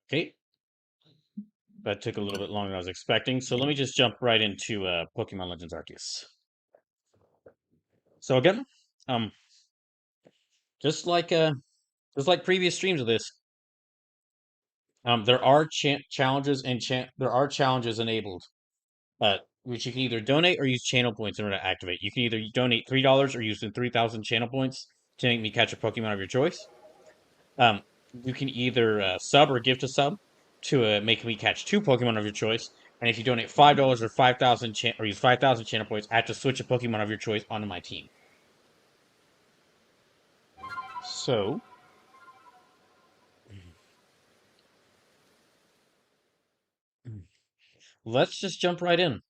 Okay, that took a little bit longer than I was expecting. So let me just jump right into Pokemon Legends Arceus. So again, um, just like uh, just like previous streams of this, there are challenges and there are challenges enabled, which you can either donate or use channel points in order to activate. You can either donate $3 or use 3,000 channel points to make me catch a Pokemon of your choice. Um, you can either sub or gift a sub to make me catch two Pokemon of your choice. And if you donate $5 or 5,000 or use 5,000 channel points, I have to switch a Pokemon of your choice onto my team. So, let's just jump right in.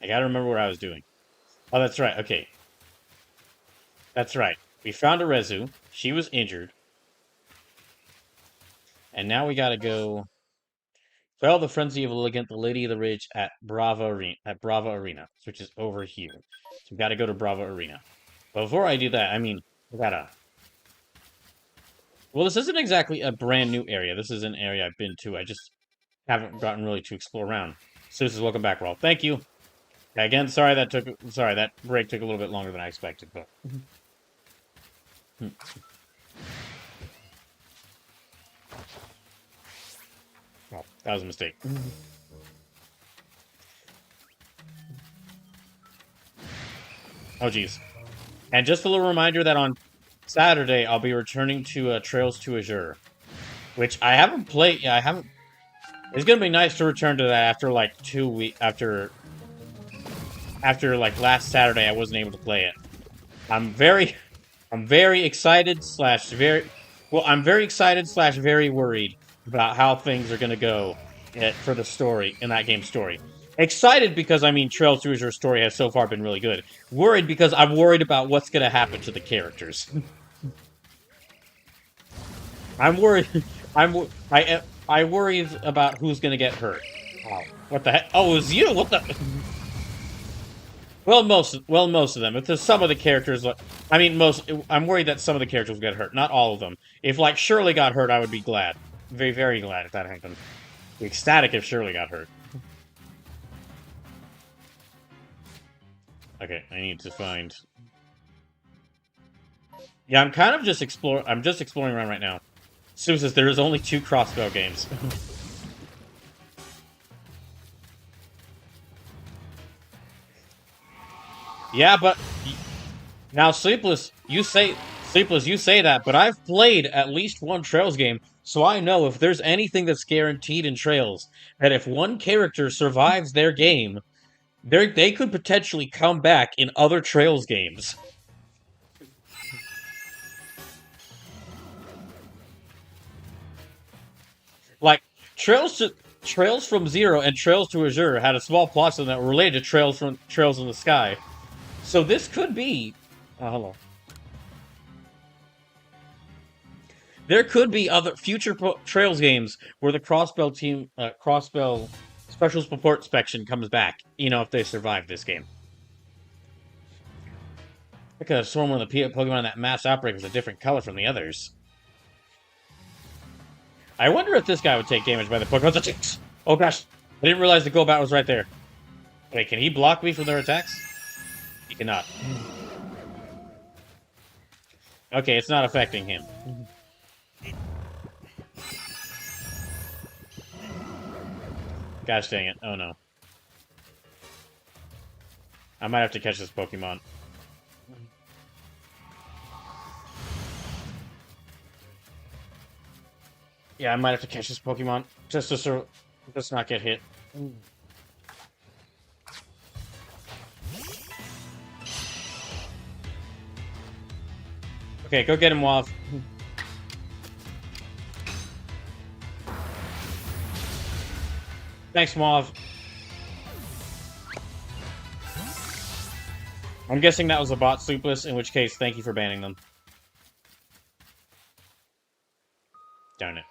I gotta remember what I was doing. Oh, that's right. Okay, that's right. We found a Rezu. She was injured, and now we gotta go. Quell the frenzy of Elegant, the Lady of the Ridge at Brava Arena, which is over here. So we gotta go to Brava Arena. But before I do that, I mean, we gotta. Well, this isn't exactly a brand new area. This is an area I've been to. I just haven't gotten really to explore around. So this is welcome back, Brawl. Thank you. Again, sorry that break took a little bit longer than I expected, but well, that was a mistake. Oh geez. And just a little reminder that on Saturday I'll be returning to Trails to Azure, which I haven't played. Yeah, I haven't. It's gonna be nice to return to that after like 2 weeks after like last Saturday I wasn't able to play it. I'm very excited slash very well. I'm very excited slash very worried about how things are gonna go for the story in that game's story. Excited because I mean Trails to Azure story has so far been really good. Worried because I'm worried about what's gonna happen to the characters. I'm worried. I worry about who's gonna get hurt. Oh, what the heck? Oh, it was you. What the? Most of them. If there's some of the characters, like, I mean, I'm worried that some of the characters will get hurt. Not all of them. If like Shirley got hurt, I would be glad, very very glad if that happened. Be ecstatic if Shirley got hurt. Okay, I need to find. Yeah, I'm kind of just explore. I'm just exploring around right now. Sue says there is only 2 crossbow games. Yeah, but now Sleepless, you say that, but I've played at least one Trails game, so I know if there's anything that's guaranteed in Trails, that if one character survives their game, they could potentially come back in other Trails games. Like Trails from Zero and Trails to Azure had a small plot that were related to Trails in the Sky. So this could be. Hold on. There could be other future Trails games where the Crossbell Special Support section comes back. You know, if they survive this game. I could have sworn one of the Pokemon in that mass outbreak was a different color from the others. I wonder if this guy would take damage by the Pokemon's attacks. Oh gosh, I didn't realize the Golbat was right there. Wait, can he block me from their attacks? He cannot. Okay, it's not affecting him. Gosh dang it. Oh no. I might have to catch this Pokemon. Yeah, I might have to catch this Pokemon just to just not get hit. Okay, go get him, Wav. Thanks, Wav. I'm guessing that was a bot, Sleepless, in which case, thank you for banning them. Darn it.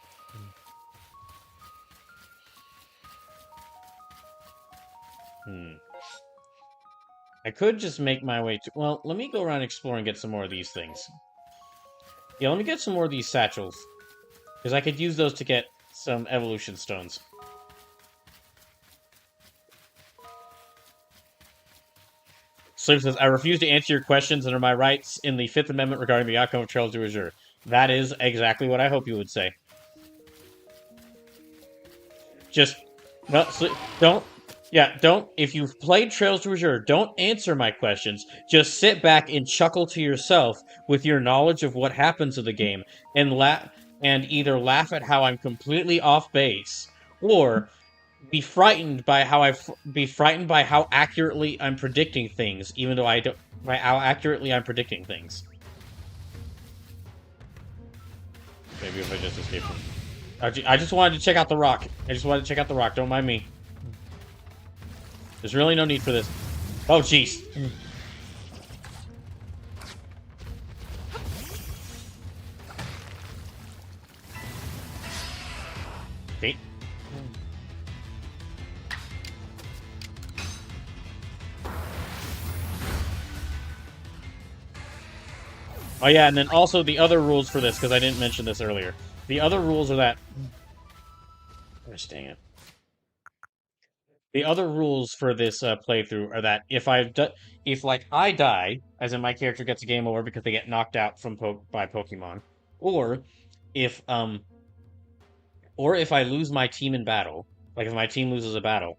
I could just make my way to... Well, let me go around and explore and get some more of these things. Yeah, let me get some more of these satchels. Because I could use those to get some evolution stones. Sleep says, I refuse to answer your questions under my rights in the Fifth Amendment regarding the outcome of Trails du Azure. That is exactly what I hope you would say. Just, no, don't, yeah, don't, if you've played Trails du Azure, don't answer my questions. Just sit back and chuckle to yourself with your knowledge of what happens in the game and either laugh at how I'm completely off base or be frightened by how accurately I'm predicting things, even though I don't by how accurately I'm predicting things. Maybe if I just escape from... I just wanted to check out the rock. I just wanted to check out the rock. Don't mind me. There's really no need for this. Oh, jeez. Okay. Oh yeah, and then also the other rules for this, because I didn't mention this earlier. The other rules are that... Gosh dang it. The other rules for this playthrough are that if I die, as in my character gets a game over because they get knocked out from by Pokemon, or if um or if I lose my team in battle, like if my team loses a battle,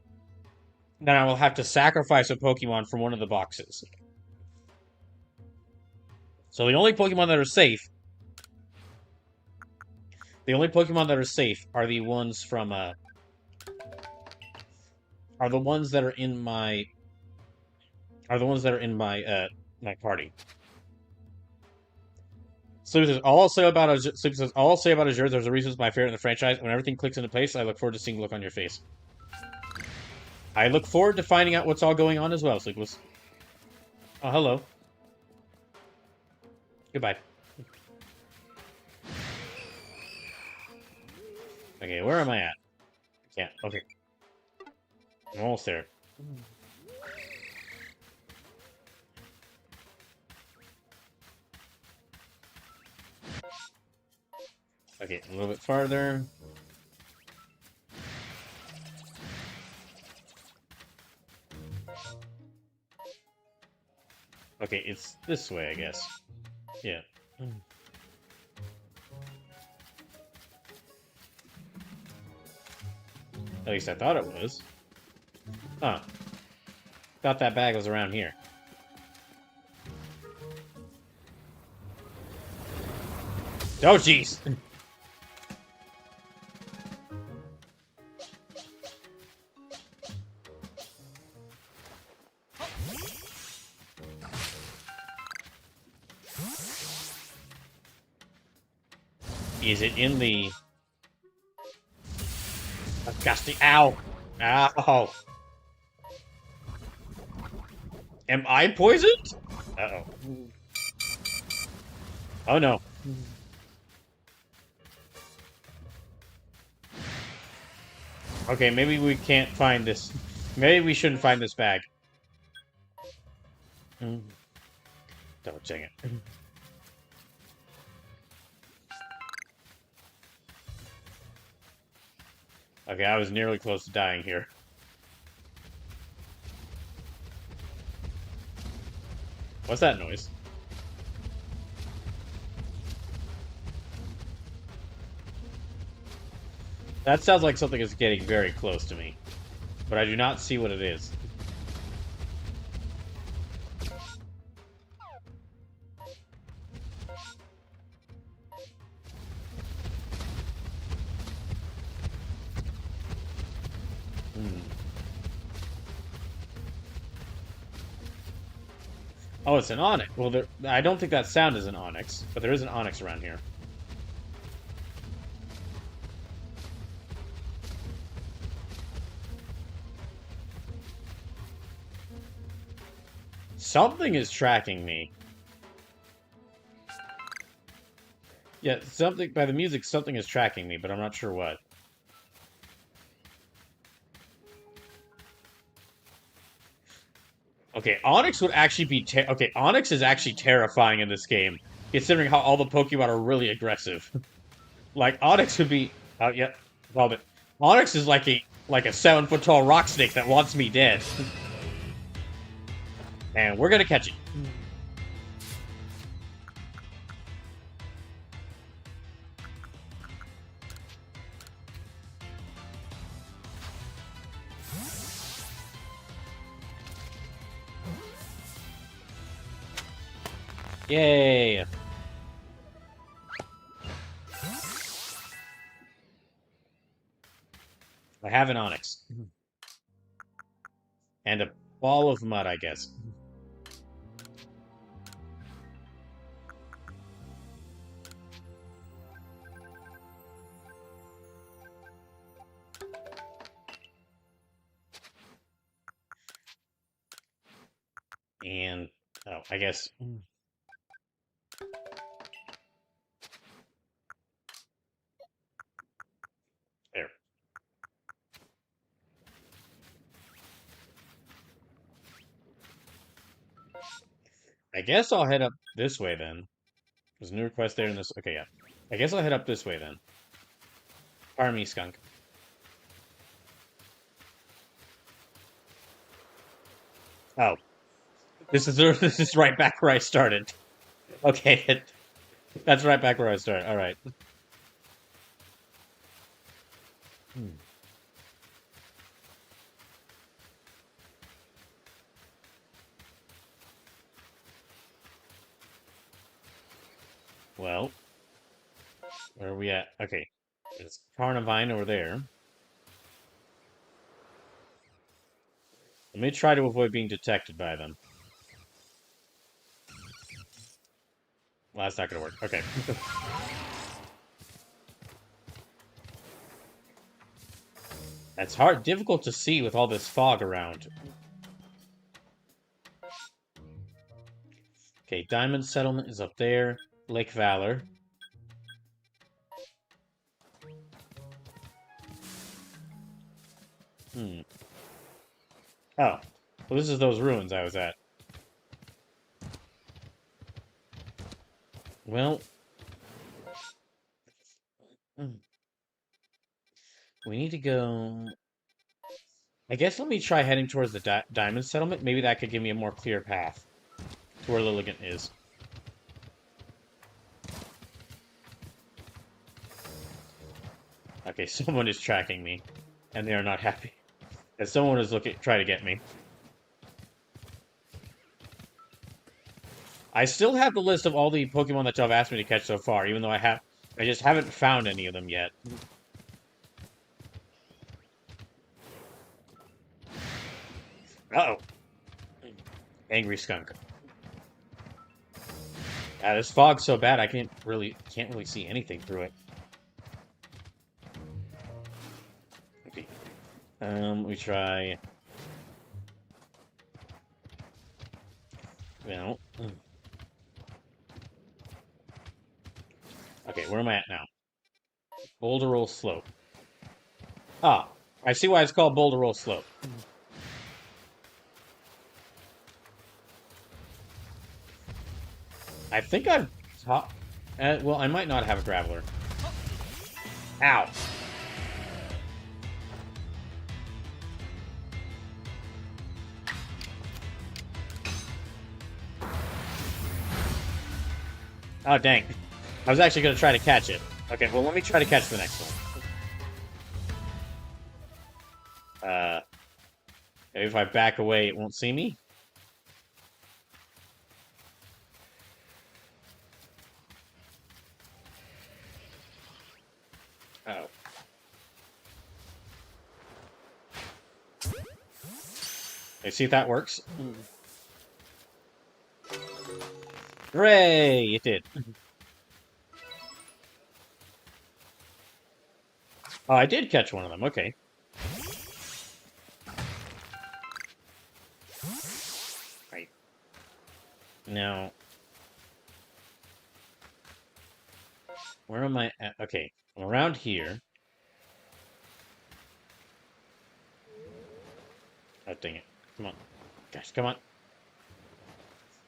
then I will have to sacrifice a Pokemon from one of the boxes. So the only Pokemon that are safe are the ones from are the ones that are in my my party. Sleep says, all I'll say about Azure, there's a reason it's my favorite in the franchise. When everything clicks into place, I look forward to seeing the look on your face. I look forward to finding out what's all going on as well, Sleepless. Oh, hello. Goodbye. Okay, where am I at? Yeah, okay. I'm almost there. Okay, a little bit farther. Okay, it's this way, I guess. Yeah. At least I thought it was. Huh. Thought that bag was around here. Oh, jeez! Is it in the... Gusty. Ow! Ow! Am I poisoned? Uh-oh. Oh, no. Okay, maybe we can't find this. Maybe we shouldn't find this bag. Double check it. Okay, I was nearly close to dying here. What's that noise? That sounds like something is getting very close to me. But I do not see what it is. Oh, it's an onyx. Well, I don't think that sound is an onyx, but there is an onyx around here. Something is tracking me. Yeah, something by the music, something is tracking me, but I'm not sure what. Okay, Onyx would actually be okay. Onyx is actually terrifying in this game, considering how all the Pokemon are really aggressive. Like Onyx would be. Oh, yep, called it. Onyx is like a 7 foot tall rock snake that wants me dead, and we're gonna catch it. Yay! I have an Onyx and a ball of mud, I guess. And oh, I guess there. I guess I'll head up this way then. There's a new request there in this. Okay, yeah. I guess I'll head up this way then. Army skunk. Oh, this is right back where I started. Okay, that's right back where I started. All right. Hmm. Well, where are we at? Okay, it's Carnivine over there. Let me try to avoid being detected by them. Well, that's not gonna work. Okay. That's difficult to see with all this fog around. Okay, Diamond Settlement is up there. Lake Valor. Hmm. Oh. Well, this is those ruins I was at. Well. Hmm. We need to go... I guess let me try heading towards the Diamond Settlement. Maybe that could give me a more clear path to where Lilligant is. Okay, someone is tracking me, and they are not happy. And someone is trying to get me. I still have the list of all the Pokemon that y'all have asked me to catch so far, even though I just haven't found any of them yet. Uh-oh. Angry skunk. This fog's so bad I can't really see anything through it. Okay. We try. No. Okay, where am I at now? Boulder Roll Slope. Ah, I see why it's called Boulder Roll Slope. I think I've well, I might not have a Graveler. Ow. Oh, dang. I was actually going to try to catch it. Okay, well, let me try to catch the next one. Maybe if I back away, it won't see me? Oh. Let's see if that works. Hooray! It did. Oh, I did catch one of them. Okay. Right. Now, where am I at? Okay, I'm around here. Oh, dang it. Come on. Guys, come on.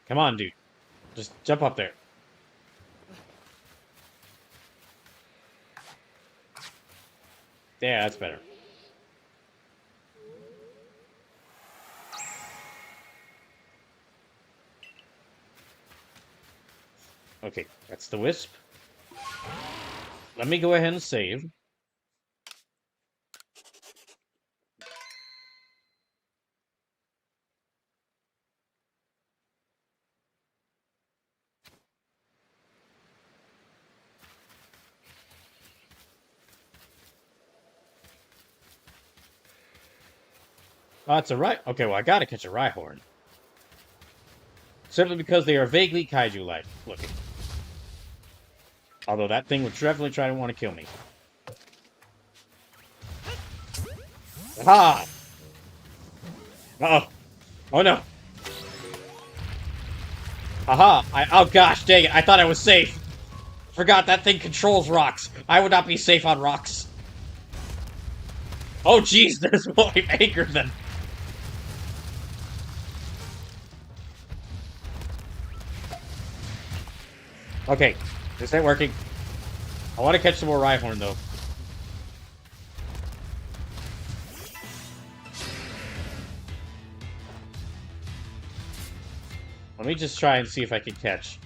Come on, dude. Just jump up there. Yeah, that's better. Okay, that's the wisp. Let me go ahead and save. Oh, it's a right. Okay, well, I gotta catch a Rhyhorn. Simply because they are vaguely kaiju-like looking. Although that thing would definitely try to want to kill me. Aha! Uh-oh. Oh no. Aha! Oh gosh, dang it. I thought I was safe. Forgot that thing controls rocks. I would not be safe on rocks. Oh jeez, there's more anchor than. Okay, this ain't working. I want to catch some more Rhyhorn though. Let me just try and see if I can catch.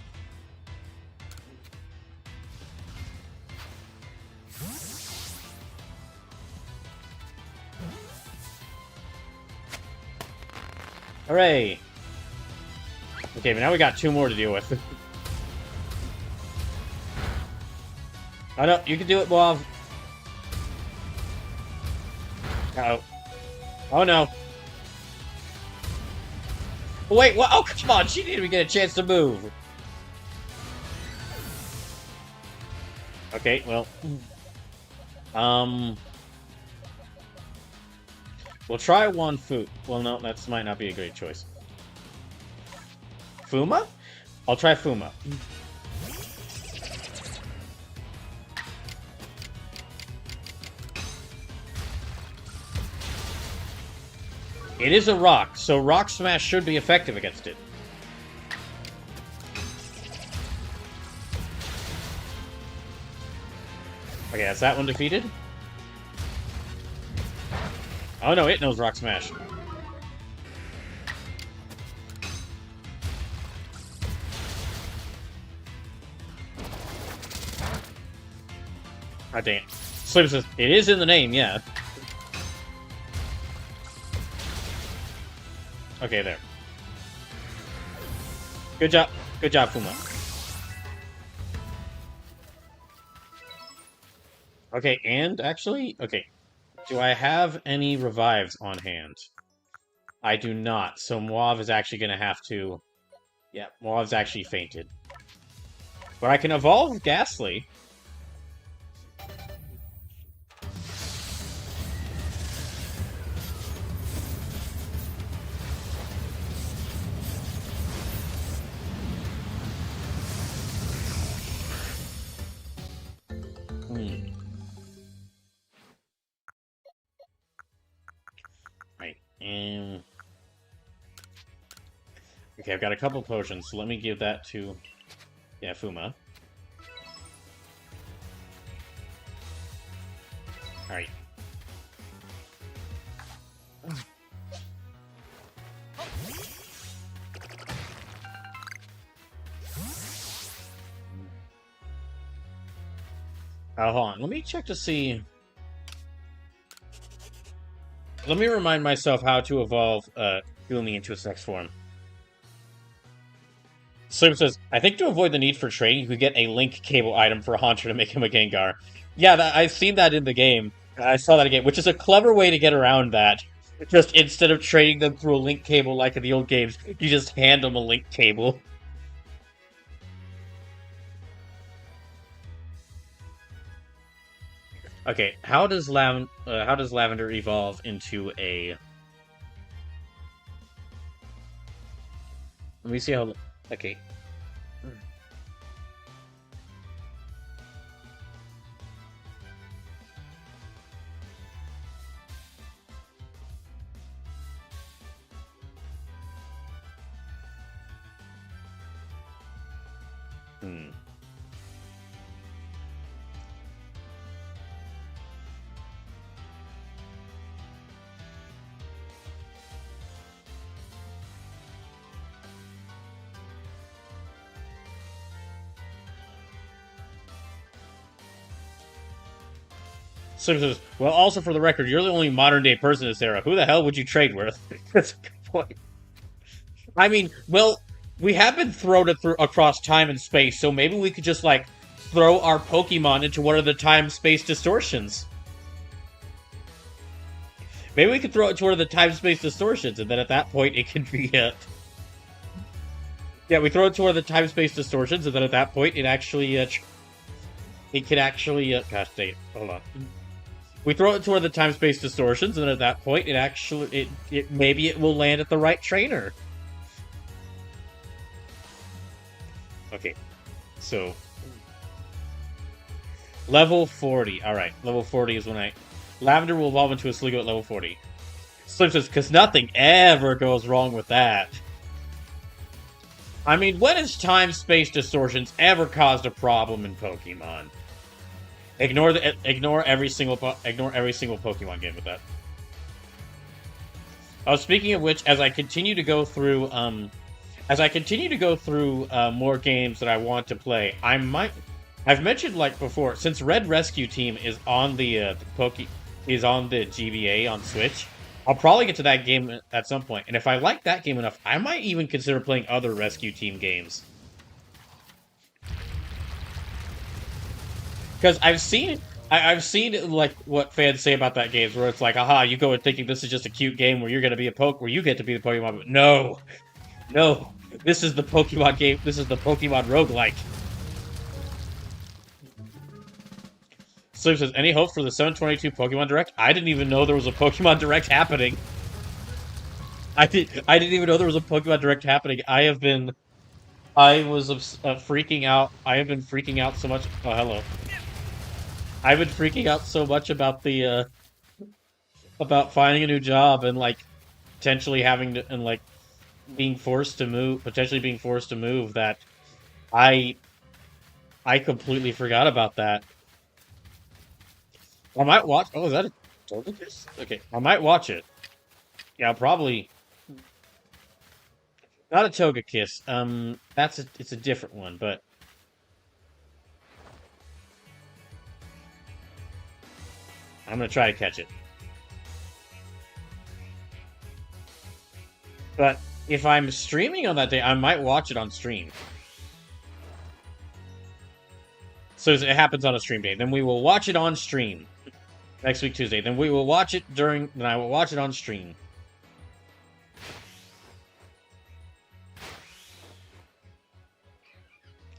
Hooray! Okay, but now we got two more to deal with. Oh no, you can do it, Bob. Uh-oh. Oh no. Wait, what? Oh, come on, she didn't even get a chance to move. Okay, well. We'll try one food. Well, no, that might not be a great choice. Fuma? I'll try Fuma. It is a rock, so Rock Smash should be effective against it. Okay, that's that one defeated. Oh no, it knows Rock Smash. Ah, dang it. Slim says, it is in the name, yeah. Okay, there. Good job. Good job, Fuma. Okay, and actually, okay. Do I have any revives on hand? I do not, so Moav is actually going to have to... Yeah, Moav's actually fainted. But I can evolve Ghastly. Right, and... Okay, I've got a couple potions, so let me give that to... Yeah, Fuma. Alright. Hold on, let me check to see... Let me remind myself how to evolve Goomy into its next form. Slim says, I think to avoid the need for trading, you could get a link cable item for a Haunter to make him a Gengar. Yeah, I've seen that in the game. I saw that again, which is a clever way to get around that. Just instead of trading them through a link cable like in the old games, you just hand them a link cable. Okay, how does Lavender evolve into a... Let me see how... Okay. Hmm. So he says, well, also for the record, you're the only modern day person in this era. Who the hell would you trade with? That's a good point. I mean, well, we have been thrown it through across time and space, so maybe we could just like throw our Pokemon into one of the time space distortions. Maybe we could throw it to one of the time space distortions, and then at that point it can be yeah, we throw it to one of the time space distortions, and then at that point it actually it can actually gosh dang it, hold on. We throw it to one of the time space distortions, and then at that point it actually it maybe it will land at the right trainer. Okay, so level 40. All right, level 40 is when Lavender will evolve into a Sligo at level 40. Slim says, because nothing ever goes wrong with that. I mean, when has time-space distortions ever caused a problem in Pokemon? Ignore every single Pokemon game with that. Oh, speaking of which, as I continue to go through more games that I want to play, I've mentioned like before, since Red Rescue Team is on the GBA on Switch, I'll probably get to that game at some point. And if I like that game enough, I might even consider playing other Rescue Team games. Because I've seen like what fans say about that game, where it's like, aha, you go in thinking this is just a cute game where you're gonna be where you get to be the Pokemon, but no, this is the Pokemon game. This is the Pokemon roguelike. Slim says, any hope for the 722 Pokemon Direct? I didn't even know there was a Pokemon Direct happening. I didn't even know there was a Pokemon Direct happening. I was freaking out. I have been freaking out so much. Oh, hello. I've been freaking out so much about about finding a new job and like potentially having to and like potentially being forced to move that I I completely forgot about that. I might watch. Oh, is that a Togekiss? Okay, I might watch it. Yeah, I'll probably not a Togekiss. It's a different one, but I'm gonna try to catch it. But if I'm streaming on that day, I might watch it on stream. So it happens on a stream day. Then we will watch it on stream next week Tuesday. Then we will watch it then I will watch it on stream.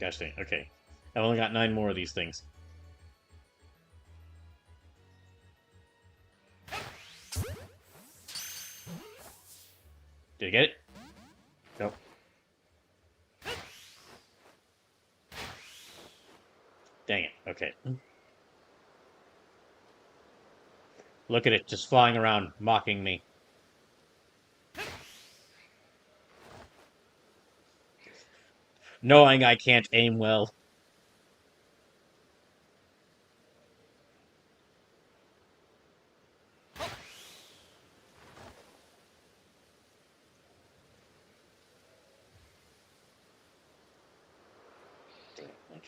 Gosh dang. Okay. I've only got 9 more of these things. Did I get it? Nope. Dang it. Okay. Look at it, just flying around, mocking me. Knowing I can't aim well.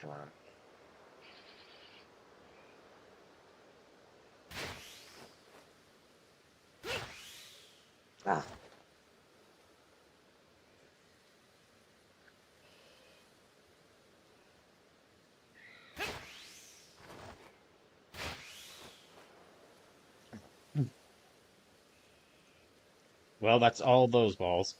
Come on. Ah. Well, that's all those balls.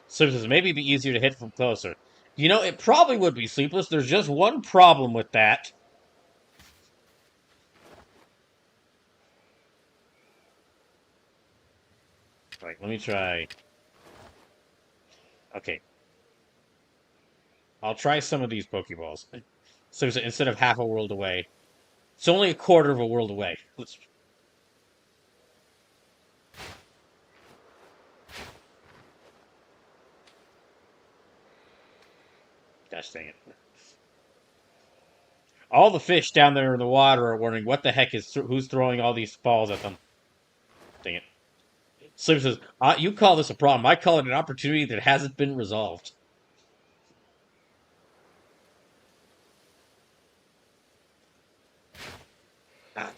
Sleepless maybe be easier to hit from closer. You know, it probably would be Sleepless. There's just one problem with that. Right, let me try. Okay. I'll try some of these Pokeballs. So instead of half a world away. It's only a quarter of a world away. Let's. Gosh dang it. All the fish down there in the water are wondering what the heck is who's throwing all these balls at them. Dang it. Slim says, you call this a problem. I call it an opportunity that hasn't been resolved.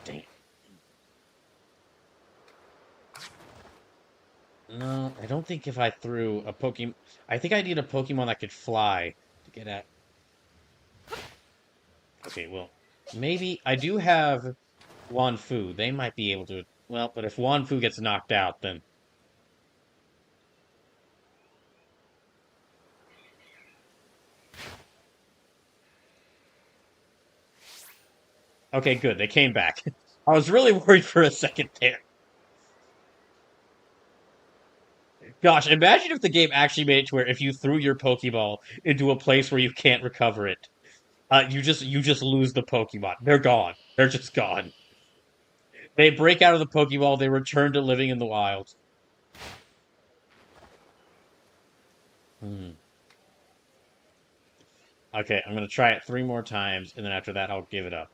Dang it. No, I don't think if I threw a Pokemon... I think I need a Pokemon that could fly to get at... Okay, well, maybe... I do have Wanfu. They might be able to... Well, but if Wanfu gets knocked out, then... Okay, good. They came back. I was really worried for a second there. Gosh, imagine if the game actually made it to where if you threw your Pokeball into a place where you can't recover it, you just lose the Pokemon. They're gone. They're just gone. They break out of the Pokeball. They return to living in the wild. Okay, I'm gonna try it 3 more times, and then after that, I'll give it up.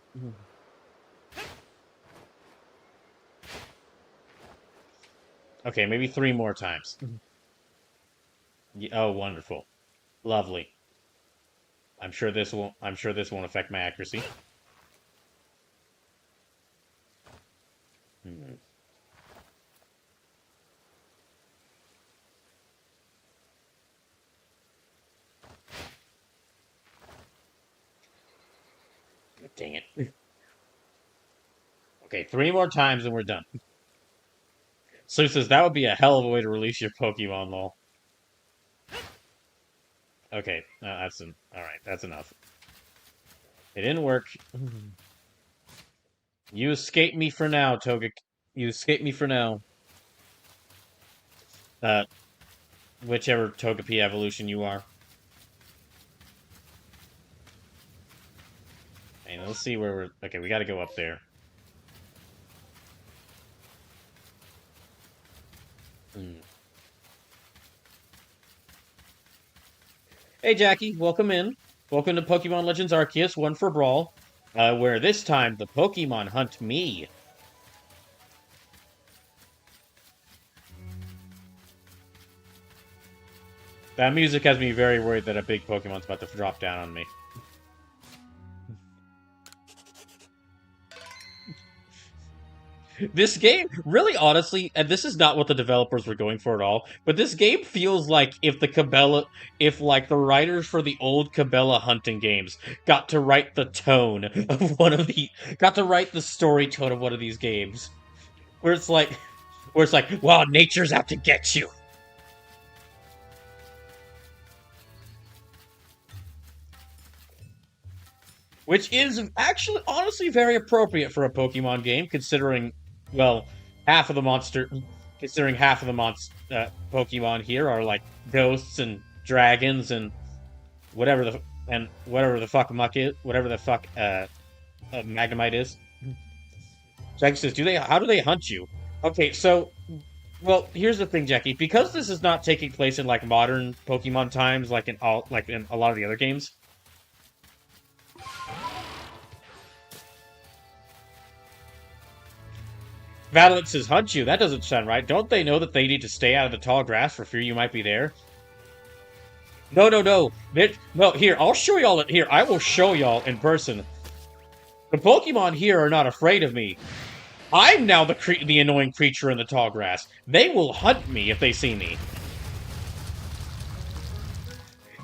Okay, maybe 3 more times. Oh, wonderful, lovely. I'm sure this won't. I'm sure this won't affect my accuracy. Dang it. Okay, 3 more times and we're done. Sue says that would be a hell of a way to release your Pokemon, lol. Okay, alright, that's enough. It didn't work. You escape me for now, Togekiss. You escape me for now. Whichever Togepi evolution you are. And let's see where we're... Okay, we gotta go up there. Hey, Jackie, welcome in. Welcome to Pokemon Legends Arceus One for Brawl, where this time the Pokemon hunt me. That music has me very worried that a big Pokemon's about to drop down on me. This game, really honestly, and this is not what the developers were going for at all, but this game feels like if like the writers for the old Cabela hunting games got to write the tone of got to write the story tone of one of these games. Where it's like, wow, nature's out to get you. Which is actually, honestly, very appropriate for a Pokemon game, considering, well, half of the Pokemon here are like ghosts and dragons and whatever the fuck Magnemite is. Jackie says, how do they hunt you? Okay, so, well, here's the thing, Jackie. Because this is not taking place in like modern Pokemon times, like in a lot of the other games. Valent says, hunt you? That doesn't sound right. Don't they know that they need to stay out of the tall grass for fear you might be there? No. No, here, I'll show y'all it. Here, I will show y'all in person. The Pokemon here are not afraid of me. I'm now the annoying creature in the tall grass. They will hunt me if they see me.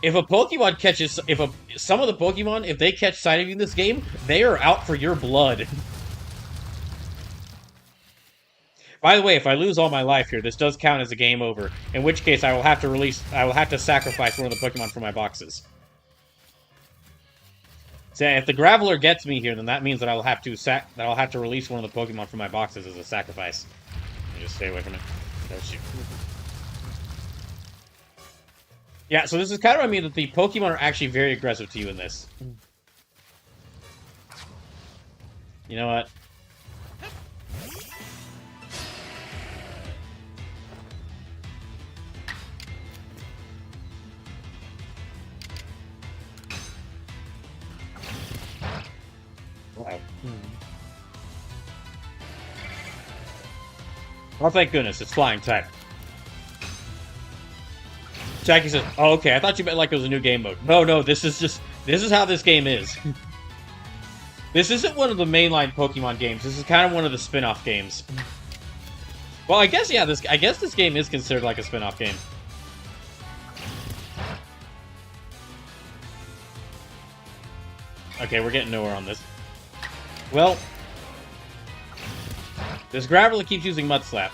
If a Pokemon catches... Some of the Pokemon, if they catch sight of you in this game, they are out for your blood. By the way, if I lose all my life here, this does count as a game over. In which case, I will have to sacrifice one of the Pokemon from my boxes. So if the Graveler gets me here, then that means that I'll have to release one of the Pokemon from my boxes as a sacrifice. Just stay away from it. Don't shoot. Yeah, so this is kind of what I mean that the Pokemon are actually very aggressive to you in this. You know what? Oh, thank goodness, it's flying type. Jackie says, oh, okay, I thought you meant like it was a new game mode. No, no, this is how this game is. This isn't one of the mainline Pokemon games. This is kind of one of the spin-off games. Well, I guess, yeah, I guess this game is considered like a spin-off game. Okay, we're getting nowhere on this. Well, this Graveler keeps using Mud Slap.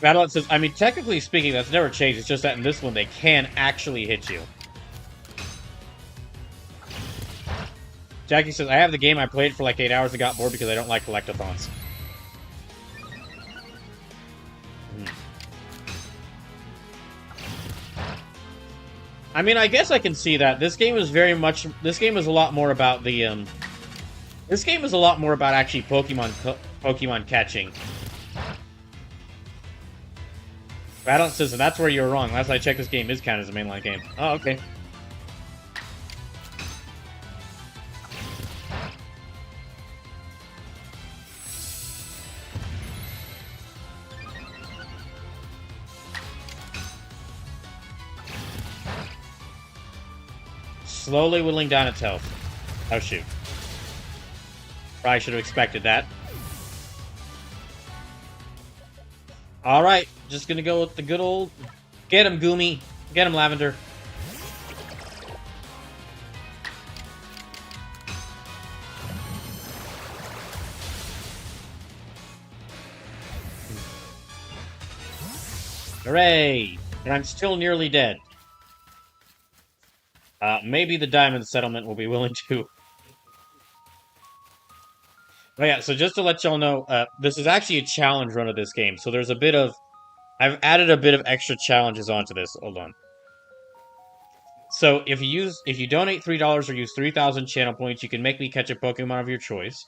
Battlelet says, I mean, technically speaking, that's never changed. It's just that in this one, they can actually hit you. Jackie says, I have the game. I played for like 8 hours and got bored because I don't like collectathons. I mean, I guess I can see that. This game is very much... This game is a lot more about the, This game is a lot more about actually Pokemon catching. Battlelet says, and that's where you're wrong. Last I checked, this game is counted as a mainline game. Oh, okay. Slowly whittling down its health. Oh, shoot. Probably should have expected that. Alright, just gonna go with the good old... Get him, Goomy. Get him, Lavender. Hooray! And I'm still nearly dead. Maybe the Diamond Settlement will be willing to. But yeah, so just to let y'all know, this is actually a challenge run of this game. So there's a bit of... I've added a bit of extra challenges onto this. Hold on. So if you donate $3 or use 3,000 channel points, you can make me catch a Pokemon of your choice.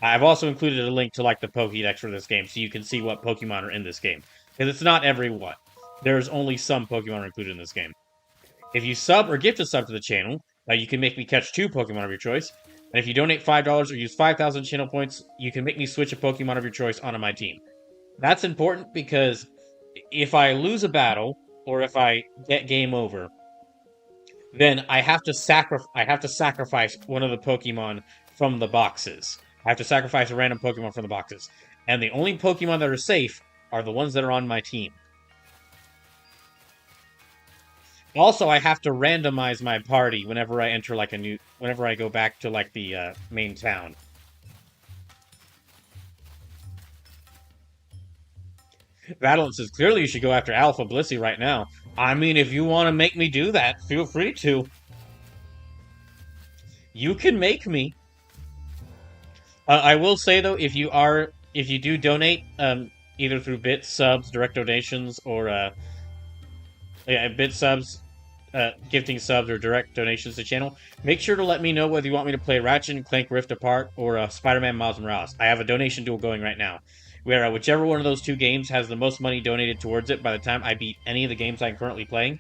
I've also included a link to like the Pokédex for this game, so you can see what Pokemon are in this game. Because it's not every one. There's only some Pokemon are included in this game. If you sub or gift a sub to the channel, you can make me catch 2 Pokemon of your choice. And if you donate $5 or use 5,000 channel points, you can make me switch a Pokemon of your choice onto my team. That's important because if I lose a battle, or if I get game over, then I have to sacrifice one of the Pokemon from the boxes. I have to sacrifice a random Pokemon from the boxes. And the only Pokemon that are safe are the ones that are on my team. Also, I have to randomize my party whenever I enter like whenever I go back to like the main town. Battlelet says, clearly you should go after Alpha Blissey right now. I mean, if you want to make me do that, feel free to. You can make me. I will say, though, if you do donate, either through bits, subs, direct donations, or, bit subs, gifting subs, or direct donations to the channel, make sure to let me know whether you want me to play Ratchet and Clank Rift Apart or Spider-Man Miles Morales. I have a donation duel going right now, where whichever one of those 2 games has the most money donated towards it by the time I beat any of the games I'm currently playing,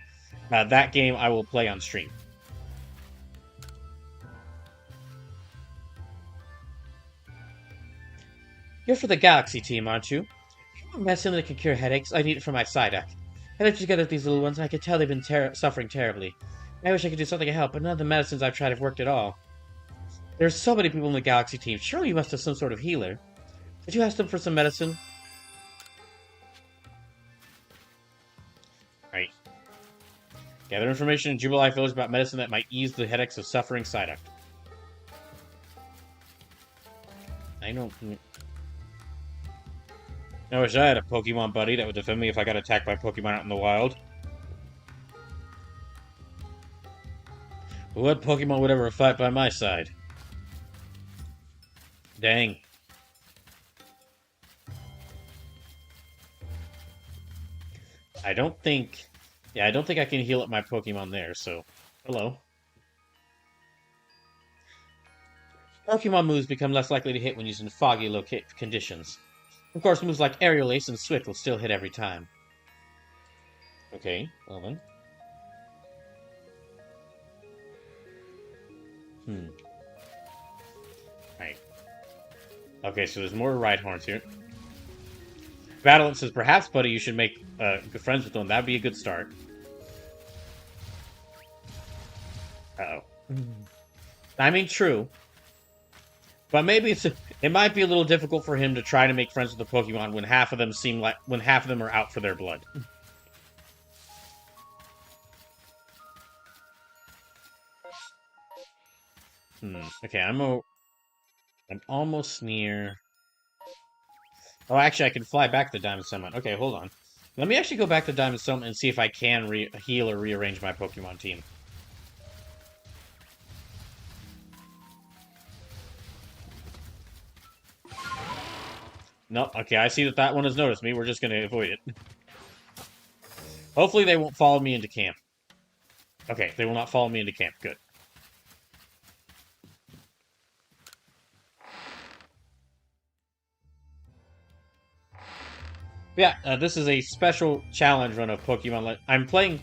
that game I will play on stream. You're for the Galaxy team, aren't you? You medicine that can cure headaches. I need it for my Psyduck. I left together with these little ones, and I could tell they've been suffering terribly. I wish I could do something to help, but none of the medicines I've tried have worked at all. There's so many people in the Galaxy team. Surely you must have some sort of healer. Did you ask them for some medicine? Right. Gather information in Jubilife Village about medicine that might ease the headaches of suffering Psyduck. I don't... I wish I had a Pokemon buddy that would defend me if I got attacked by Pokemon out in the wild. But what Pokemon would ever fight by my side? Dang. I don't think I can heal up my Pokemon there, so... Hello. Pokemon moves become less likely to hit when used in foggy conditions. Of course, moves like Aerial Ace and Swift will still hit every time. Okay, well then. Right. Okay, so there's more Rhyhorns here. Battleon says, perhaps, buddy, you should make good friends with one. That'd be a good start. Uh-oh. I mean, true. But maybe it might be a little difficult for him to try to make friends with the Pokemon when half of them are out for their blood. Okay, I'm almost near. Oh, actually, I can fly back to Diamond Summit. Okay, hold on. Let me actually go back to Diamond Summit and see if I can heal or rearrange my Pokemon team. No, okay, I see that one has noticed me. We're just going to avoid it. Hopefully they won't follow me into camp. Okay, they will not follow me into camp. Good. Yeah, this is a special challenge run of Pokemon. I'm playing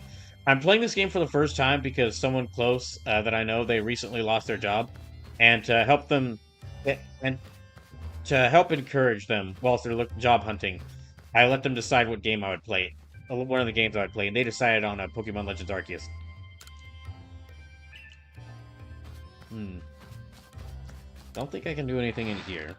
this game for the first time because someone close that I know, they recently lost their job, and to help them and to help encourage them whilst they're job hunting, I let them decide what game I would play. One of the games I would play, and they decided on a Pokemon Legends Arceus. Don't think I can do anything in here.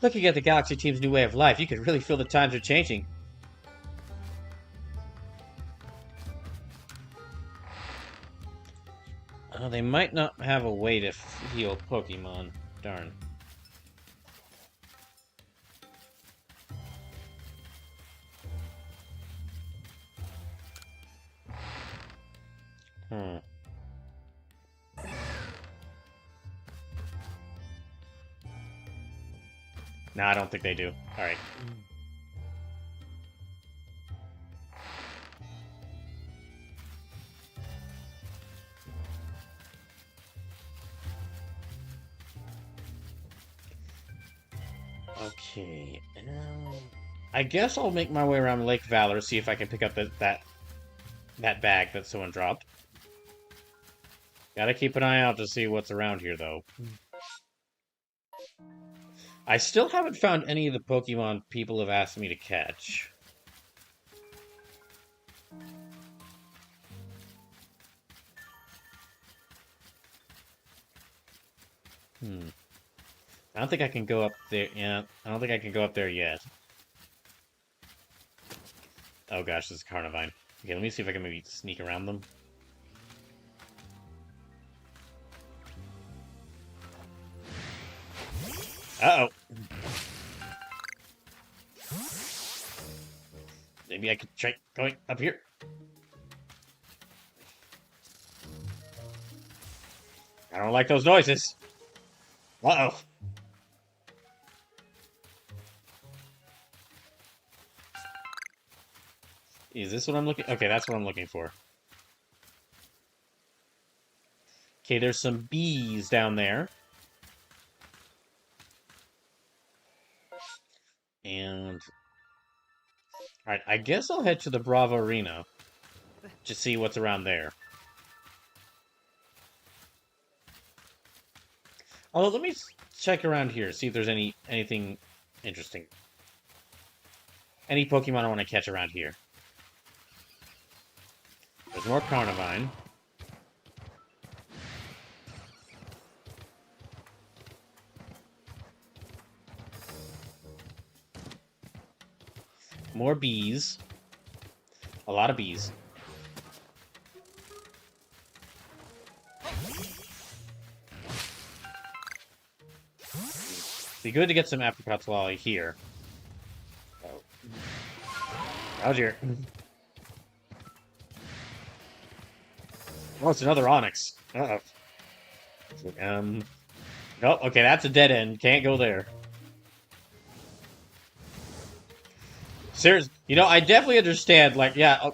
Looking at the Galaxy team's new way of life, you could really feel the times are changing. Oh, they might not have a way to heal Pokemon. Darn. No, I don't think they do. Alright. Okay. I guess I'll make my way around Lake Valor, see if I can pick up that bag that someone dropped. Gotta keep an eye out to see what's around here, though. I still haven't found any of the Pokemon people have asked me to catch. I don't think I can go up there. Yeah, I don't think I can go up there yet. Oh gosh, this is Carnivine. Okay, let me see if I can maybe sneak around them. Uh-oh. Maybe I could try going up here. I don't like those noises. Uh-oh. Is this what I'm looking? Okay, that's what I'm looking for. Okay, there's some bees down there. And... Alright, I guess I'll head to the Bravo Arena to see what's around there. Although, let me check around here, see if there's anything interesting. Any Pokemon I want to catch around here. There's more Carnivine. More bees. A lot of bees. Be good to get some apricots while I'm here. Oh. How's your... Oh, it's another Onyx. Uh-oh. Nope, okay, that's a dead end. Can't go there. Seriously, I definitely understand. Like, yeah,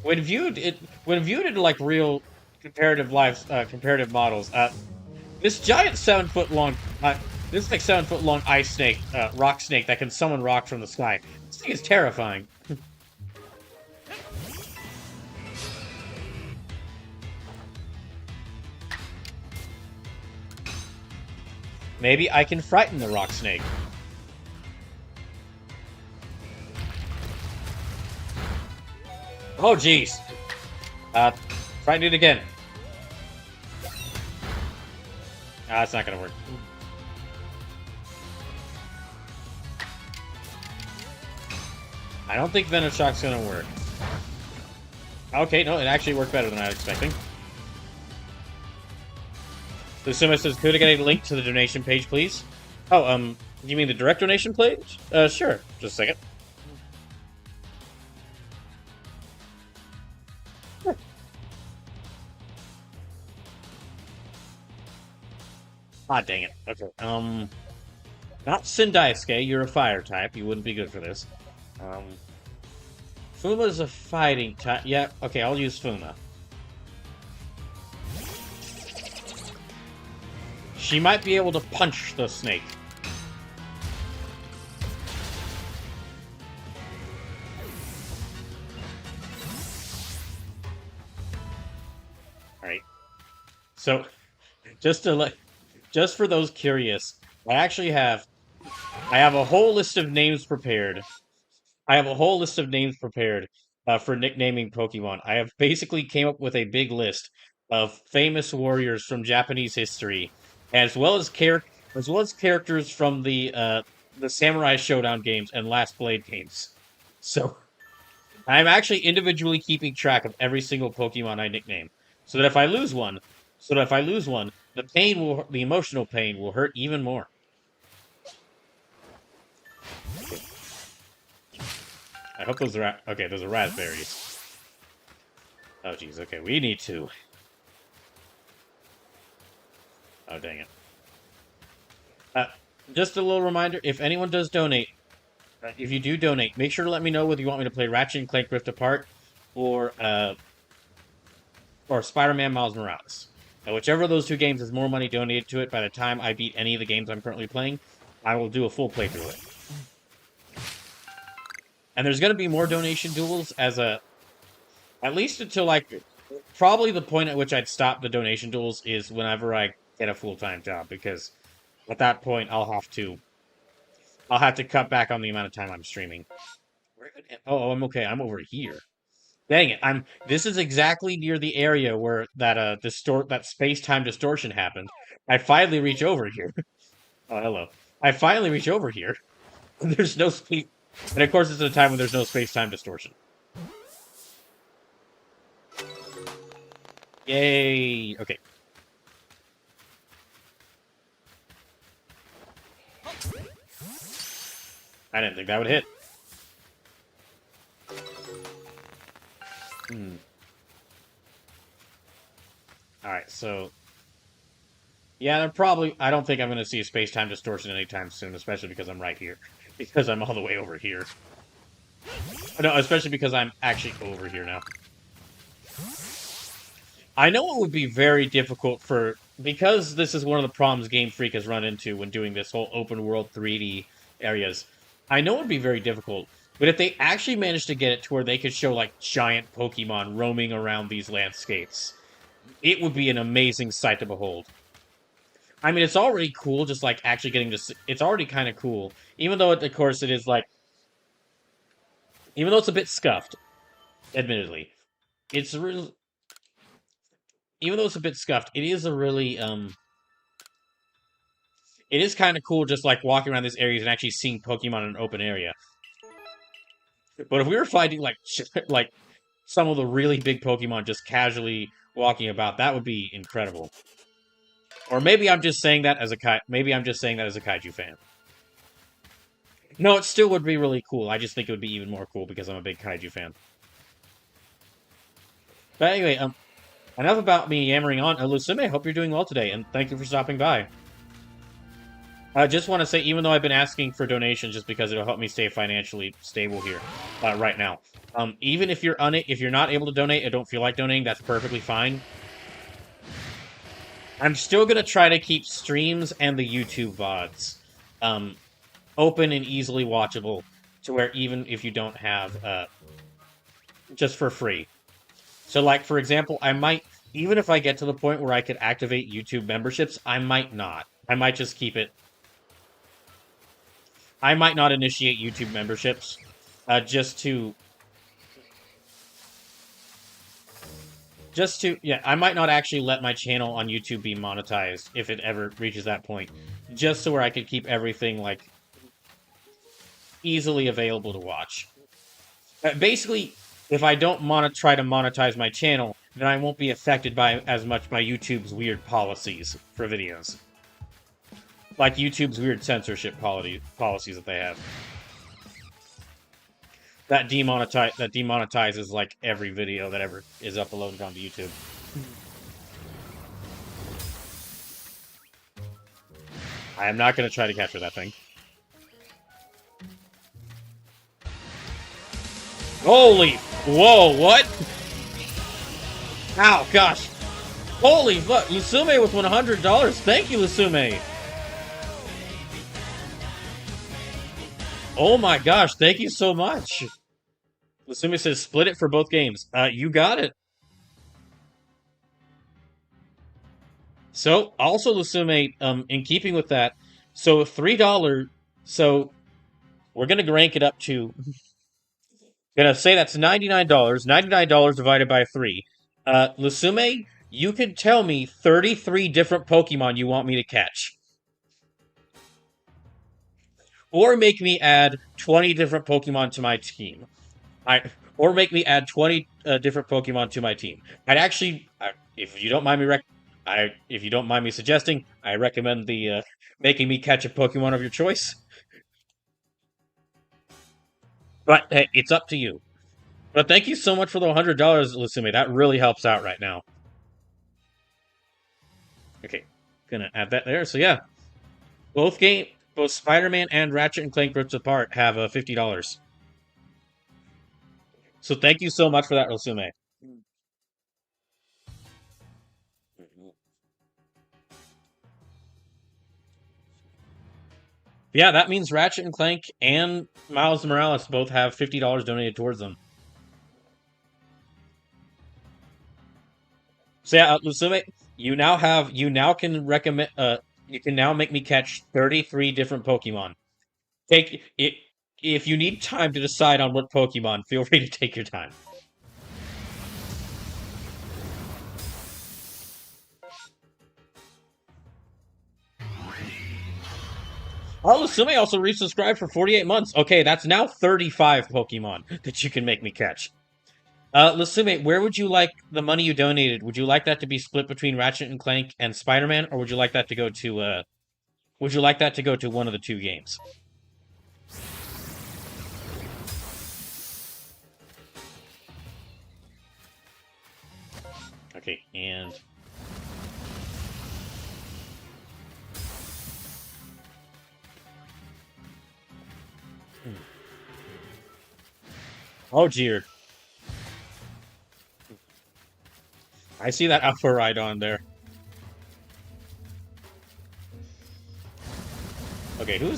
when viewed in like real comparative models, this giant 7 foot long, this like 7 foot long ice snake, rock snake that can summon rocks from the sky. This thing is terrifying. Maybe I can frighten the rock snake. Oh, jeez. Frighten it again. Ah, it's not gonna work. I don't think Venom Shock's gonna work. Okay, no, it actually worked better than I was expecting. So Sima says, could I get a link to the donation page, please? Oh, you mean the direct donation page? Sure. Just a second. Ah, dang it. Okay. Not Sindaisuke, you're a fire type. You wouldn't be good for this. Um, Fuma's a fighting type. Yeah, okay, I'll use Fuma. She might be able to punch the snake. Alright. So, just for those curious, I have a whole list of names prepared. I have a whole list of names prepared for nicknaming Pokemon. I have basically came up with a big list of famous warriors from Japanese history, as well as characters from the Samurai Showdown games and Last Blade games. So I'm actually individually keeping track of every single Pokemon I nickname, so that if I lose one, the emotional pain will hurt even more. I hope those are okay. Those are raspberries. Oh jeez. Okay, we need to. Oh dang it. Uh, just a little reminder: if anyone does donate, if you do donate, make sure to let me know whether you want me to play Ratchet and Clank Rift Apart or Spider-Man Miles Morales. Now, whichever of those two games has more money donated to it by the time I beat any of the games I'm currently playing, I will do a full playthrough of it. And there's going to be more donation duels at least until like probably the point at which I'd stop the donation duels is whenever I get a full-time job, because at that point I'll have to cut back on the amount of time I'm streaming. Oh, I'm okay. I'm over here. Dang it! This is exactly near the area where that space-time distortion happened. I finally reach over here. Oh, hello. I finally reach over here. There's no space, and of course it's at a time when there's no space-time distortion. Yay! Okay. I didn't think that would hit. Alright, so... Yeah, I don't think I'm going to see a space-time distortion anytime soon, especially because I'm right here. Because I'm all the way over here. No, especially because I'm actually over here now. I know it would be very difficult because this is one of the problems Game Freak has run into when doing this whole open world 3D areas. I know it would be very difficult, but if they actually managed to get it to where they could show like giant Pokemon roaming around these landscapes, it would be an amazing sight to behold. I mean, it's already cool, just like actually getting to. It's already kind of cool, even though, of course, it is like, even though it's a bit scuffed, admittedly, it's real. Even though it's a bit scuffed, it is a really it is kind of cool, just like walking around these areas and actually seeing Pokemon in an open area. But if we were fighting like like some of the really big Pokemon just casually walking about, that would be incredible. Or maybe I'm just saying that as a kaiju fan. No, it still would be really cool. I just think it would be even more cool because I'm a big kaiju fan. But anyway, enough about me yammering on. Lucime, hope you're doing well today, and thank you for stopping by. I just want to say, even though I've been asking for donations just because it'll help me stay financially stable here, right now. Even if if you're not able to donate and don't feel like donating, that's perfectly fine. I'm still gonna try to keep streams and the YouTube VODs open and easily watchable to where even if you don't have just for free. So, like, for example, I might, even if I get to the point where I could activate YouTube memberships, I might not. I might just keep it. I might not initiate YouTube memberships, yeah, I might not actually let my channel on YouTube be monetized if it ever reaches that point, just so where I could keep everything, like, easily available to watch. Basically, if I don't try to monetize my channel, then I won't be affected by as much by YouTube's weird policies for videos. Like YouTube's weird censorship policies that they have. That demonetizes like every video that ever is uploaded onto YouTube. I am not going to try to capture that thing. Holy, whoa, what? Ow, gosh. Holy fuck, Lusume with $100. Thank you, Lusume. Oh my gosh, thank you so much. Lusume says split it for both games. You got it. So, also Lusume, in keeping with that, so $3, so we're gonna rank it up to, gonna say that's $99. $99 divided by 3. Lusume, you can tell me 33 different Pokemon you want me to catch. Or make me add 20 different Pokemon to my team. Or make me add 20 different Pokemon to my team. I'd actually, if you don't mind me if you don't mind me suggesting, I recommend the making me catch a Pokemon of your choice. But hey, it's up to you. But thank you so much for the $100, Lusume. That really helps out right now. Okay, gonna add that there. So yeah, both Spider-Man and Ratchet and Clank Rift Apart have $50. So thank you so much for that, Lusume. Yeah, that means Ratchet and Clank and Miles Morales both have $50 donated towards them. So yeah, Lusume, you now can recommend, you can now make me catch 33 different Pokemon. Take it. If you need time to decide on what Pokemon, feel free to take your time. Oh, Lusume also resubscribed for 48 months. Okay, that's now 35 Pokemon that you can make me catch. Lusume, where would you like the money you donated? Would you like that to be split between Ratchet and Clank and Spider-Man, or would you like that to go to one of the two games? Okay, and oh dear. I see that Alpha Rhydon there. Okay, who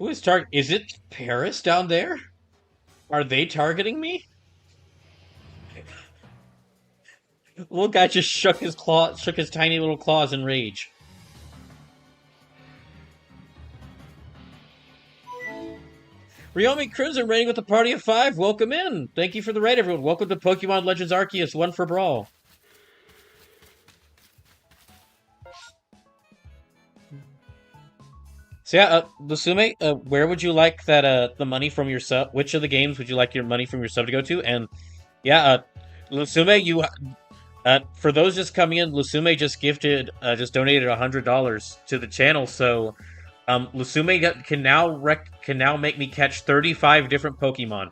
is is it Paris down there? Are they targeting me? Little guy just shook his tiny little claws in rage. Ryomi Crimson raiding with a party of 5. Welcome in. Thank you for the raid, everyone. Welcome to Pokemon Legends Arceus One for Brawl. So yeah, Lusume, where would you like that the money from your sub? Which of the games would you like your money from your sub to go to? And yeah, Lusume, you for those just coming in, Lusume just donated $100 to the channel. So Lusume can now make me catch 35 different Pokemon,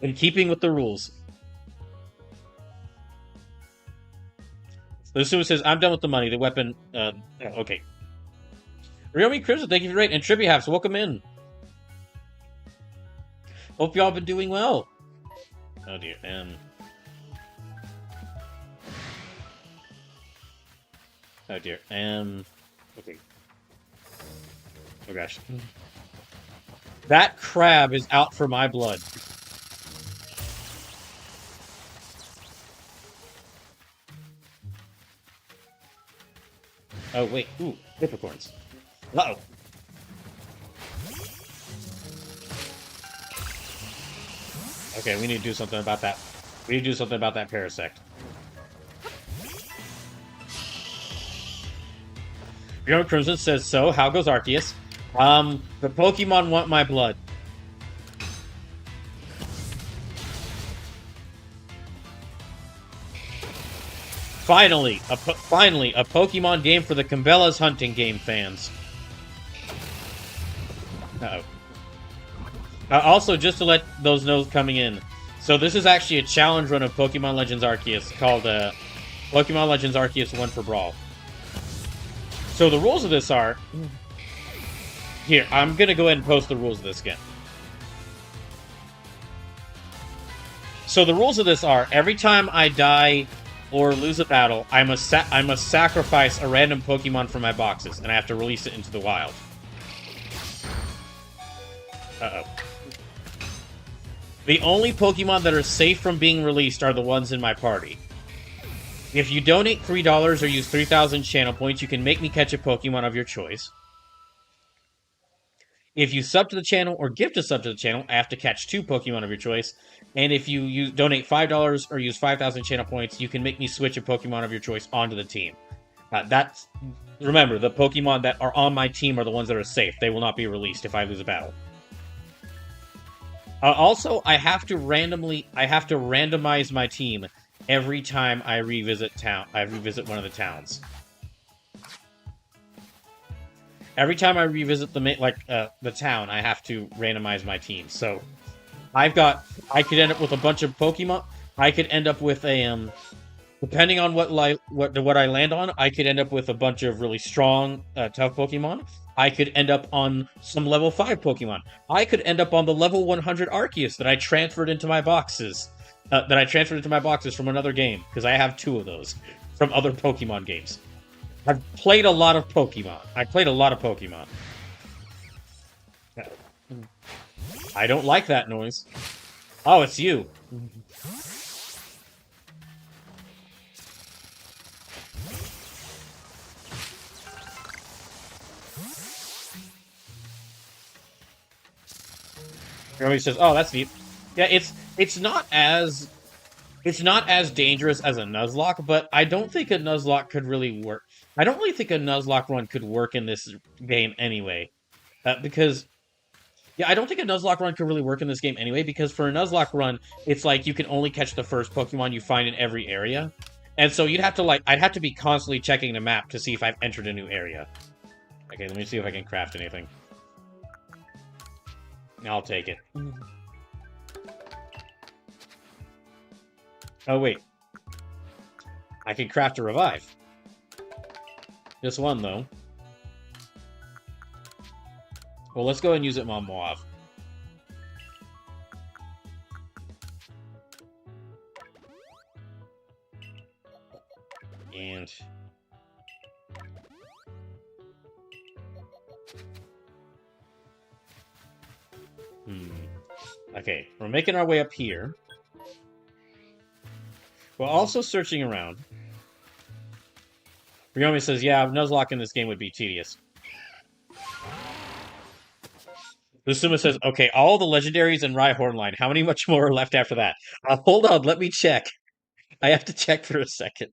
in keeping with the rules. Lulu says, I'm done with the money. The weapon. Okay. Ryomi Crimson, thank you for the rate. And Trippy Haps, welcome in. Hope y'all been doing well. Oh dear. Oh dear. Okay. Oh gosh. That crab is out for my blood. Oh wait. Ooh, Hypocorns. Uh-oh. Okay, we need to do something about that. We need to do something about that Parasect. Bjorn Crimson says, so, how goes Arceus? The Pokemon want my blood. Finally, a Pokemon game for the Cabela's hunting game fans. Uh-oh. Also, just to let those know coming in, so this is actually a challenge run of Pokemon Legends Arceus called Pokemon Legends Arceus One for Brawl. So the rules of this are... Here, I'm going to go ahead and post the rules of this again. So the rules of this are, every time I die or lose a battle, I must sacrifice a random Pokemon from my boxes, and I have to release it into the wild. Uh-oh. The only Pokemon that are safe from being released are the ones in my party. If you donate $3 or use 3,000 channel points, you can make me catch a Pokemon of your choice. If you sub to the channel or gift a sub to the channel, I have to catch 2 Pokemon of your choice. And if you donate $5 or use 5,000 channel points, you can make me switch a Pokemon of your choice onto the team. Remember, the Pokemon that are on my team are the ones that are safe. They will not be released if I lose a battle. Also, I have to randomize my team every time I revisit one of the towns. Every time I revisit the town, I have to randomize my team. So, I could end up with a bunch of Pokemon. I could end up with a depending on what I land on, I could end up with a bunch of really strong, tough Pokemon. I could end up on some level 5 Pokemon. I could end up on the level 100 Arceus that I transferred into my boxes. From another game, because I have 2 of those from other Pokemon games. I've played a lot of Pokemon. I don't like that noise. Oh, it's you. He says, "Oh, that's neat." Yeah, it's not as dangerous as a Nuzlocke, but I don't think a Nuzlocke could really work. I don't really think a Nuzlocke run could work in this game anyway, because I don't think a Nuzlocke run could really work in this game anyway. Because for a Nuzlocke run, it's like you can only catch the first Pokemon you find in every area, and so I'd have to be constantly checking the map to see if I've entered a new area. Okay, let me see if I can craft anything. I'll take it. Oh, wait. I can craft a revive. This one, though. Well, let's go and use it on Moab. And... Okay, we're making our way up here. We're also searching around. Ryomi says, yeah, Nuzlocke in this game would be tedious. Lusuma says, okay, all the legendaries and Rhyhorn line. How many much more are left after that? Hold on, let me check. I have to check for a second.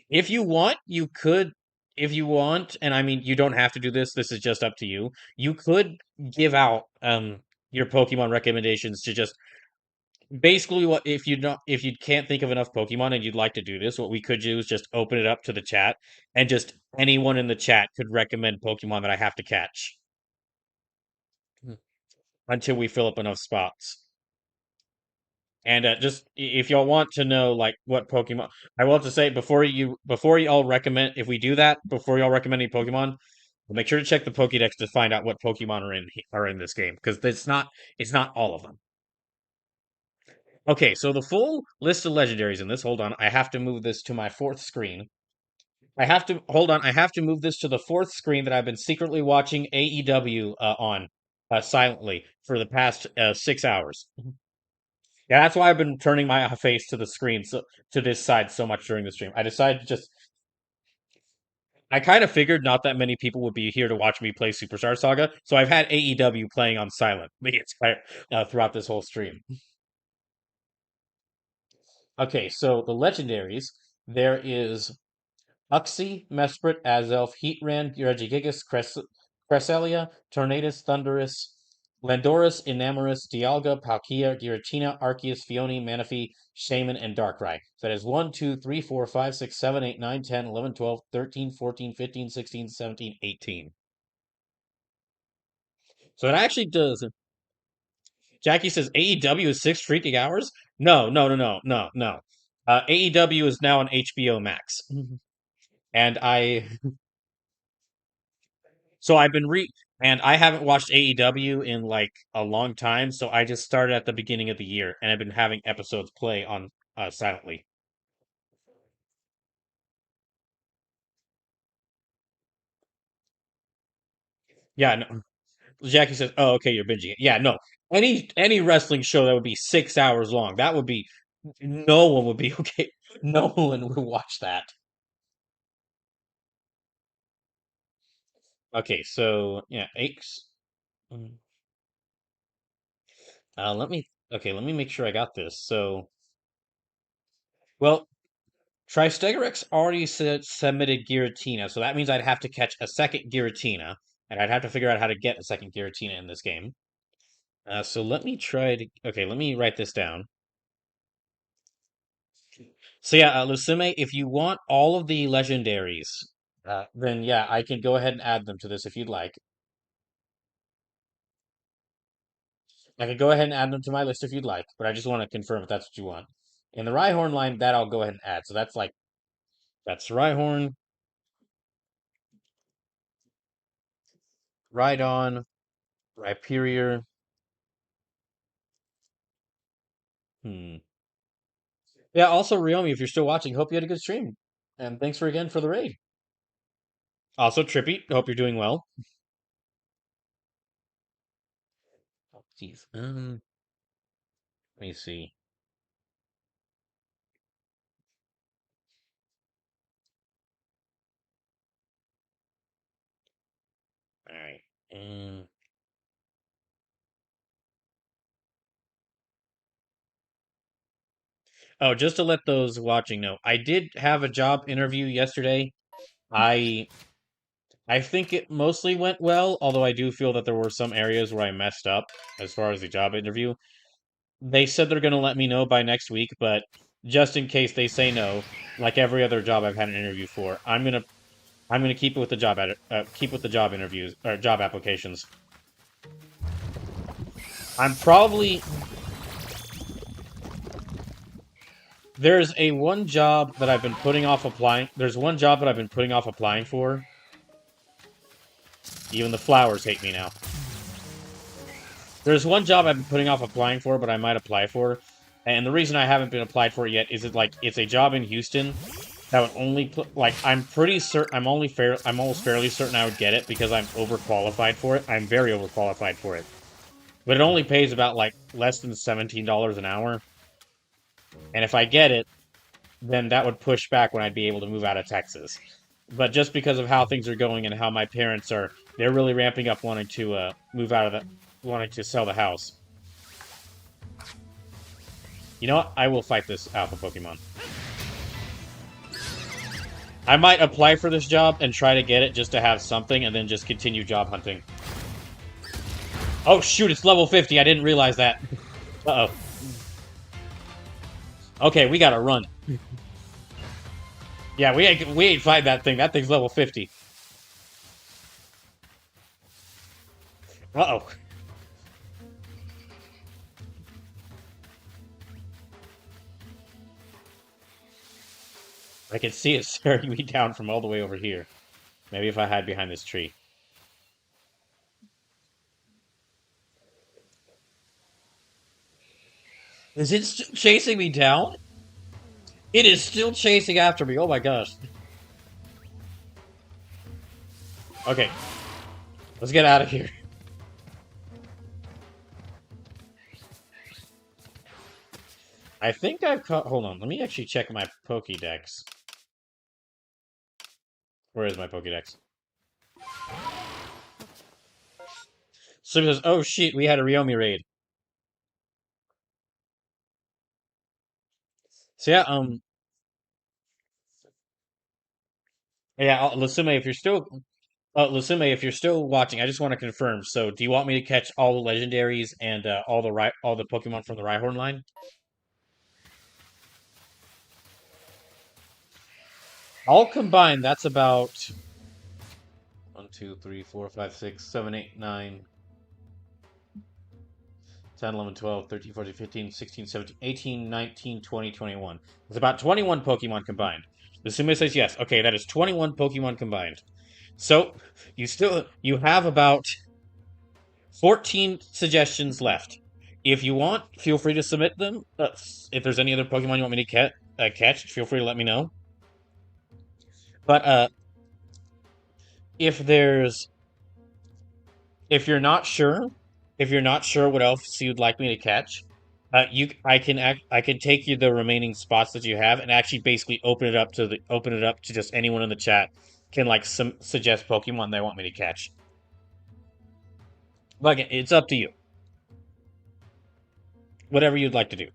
If you want, you could... If you want, and I mean, you don't have to do this, this is just up to you. You could give out your Pokemon recommendations to just... Basically, if you can't think of enough Pokemon and you'd like to do this, what we could do is just open it up to the chat, and just anyone in the chat could recommend Pokemon that I have to catch until we fill up enough spots. And just if y'all want to know like what Pokemon, I will have to say before you all recommend if we do that before y'all recommend any Pokemon, make sure to check the Pokédex to find out what Pokemon are in this game because it's not all of them. Okay, so the full list of legendaries in this. Hold on, I have to move this to my fourth screen. I have to hold on. I have to move this to the fourth screen that I've been secretly watching AEW on silently for the past 6 hours. Yeah, that's why I've been turning my face to the screen to this side so much during the stream. I decided to just I kind of figured not that many people would be here to watch me play Superstar Saga, so I've had AEW playing on silent throughout this whole stream. Okay, so the legendaries there is Uxie, Mesprit, Azelf, Heatran, Regigigas, Cresselia, Tornadus, Thundurus, Landorus, Enamorus, Dialga, Palkia, Giratina, Arceus, Fione, Manaphy, Shaman, and Darkrai. So that is 1, 2, 3, 4, 5, 6, 7, 8, 9, 10, 11, 12, 13, 14, 15, 16, 17, 18. So it actually does. Jackie says AEW is 6 freaking hours? No, no, no, no, no, no. AEW is now on HBO Max. And I've been and I haven't watched AEW in like a long time, so I just started at the beginning of the year and I've been having episodes play on silently. Yeah, no. Jackie says, "Oh, okay, you're binging it." Yeah, no. Any wrestling show that would be 6 hours long, that would be no one would be okay. No one would watch that. Okay, so yeah, Aches. mm, let me make sure I got this. So, well, Tristegorex already submitted Giratina, so that means I'd have to catch a second Giratina, and I'd have to figure out how to get a second Giratina in this game. So let me try to. Okay, let me write this down. So yeah, Lucime, if you want all of the legendaries, then yeah, I can go ahead and add them to this if you'd like. I can go ahead and add them to my list if you'd like, but I just want to confirm if that's what you want. In the Rhyhorn line, that I'll go ahead and add. So that's Rhyhorn, Rhydon, Rhyperior. Hmm. Yeah, also Ryomi, if you're still watching, hope you had a good stream. And thanks for again for the raid. Also Trippy, hope you're doing well. Oh, jeez. Let me see. All right. Um, oh, just to let those watching know, I did have a job interview yesterday. I I think it mostly went well, although I do feel that there were some areas where I messed up as far as the job interview. They said they're going to let me know by next week, but just in case they say no, like every other job I've had an interview for, I'm gonna keep it with the keep with the job interviews or job applications. I'm probably there's a one job that I've been putting off applying. There's one job that I've been putting off applying for. Even the flowers hate me now. There's one job I've been putting off applying for, but I might apply for. And the reason I haven't been applied for it yet is it's a job in Houston that would only like I'm pretty certain I'm almost fairly certain I would get it because I'm overqualified for it. I'm very overqualified for it. But it only pays about like less than $17 an hour. And if I get it, then that would push back when I'd be able to move out of Texas. But just because of how things are going and how my parents are, they're really ramping up wanting to move out of wanting to sell the house. You know what? I will fight this alpha Pokemon. I might apply for this job and try to get it just to have something and then just continue job hunting. Oh shoot, it's level 50. I didn't realize that. Uh-oh. Okay, we gotta run. Yeah, we ain't fight that thing. That thing's level 50. Uh-oh. I can see it staring me down from all the way over here. Maybe if I hide behind this tree. Is it still chasing me down? It is still chasing after me. Oh my gosh. Okay, let's get out of here. I think I've caught. Hold on, let me actually check my Pokédex. Where is my Pokédex? So it says, oh shit, we had a Ryomi raid. So yeah, Lasume, if you're still watching, I just want to confirm. So, do you want me to catch all the legendaries and all the Pokemon from the Rhyhorn line? All combined, that's about 1, 2, 3, 4, 5, 6, 7, 8, 9, 10, 11, 12, 13, 14, 15, 16, 17, 18, 19, 20, 21. It's about 21 Pokemon combined. The Sume says yes. Okay, that is 21 Pokemon combined. So, you have about 14 suggestions left. If you want, feel free to submit them. If there's any other Pokemon you want me to catch, feel free to let me know. But if there's if you're not sure, if you're not sure what else you'd like me to catch, I can take you the remaining spots that you have and actually basically open it up to just anyone in the chat can like suggest Pokemon they want me to catch. But again, it's up to you. Whatever you'd like to do.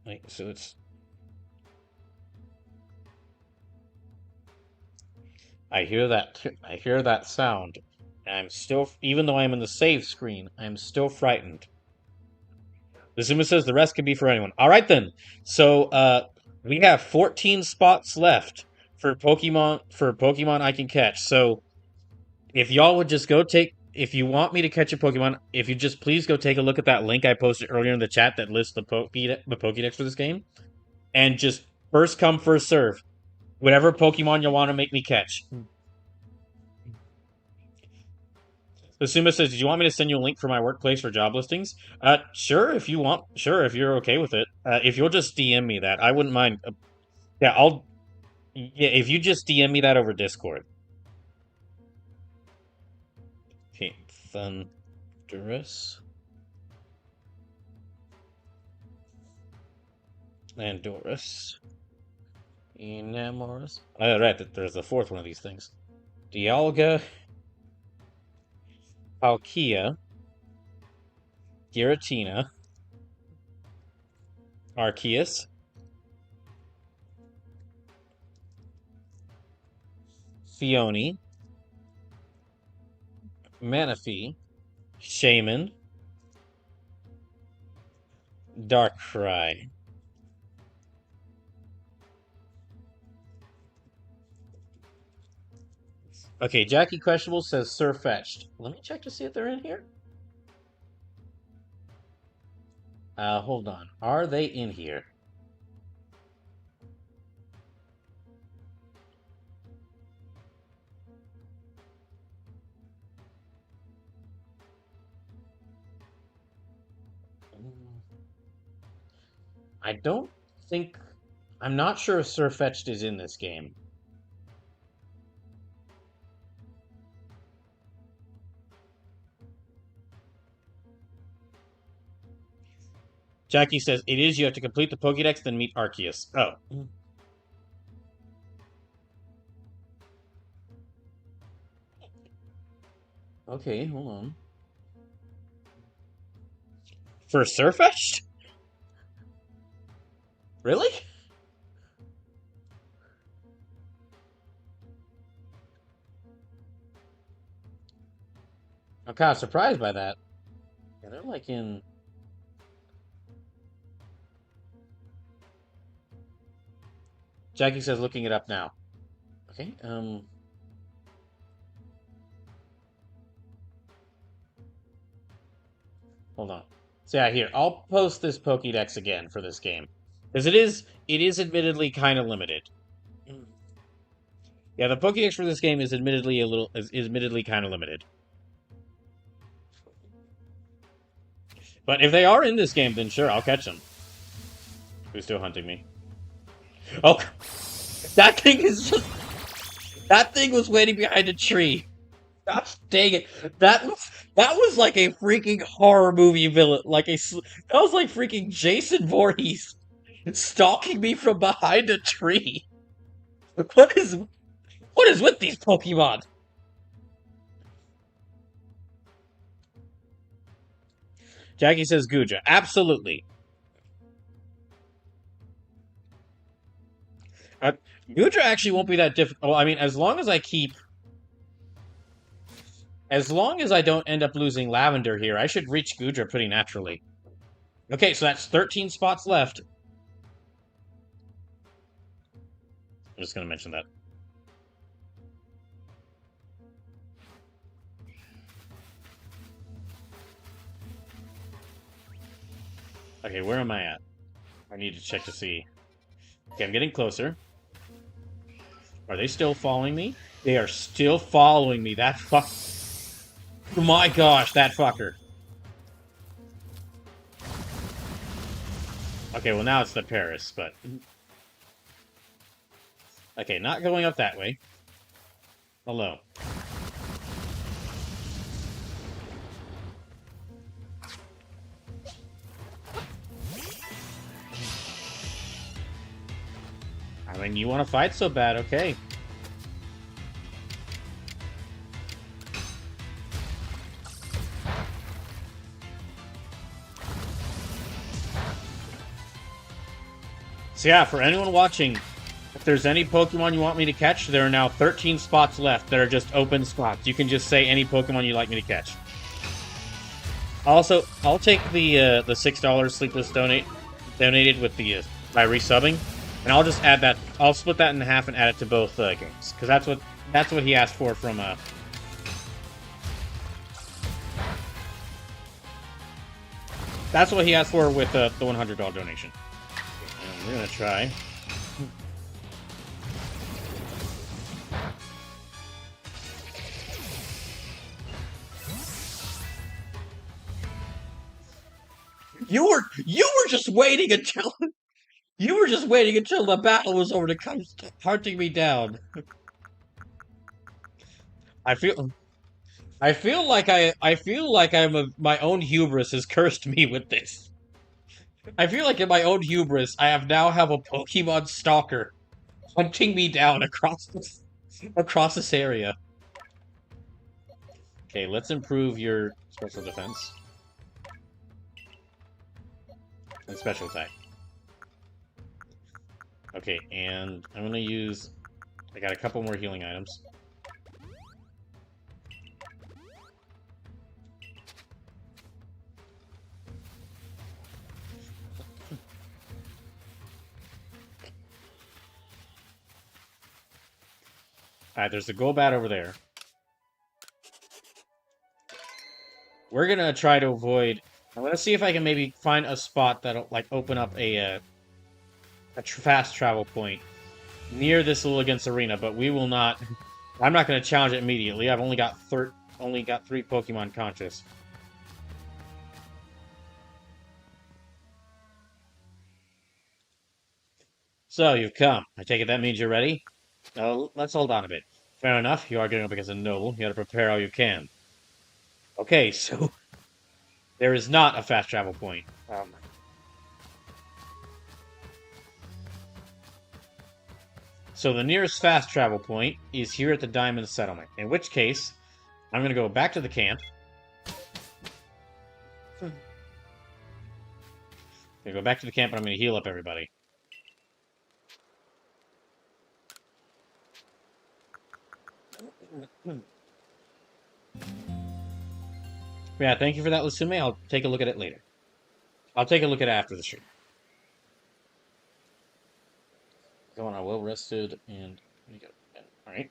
Right, so it's I hear that. I hear that sound. I'm still, even though I'm in the save screen, I'm still frightened. The Zuma says the rest can be for anyone. All right then. So we have 14 spots left for Pokemon I can catch. So if y'all would just if you want me to catch a Pokemon, if you just please go take a look at that link I posted earlier in the chat that lists the Pokédex for this game, and just first come first serve. Whatever Pokemon you want to make me catch. Asuma says, "Did you want me to send you a link for my workplace for job listings?" Sure, if you want. Sure, if you're okay with it. If you'll just DM me that, I wouldn't mind. Yeah, I'll. Yeah, if you just DM me that over Discord. Okay, Thundurus, Landorus, Enamorus. Oh, right, there's a fourth one of these things. Dialga, Palkia, Giratina, Arceus, Fione, Manaphy, Shaman, Darkrai. Okay, Jackie Questionable says Surfetched. Let me check to see if they're in here. Hold on. Are they in here? I don't think. I'm not sure if Surfetched is in this game. Jackie says it is. You have to complete the Pokédex, then meet Arceus. Oh. Okay, hold on. For Surfetched? Really? I'm kind of surprised by that. Yeah, they're like in. Jackie says looking it up now. Okay, hold on. So yeah, here, I'll post this Pokédex again for this game. Because it is admittedly kind of limited. Yeah, the Pokédex for this game is admittedly is admittedly kind of limited. But if they are in this game, then sure, I'll catch them. Who's still hunting me? Oh, that thing is just... That thing was waiting behind a tree. Gosh dang it. That was like a freaking horror movie villain. That was like freaking Jason Voorhees stalking me from behind a tree. What is what is with these Pokemon? Jackie says Guja. Absolutely. Uh, Guja actually won't be that difficult. Well, I mean, as long as I don't end up losing Lavender here, I should reach Guja pretty naturally. Okay, so that's 13 spots left. I'm just going to mention that. Okay, where am I at? I need to check to see. Okay, I'm getting closer. Are they still following me? They are still following me. That fuck... Oh my gosh, that fucker. Okay, well now it's the Paris, but... Okay, not going up that way. Hello. I mean, you want to fight so bad, okay. So yeah, for anyone watching, if there's any Pokemon you want me to catch, there are now 13 spots left that are just open spots. You can just say any Pokemon you'd like me to catch. Also, I'll take the $6 Sleepless donated with the by resubbing, and I'll just add that. I'll split that in half and add it to both games because that's what he asked for from. That's what he asked for with the $100 donation. And we're gonna try. You were just waiting until the battle was over to come hunting me down. I feel I feel like my own hubris has cursed me with this. I feel like in my own hubris, I have a Pokemon stalker hunting me down across this area. Okay, let's improve your special defense and special attack. Okay, and I'm gonna use... I got a couple more healing items. Alright, there's the Golbat over there. We're gonna try to avoid... I'm gonna see if I can maybe find a spot that'll, like, open up a fast travel point near this Lilligant's arena, but we will not... I'm not gonna challenge it immediately. I've only got 3 Pokemon conscious. So, you've come. I take it that means you're ready? Let's hold on a bit. Fair enough, you are getting up against a noble. You gotta prepare all you can. Okay, so... There is not a fast travel point. So the nearest fast travel point is here at the Diamond Settlement. In which case, I'm gonna go back to the camp. I'm gonna go back to the camp and I'm gonna heal up everybody. Yeah, thank you for that, Lusume. I'll take a look at it later. I'll take a look at it after the stream. Going on well rested and alright.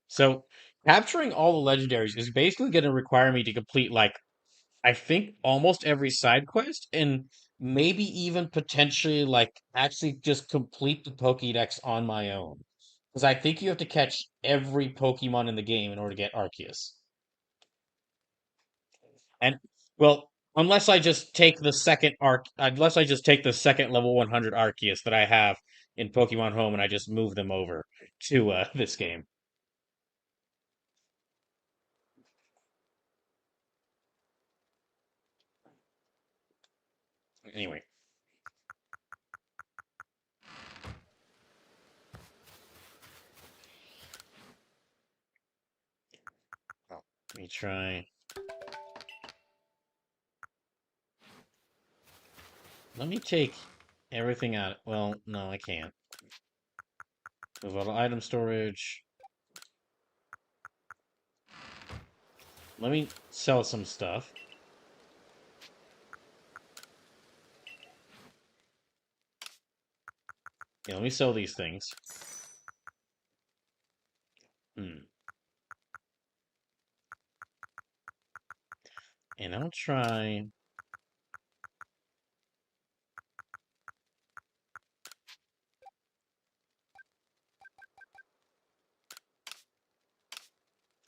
So capturing all the legendaries is basically gonna require me to complete like I think almost every side quest, and maybe even potentially like actually just complete the Pokédex on my own. Because I think you have to catch every Pokemon in the game in order to get Arceus. And well, unless I just take the second level 100 Arceus that I have in Pokemon Home and I just move them over to this game. Anyway, oh, let me try. Let me take everything out. Well, no, I can't. Move out of item storage. Let me sell some stuff. Yeah, let me sell these things. Hmm. And I'll try.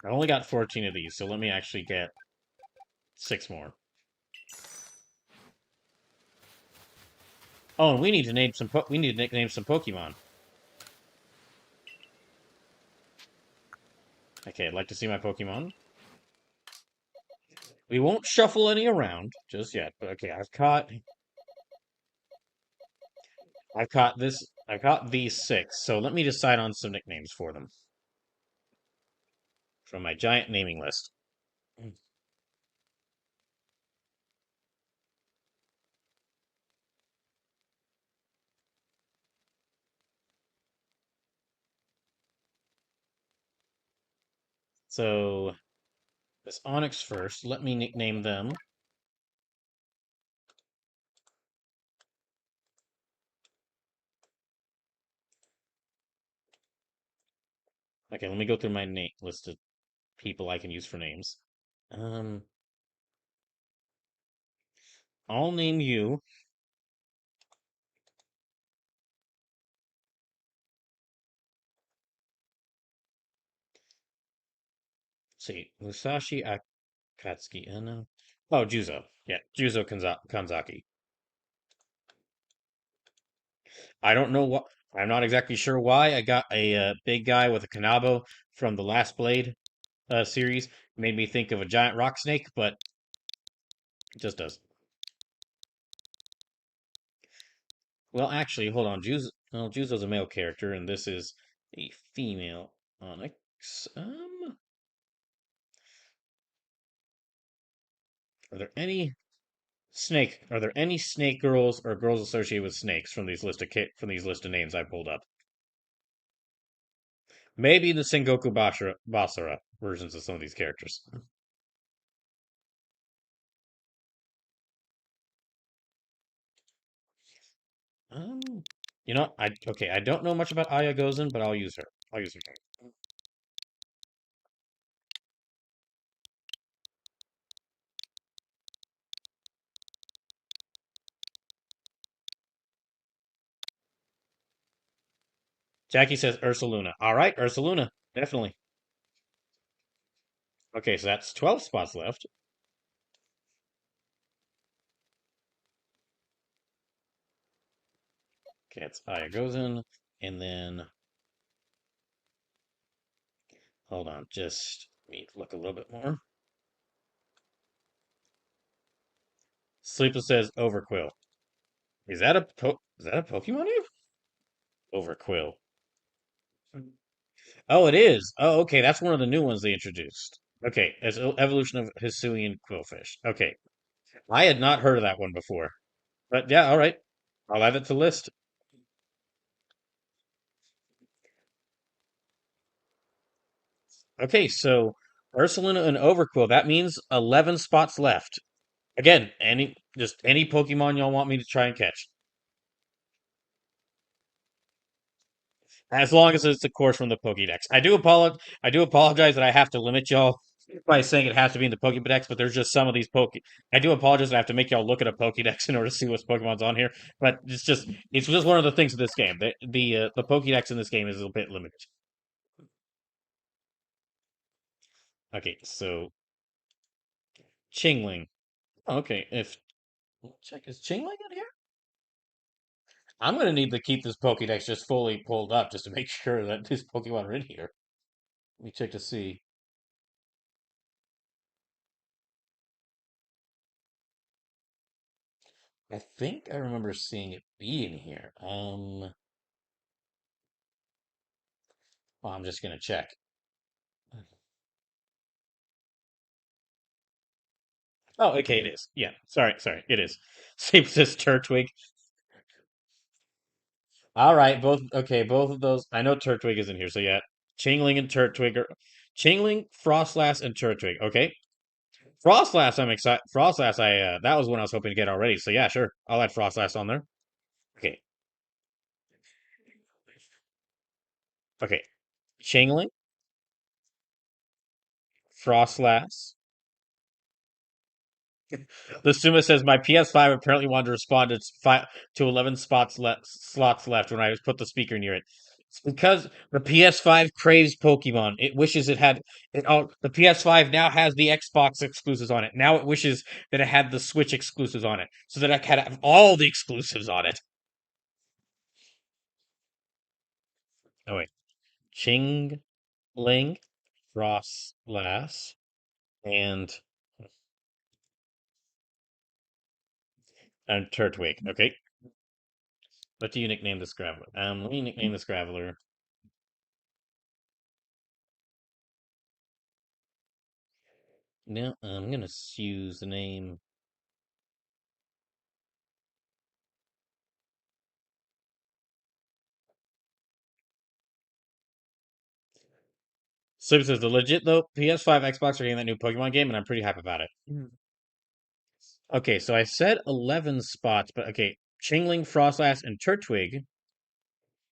I only got 14 of these, so let me actually get 6 more. Oh, and we need to name some. We need to name some Pokemon. Okay, I'd like to see my Pokemon. We won't shuffle any around just yet, but okay, I've caught this, I've caught these 6, so let me decide on some nicknames for them from my giant naming list. So, this Onyx first, let me nickname them. Okay, let me go through my name list of people I can use for names. Um, I'll name you. Let's see, Musashi Akatsuki. No. Oh, Juzo. Yeah, Juzo Kanzaki. I don't know what. I'm not exactly sure why. I got a big guy with a Kanabo from the Last Blade series. Made me think of a giant rock snake, but it just does. Well, actually, hold on. Well, Juzo's a male character, and this is a female Onyx. Are there any Are there any snake girls or girls associated with snakes from from these list of names I pulled up? Maybe the Sengoku Basara versions of some of these characters. Um, okay. I don't know much about Aya Gozen, but I'll use her. I'll use her. Jackie says Ursaluna. All right, Ursaluna, definitely. Okay, so that's 12 spots left. Okay, it's Aya Gozen, and then hold on, just let me look a little bit more. Sleepless says Overquill. Is that a Pokemon name? Overquill. Oh, it is. Oh, okay, that's one of the new ones they introduced. Okay, it's evolution of Hisuian Quillfish. Okay, I had not heard of that one before. But yeah, all right. I'll add it to list. Okay, so Ursaluna and Overquill, that means 11 spots left. Again, any Pokemon y'all want me to try and catch. As long as it's a course from the Pokédex. I do apologize that I have to limit y'all by saying it has to be in the Pokédex, but there's just some of these Poke. I do apologize. I have to make y'all look at a Pokédex in order to see what Pokemon's on here, but it's just one of the things of this game. The Pokédex in this game is a bit limited. Okay, so Chingling. Okay, if check is Chingling in here? I'm gonna need to keep this Pokédex just fully pulled up just to make sure that these Pokemon are in here. Let me check to see. I think I remember seeing it be in here. Well, I'm just gonna check. Oh, okay, it is. Yeah, sorry, it is. Same says Turtwig. All right, both of those. I know Turtwig is in here, so yeah, Chingling and Turtwig are Chingling, Frostlass, and Turtwig. Okay, Frostlass, I'm excited. Frostlass, that was one I was hoping to get already. So yeah, sure, I'll add Frostlass on there. Okay, okay, Chingling, Frostlass. The Suma says my PS5 apparently wanted to respond to 11 slots left when I put the speaker near it. It's because the PS5 craves Pokemon. It wishes it had it all. The PS5 now has the Xbox exclusives on it. Now it wishes that it had the Switch exclusives on it, so that I could have all the exclusives on it. Oh wait, Ching Ling, Frostlass, and Turtwig. Okay, what do you nickname this Graveler? Let me nickname this Graveler. No, I'm gonna use the name. Sib says the legit though, PS5, Xbox are getting that new Pokemon game, and I'm pretty happy about it. Okay, so I said 11 spots, but okay, Chingling, Frostlass, and Turtwig.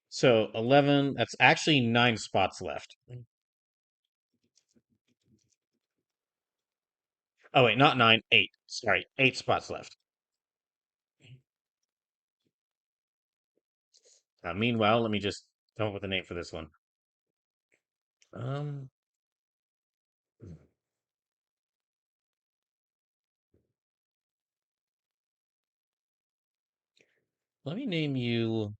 So 11. That's actually 9 spots left. Oh wait, not 9, 8. Sorry, 8 spots left. Meanwhile, let me just come up with a name for this one. Um, let me name you.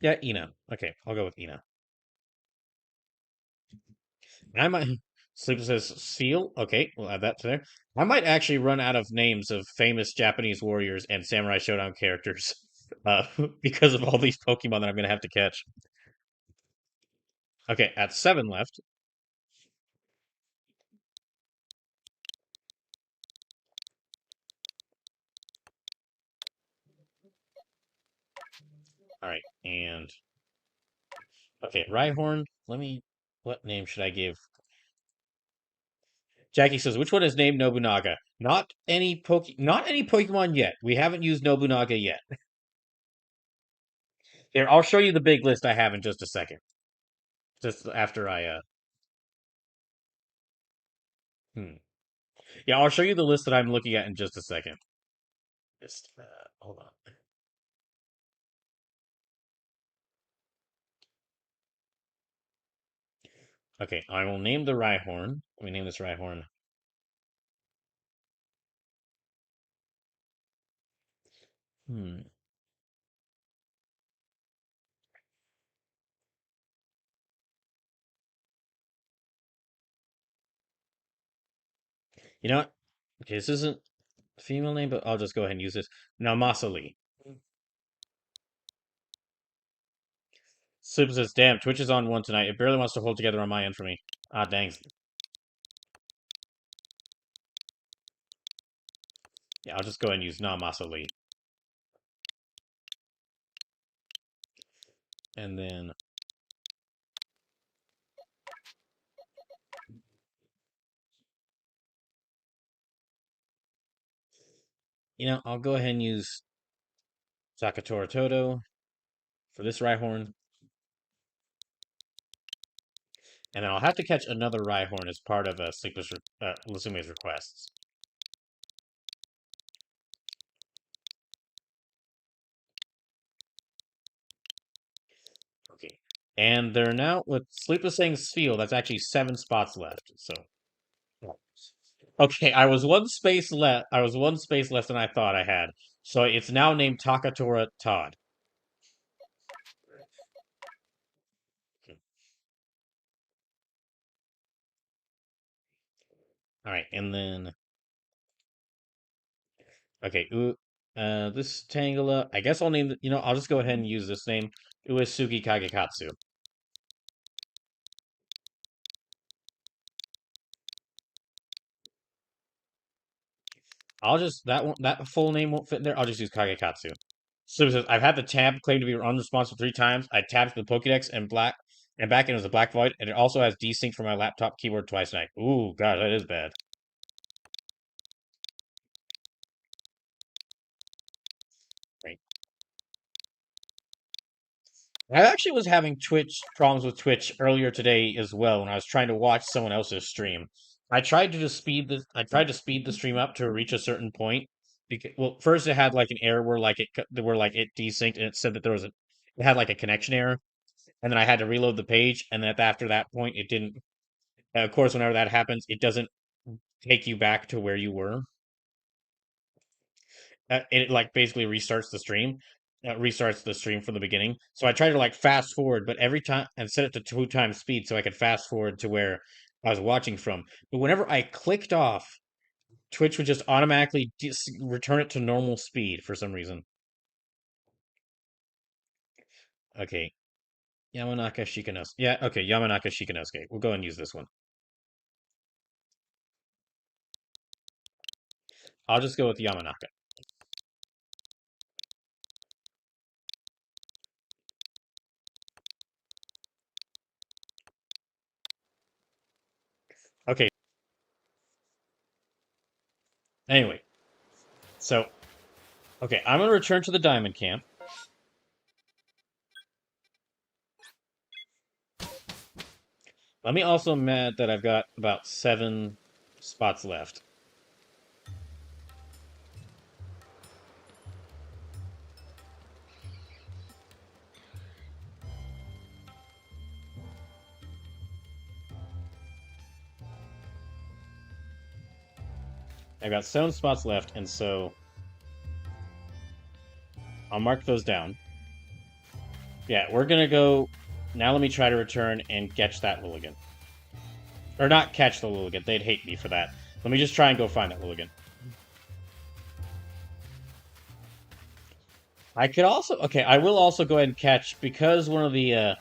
Yeah, Ina. Okay, I'll go with Ina. I might. Sleeper says Seal. Okay, we'll add that to there. I might actually run out of names of famous Japanese warriors and Samurai Showdown characters, uh, because of all these Pokemon that I'm gonna have to catch. Okay, at 7 left. All right, and okay, Rhyhorn. Let me. What name should I give? Jackie says, which one is named Nobunaga? Not any Pokemon yet. We haven't used Nobunaga yet. Here, I'll show you the big list I have in just a second. Just after hmm. Yeah, I'll show you the list that I'm looking at in just a second. Just hold on. Okay, I will name the Rhyhorn. Let me name this Rhyhorn. Hmm. You know what? Okay, this isn't a female name, but I'll just go ahead and use this. Namasali. Super says, damn, Twitch is on one tonight. It barely wants to hold together on my end for me. Ah, dang. Yeah, I'll just go ahead and use Namasali. And then, I'll go ahead and use Sakatora Toto for this Rhyhorn. And then I'll have to catch another Rhyhorn as part of Lusume's requests. Okay. And they're now, with Sleepless saying Spheal, that's actually 7 spots left, so... Okay, I was one space less than I thought I had. So it's now named Takatora Todd. Alright, and then... Okay, this Tangela, I guess I'll name, I'll just go ahead and use this name, Uesugi Kagekatsu. That full name won't fit there, I'll just use Kagekatsu. So it says, I've had the tab claimed to be unresponsive 3 times, I tabbed the Pokédex and back and it was a black void, and it also has desync for my laptop keyboard twice tonight. Ooh, god, that is bad. Right. I actually was having problems with Twitch earlier today as well when I was trying to watch someone else's stream. I tried to speed the stream up to reach a certain point. Well, first it had like an error where like it desynced and it said that it had like a connection error, and then I had to reload the page, and then after that point it didn't. Of course, whenever that happens, it doesn't take you back to where you were. It like basically restarts the stream from the beginning. So I tried to like fast forward, but every time and set it to 2 times speed so I could fast forward to where I was watching from. But whenever I clicked off, Twitch would just automatically return it to normal speed for some reason. Okay, Yamanaka Shikanosuke. Yeah, okay, Yamanaka Shikanosuke. We'll go and use this one. I'll just go with Yamanaka. Okay. Anyway, so okay, I'm gonna return to the Diamond Camp. Let me also add that I've got about 7 spots left. I've got 7 spots left, and so I'll mark those down. Yeah, we're gonna go... Now let me try to return and catch that Lilligant. Or not catch the Lilligant, they'd hate me for that. Let me just try and go find that Lilligant. I could also... Okay, I will also go ahead and catch, because one of the...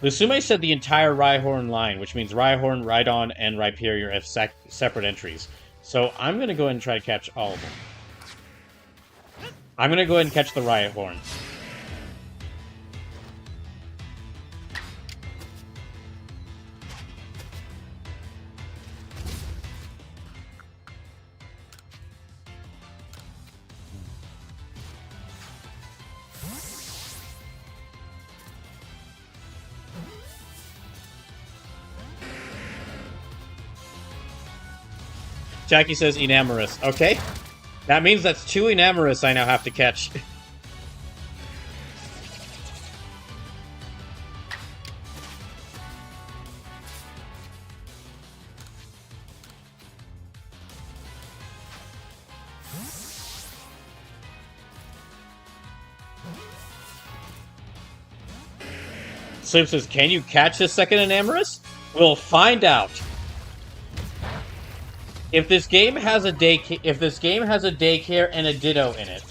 Lusume said the entire Rhyhorn line, which means Rhyhorn, Rhydon, and Rhyperior have separate entries. So I'm going to go ahead and try to catch all of them. I'm going to go ahead and catch the Rhyhorn. Jackie says Enamorous. Okay. That means that's 2 Enamorous I now have to catch. Sleep says, can you catch this second Enamorous? We'll find out. If this game has a daycare and a Ditto in it.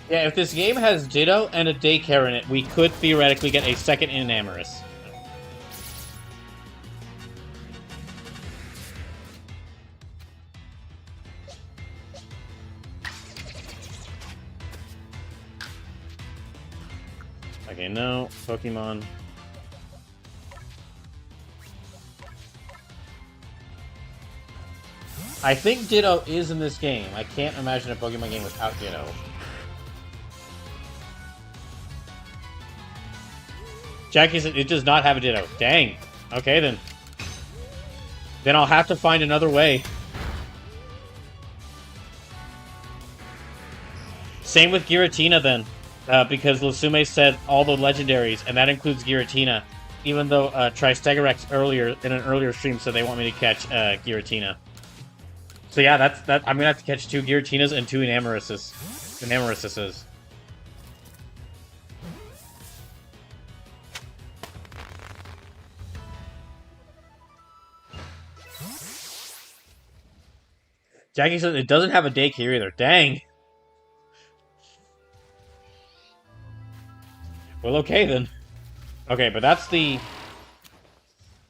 Yeah, if this game has Ditto and a daycare in it, we could theoretically get a second Enamorous. Okay, no, Pokemon. I think Ditto is in this game. I can't imagine a Pokemon game without Ditto. Jackie said it does not have a Ditto. Dang. Okay, then. Then I'll have to find another way. Same with Giratina, then. Because Lusume said all the legendaries, and that includes Giratina. Even though Tristegorex in an earlier stream said they want me to catch Giratina. So yeah, I'm gonna have to catch 2 Giratinas and 2 Enamorouses. Jackie says it doesn't have a daycare either. Dang. Well, okay then. Okay, but that's the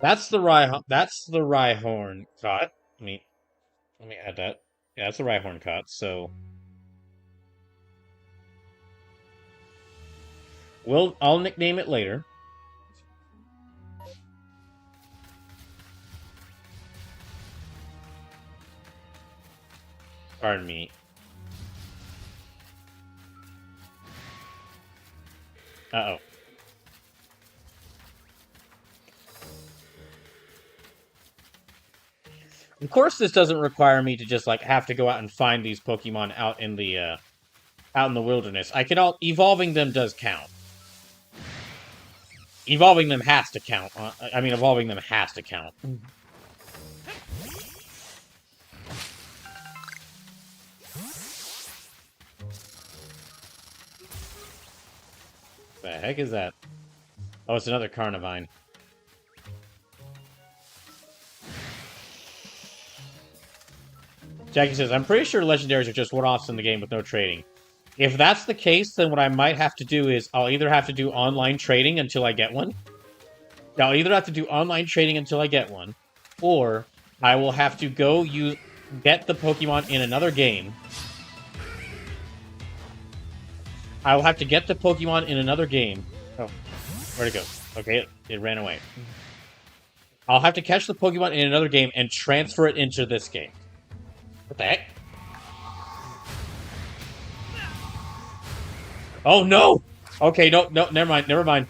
Rhyhorn caught. Let me add that. Yeah, that's the Rhyhorn caught. So I'll nickname it later. Pardon me. Uh-oh. Of course, this doesn't require me to just, like, have to go out and find these Pokemon out in the wilderness. Evolving them does count. Evolving them has to count. Evolving them has to count. The heck is that? Oh, it's another Carnivine. Jackie says, I'm pretty sure legendaries are just one-offs in the game with no trading. If that's the case, then what I might have to do is I'll either have to do online trading until I get one. I'll either have to do online trading until I get one, or I will have to go get the Pokemon in another game. I will have to get the Pokemon in another game. Oh, where'd it go? Okay, it ran away. I'll have to catch the Pokemon in another game and transfer it into this game. What the heck? Oh, no! Okay, no, never mind. I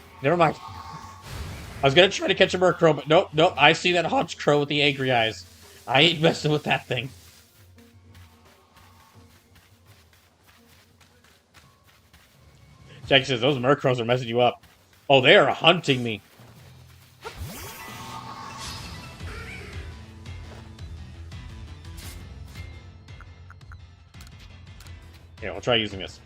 was gonna try to catch a Murkrow, but nope, I see that Honchkrow with the angry eyes. I ain't messing with that thing. Jackie says, those Murkrows are messing you up. Oh, they are hunting me. Here, I'll try using this.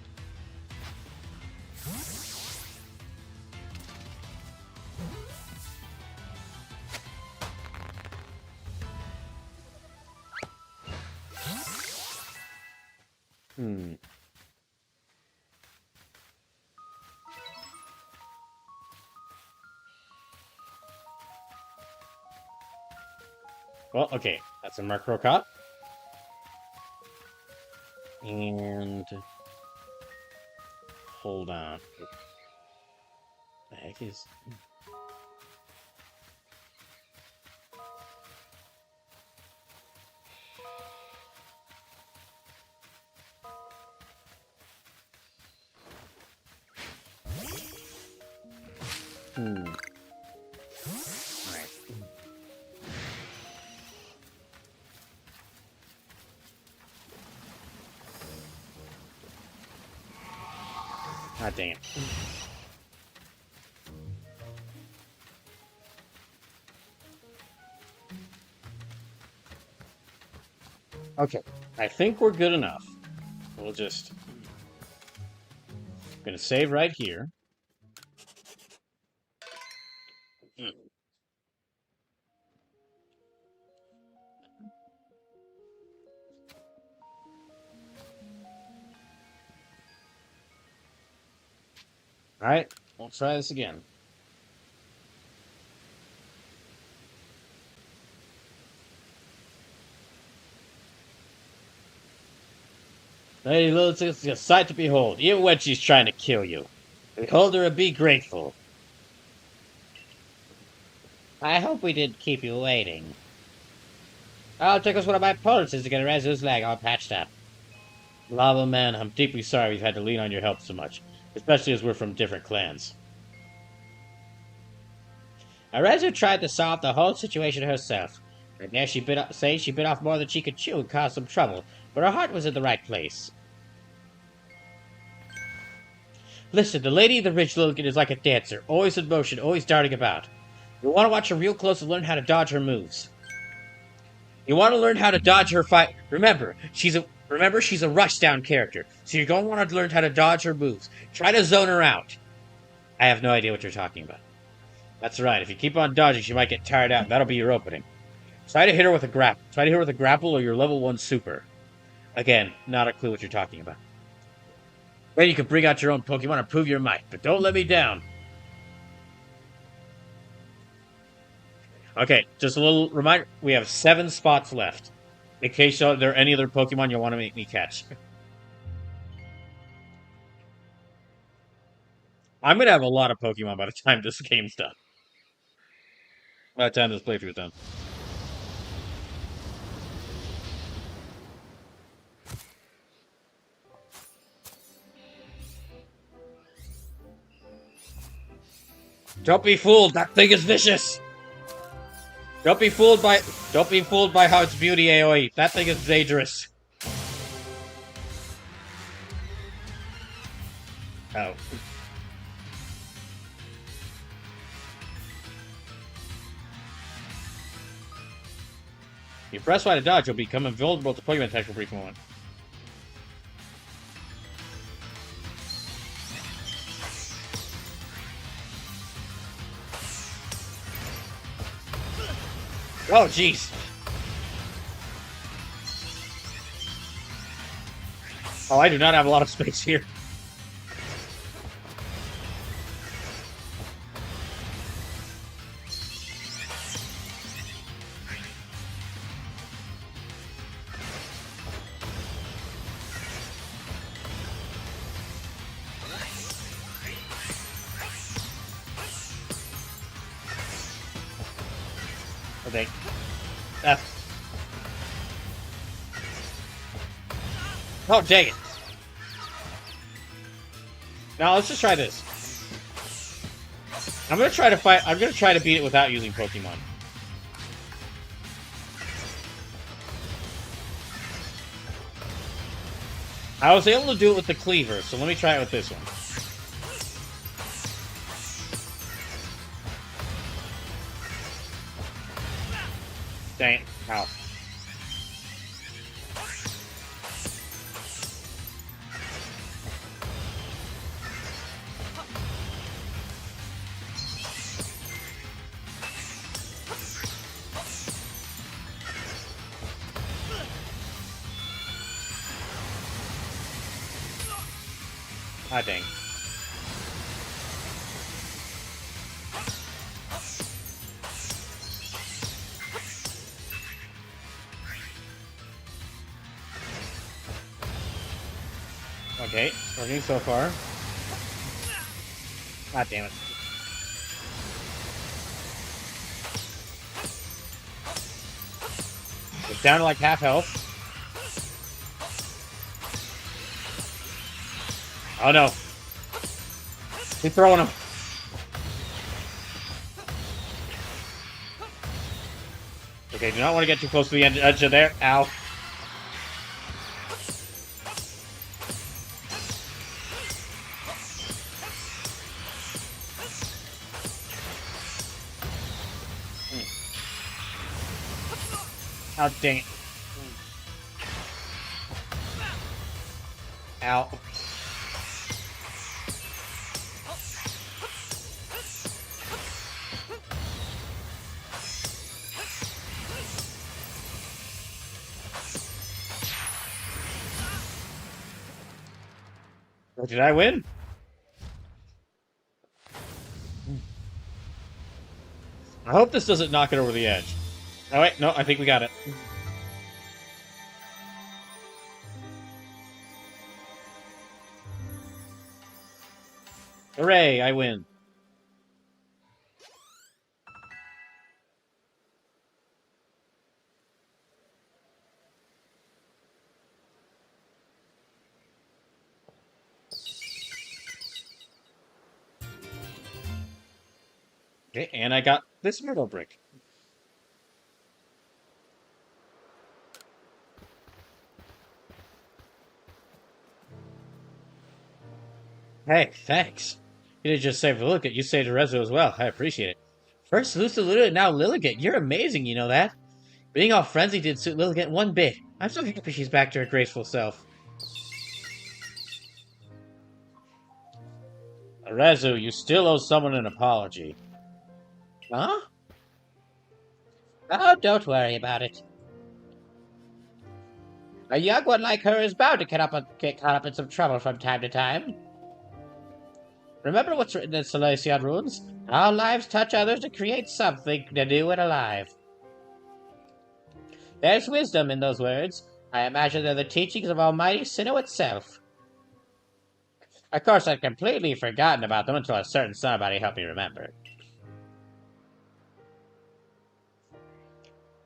Well, okay, that's a Murkrow caught. And hold on. The heck is? Alright. God dang it. Okay, I think we're good enough. We'll just... I'm gonna save right here. Alright, we'll try this again. Lady Lilith, it's a sight to behold, even when she's trying to kill you. Behold her and be grateful. I hope we didn't keep you waiting. I'll take us one of my pulses to get Arceus leg all patched up. Lava Man, I'm deeply sorry we've had to lean on your help so much, especially as we're from different clans. Arezzo tried to solve the whole situation herself. I dare she bit off more than she could chew and caused some trouble, but her heart was in the right place. Listen, the Lady of the Ridge Lilligan is like a dancer, always in motion, always darting about. You want to watch her real close and learn how to dodge her moves. You want to learn how to dodge her fight. Remember, she's a rushdown character, so you're going to want to learn how to dodge her moves. Try to zone her out. I have no idea what you're talking about. That's right. If you keep on dodging, she might get tired out. That'll be your opening. Try to hit her with a grapple. Try to hit her with a grapple or your level 1 super. Again, not a clue what you're talking about. Then you can bring out your own Pokemon and prove your might, but don't let me down. Okay, just a little reminder. We have 7 spots left. In case there are any other Pokemon you want to make me catch. I'm going to have a lot of Pokemon by the time this game's done. By the time this playthrough's done. Don't be fooled. That thing is vicious. Don't be fooled by how it's beauty AoE. That thing is dangerous. Oh. You press Y to dodge, you'll become invulnerable to Pokemon attack for a brief moment. Oh, jeez. Oh, I do not have a lot of space here. Okay. Oh, dang it. Now, let's just try this. I'm gonna try to beat it without using Pokemon. I was able to do it with the Cleaver, so let me try it with this one. Dang it. Ow. Ah, dang. Okay, working so far. Ah, damn it. It's down to like half health. Oh no. Keep throwing him. Okay, do not want to get too close to the edge of there. Ow. Oh, dang it. Ow. Did I win? I hope this doesn't knock it over the edge. Oh wait, no, I think we got it. Hooray, I win. Okay, and I got this myrtle brick. Hey, thanks. You didn't just save Lilligant, you saved Arezzo as well. I appreciate it. First Lusaluna and now Lilligant. You're amazing, you know that? Being all frenzied didn't suit Lilligant one bit. I'm so happy she's back to her graceful self. Arezzo, you still owe someone an apology. Huh? Oh, don't worry about it. A young one like her is bound to get caught up in some trouble from time to time. Remember what's written in Celestian runes? Our lives touch others to create something new and alive. There's wisdom in those words. I imagine they're the teachings of Almighty Sinnoh itself. Of course, I'd completely forgotten about them until a certain somebody helped me remember.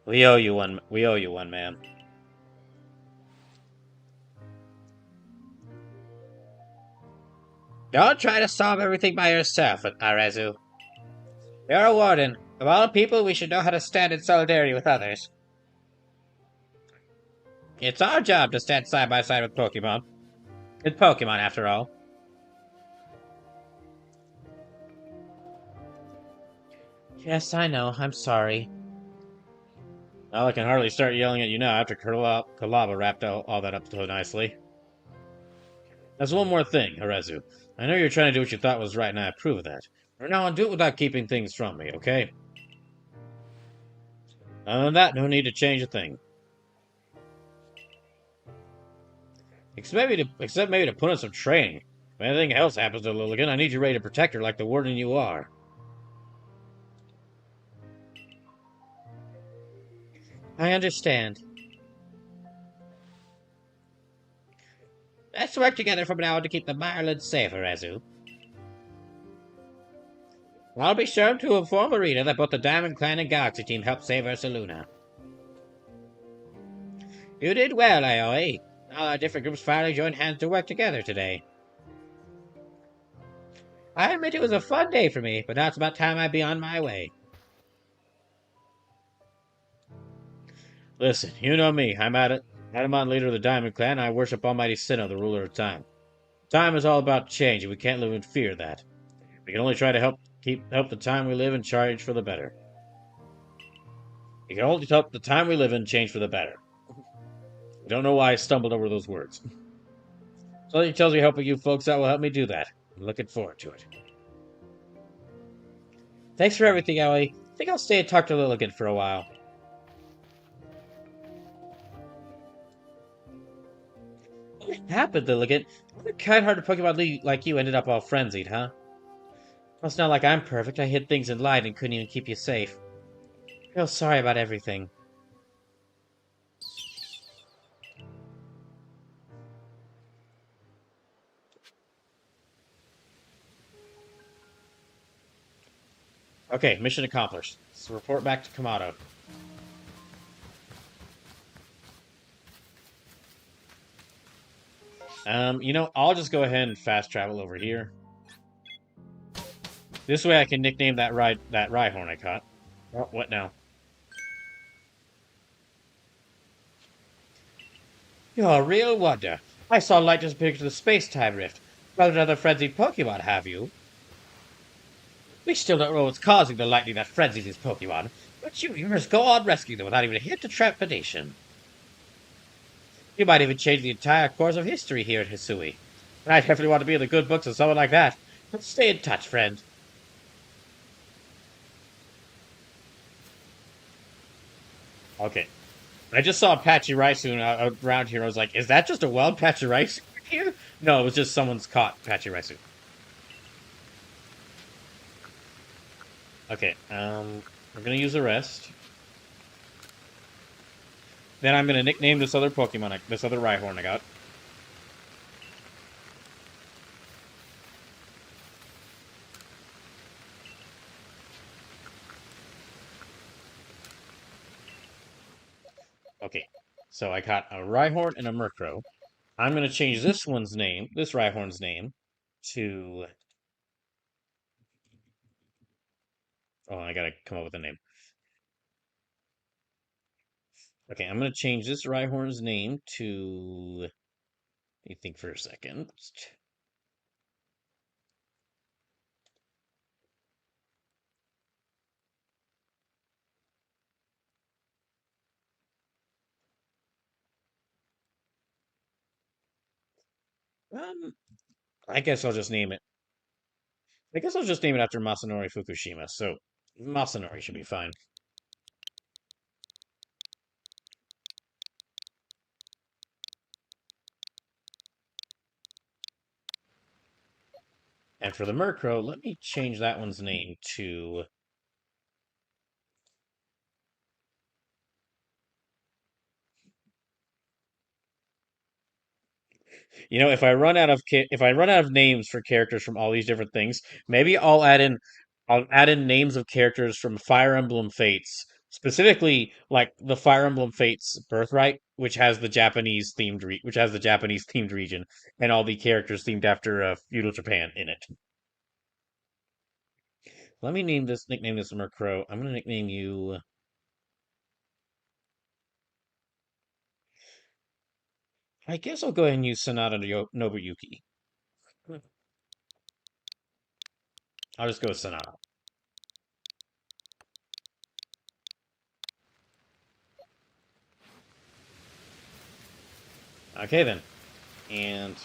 We owe you one. We owe you one, man. Don't try to solve everything by yourself, Arezu. You're a warden. Of all people, we should know how to stand in solidarity with others. It's our job to stand side by side with Pokemon. It's Pokemon, after all. Yes, I know. I'm sorry. Well, I can hardly start yelling at you now after Kalaba wrapped all that up so nicely. There's one more thing, Arezu. I know you're trying to do what you thought was right, and I approve of that. From now on, do it without keeping things from me, okay? Other than that, no need to change a thing. Except maybe to put in some training. If anything else happens to Lilligant, I need you ready to protect her like the warden you are. I understand. Let's work together from now on to keep the Mireland safe, Arezu. I'll be sure to inform Arena that both the Diamond Clan and Galaxy Team helped save Ursaluna. You did well, Aoi. All our different groups finally joined hands to work together today. I admit it was a fun day for me, but now it's about time I be on my way. Listen, you know me. I'm Adamant, leader of the Diamond Clan, and I worship Almighty Sinnoh, the ruler of time. Time is all about change, and we can't live in fear of that. We can only try to help the time we live in change for the better. We can only help the time we live in change for the better. I don't know why I stumbled over those words. Something tells me helping you folks out will help me do that. I'm looking forward to it. Thanks for everything, Ellie. I think I'll stay and talk to Lilligant for a while. What happened, Lilligant? What kind-hearted Pokemon like you ended up all frenzied, huh? Well, it's not like I'm perfect. I hid things and lied and couldn't even keep you safe. I feel sorry about everything. Okay, mission accomplished. Let's report back to Kamado. I'll just go ahead and fast travel over here. This way I can nickname that Rhyhorn I caught. Oh, what now? You're a real wonder. I saw light disappear to the space-time rift. Found another frenzied Pokemon, have you? We still don't know what's causing the lightning that frenzies these Pokemon, but you must go on rescuing them without even a hint of trepidation. You might even change the entire course of history here at Hisui. I definitely want to be in the good books of someone like that. Let's stay in touch, friend. Okay. I just saw a Pachyraisu around here. I was like, is that just a wild Pachyraisu here? No, it was just someone's caught Pachyraisu. Okay, we're gonna use the rest. Then I'm gonna nickname this other Pokemon, this other Rhyhorn I got. Okay, so I got a Rhyhorn and a Murkrow. I'm gonna change this Rhyhorn's name, to... Oh, I gotta come up with a name. Okay, I'm gonna change this Rhyhorn's name to. Let me think for a second. Um, I guess I'll just name it. I guess I'll just name it after Masanori Fukushima. So Masanori should be fine. And for the Murkrow, let me change that one's name to. You know, if I run out of names for characters from all these different things, maybe I'll add in names of characters from Fire Emblem Fates, specifically like the Fire Emblem Fates Birthright, which has the Japanese themed region, and all the characters themed after feudal Japan in it. Let me nickname this Murkrow. I'm gonna nickname you. I guess I'll go ahead and use Nobuyuki. I'll just go with Sonata. Okay then, and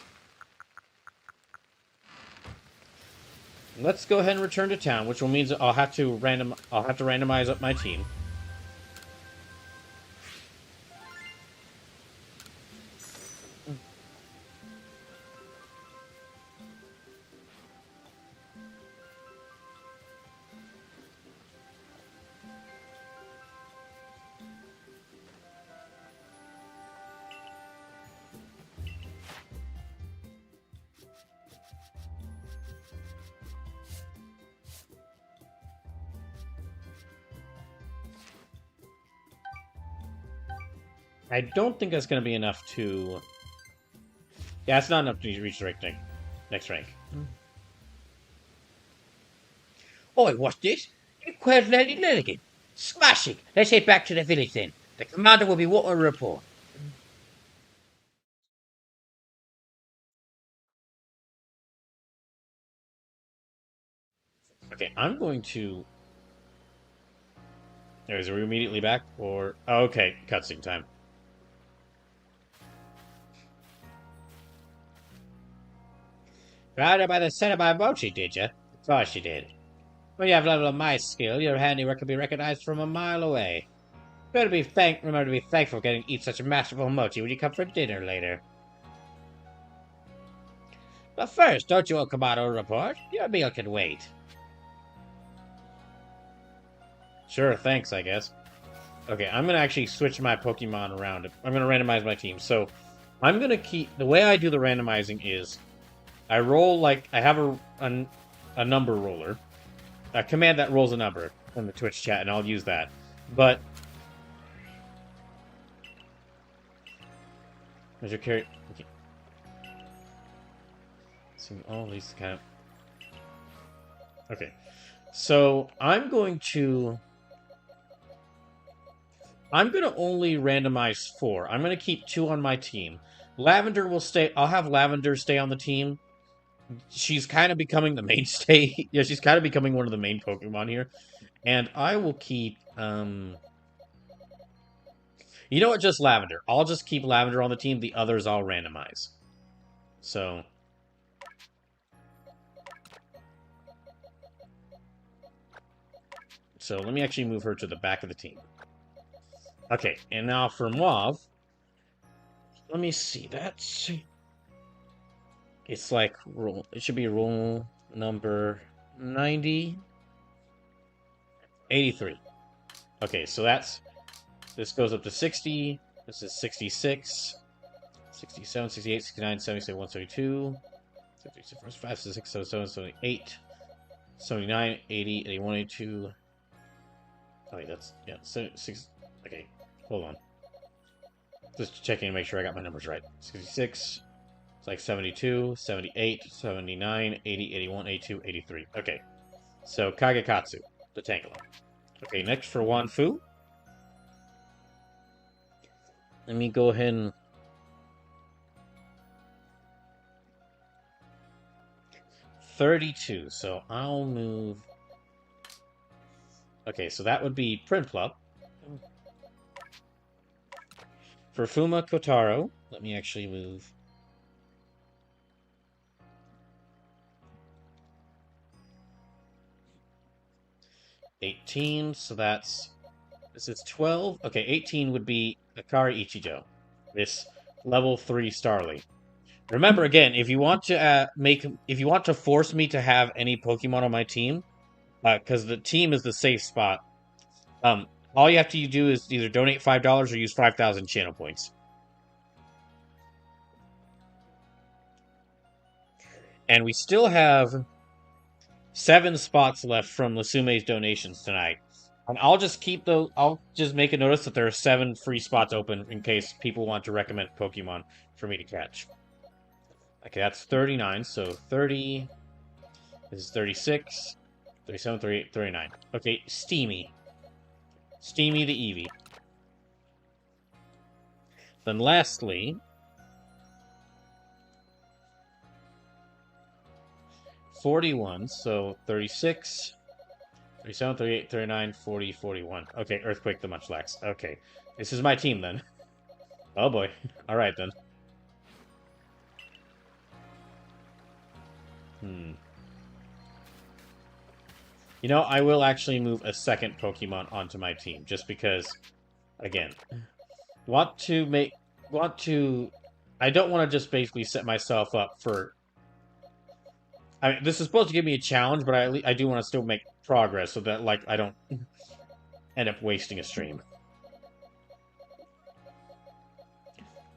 let's go ahead and return to town, which will means I'll have to randomize up my team. I don't think that's going to be enough to. Yeah, it's not enough to reach the next rank. Oi, what's this? Quite elegant. Smashing. Let's head back to the village then. The commander will be wanting a report. Okay, I'm going to. Anyways, are we immediately back? Or. Oh, okay, cutscene time. Right by the center of my mochi, did you? Of course you did. When you have level of my skill, your handiwork can be recognized from a mile away. Remember to be thankful for getting to eat such a masterful mochi when you come for dinner later. But first, don't you owe Kamado a report? Your meal can wait. Sure, thanks, I guess. Okay, I'm going to actually switch my Pokemon around. I'm going to randomize my team. So, I'm going to keep. The way I do the randomizing is I roll like. I have a number roller. A command that rolls a number in the Twitch chat, and I'll use that. But. As your character. Okay. So, all these kind of. Okay. So, I'm going to only randomize 4. I'm going to keep 2 on my team. Lavender will stay. I'll have Lavender stay on the team. She's kind of becoming the mainstay. Yeah, she's kind of becoming one of the main Pokemon here. And I will keep. You know what? Just Lavender. I'll just keep Lavender on the team. The others I'll randomize. So. So let me actually move her to the back of the team. Okay, and now for Mauve. Let me see. That's. It's like it should be rule number 90. 83. Okay, so this goes up to 60. This is 66. 67, 68, 69, 77, 172. 76, 5, 6, 7, 7, 78. 79, 80, 81, 82. Oh, wait, that's, yeah, 6. Okay, hold on. Just checking to make sure I got my numbers right. 66. It's like 72, 78, 79, 80, 81, 82, 83. Okay. So, Kagekatsu. the Tangela. Okay, next for Wanfu. Let me go ahead and... 32, so I'll move... Okay, so that would be Prinplup. For Fuma Kotaro, let me actually move... $18, so that's... This is 12. Okay, 18 would be Akari Ichijo. This level 3 Starly. Remember again, if you want to if you want to force me to have any Pokemon on my team, because the team is the safe spot, all you have to do is either donate $5 or use 5,000 channel points. And we still have 7 spots left from Lasume's donations tonight. And I'll just keep those. I'll just make a notice that there are 7 free spots open in case people want to recommend Pokemon for me to catch. Okay, that's 39. So 30. This is 36, 37, 38, 39. Okay, Steamy. Steamy the Eevee. Then lastly, 41. So 36. 37, 38, 39, 40, 41. Okay, Earthquake the Munchlax. Okay. This is my team, then. Oh, boy. Alright, then. You know, I will actually move a second Pokemon onto my team, just because, again, I don't want to just basically set myself up for... I mean, this is supposed to give me a challenge, but I do want to still make progress so that, like, I don't end up wasting a stream.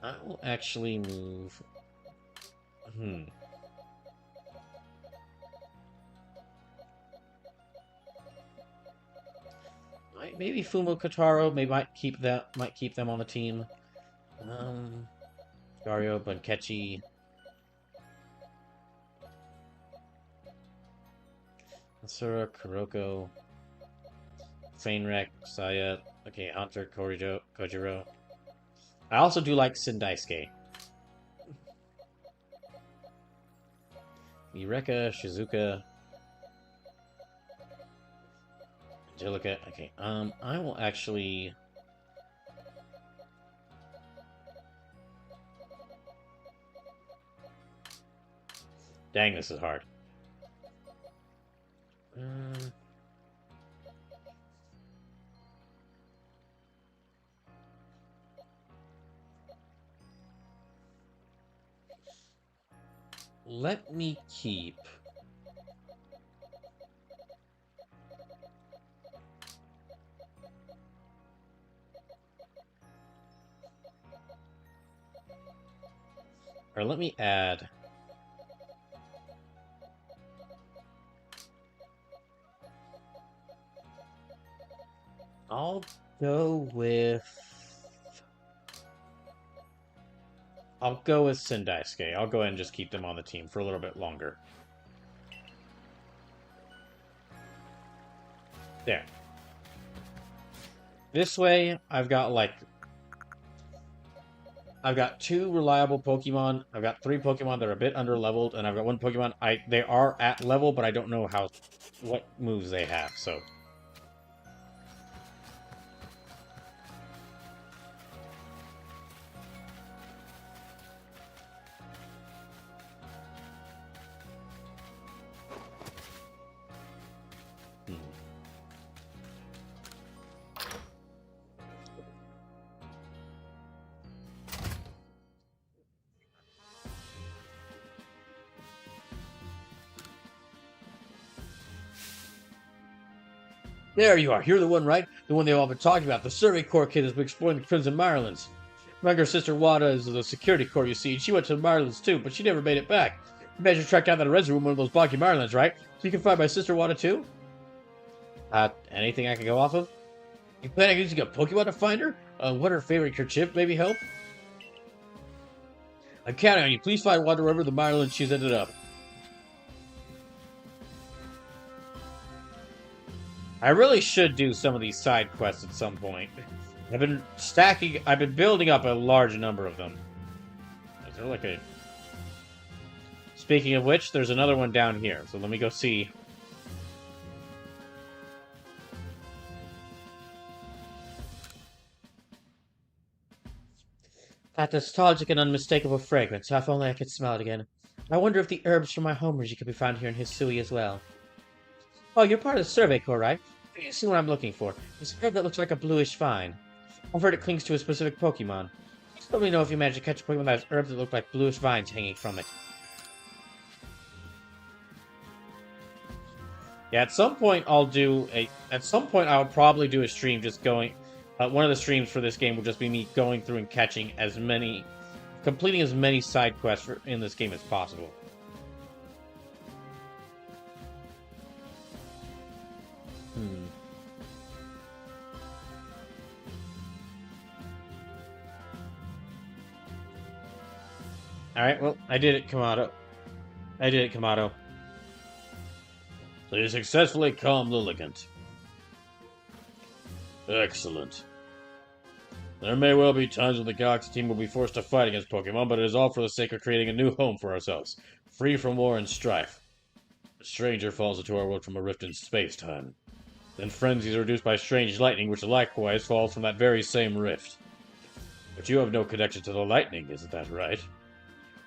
I will actually move... Maybe Fumo Kotaro might keep them on the team. Gario, Bunkechi... Asura, Kuroko, Fainrek, Saya, okay, Hunter, Kojiro. I also do like Sindaisuke. Eureka, Shizuka, Angelica. Okay, I will actually... Dang, this is hard. Let me keep... Or let me add... I'll go with Sindaisuke. I'll go ahead and just keep them on the team for a little bit longer. There. This way, I've got 2 reliable Pokemon. I've got 3 Pokemon that are a bit under-leveled, and I've got 1 Pokemon. They are at level, but I don't know what moves they have, so... There you are. You're the one, right? The one they've all been talking about. The Survey Corps kid has been exploring the Crimson Mirelands. My younger sister Wada is the security corps, you see. She went to the Mirelands too, but she never made it back. You managed to track down that reservoir in one of those boggy Mirelands, right? So you can find my sister Wada too? Anything I can go off of? You planning on using a Pokemon to find her? What her favorite kerchief maybe help? I'm counting on you. Please find Wada wherever the Mireland she's ended up. I really should do some of these side quests at some point. I've been building up a large number of them. Is there like a... Speaking of which, there's another one down here, so let me go see. That nostalgic and unmistakable fragrance, if only I could smell it again. I wonder if the herbs from my home region could be found here in Hisui as well. Oh, you're part of the Survey Corps, right? You see what I'm looking for. This herb that looks like a bluish vine. I've heard it clings to a specific Pokemon. Just let me know if you manage to catch a Pokemon that has herbs that look like bluish vines hanging from it. Yeah, at some point I'll probably do a stream just going... one of the streams for this game will just be me going through and catching completing as many side quests in this game as possible. Alright, well, I did it, Kamado. So you successfully calmed Lilligant. Excellent. There may well be times when the Galaxy team will be forced to fight against Pokemon, but it is all for the sake of creating a new home for ourselves, free from war and strife. A stranger falls into our world from a rift in space-time. Then frenzy is reduced by strange lightning, which likewise falls from that very same rift. But you have no connection to the lightning, isn't that right?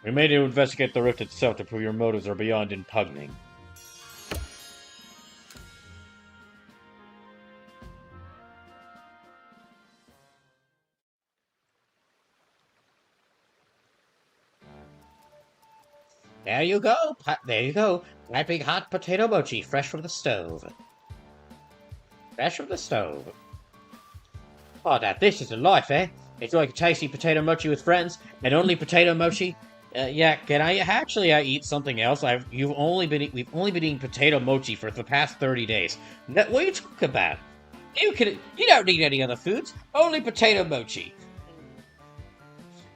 We may need to investigate the rift itself to prove your motives are beyond impugning. There you go. There you go. Piping hot potato mochi, fresh from the stove. Fresh from the stove. Oh, now this is a life, eh? Enjoying a tasty potato mochi with friends, and only potato mochi. Yeah, can I actually eat something else? We've only been eating potato mochi for the past 30 days. What are you talking about? You don't need any other foods. Only potato mochi.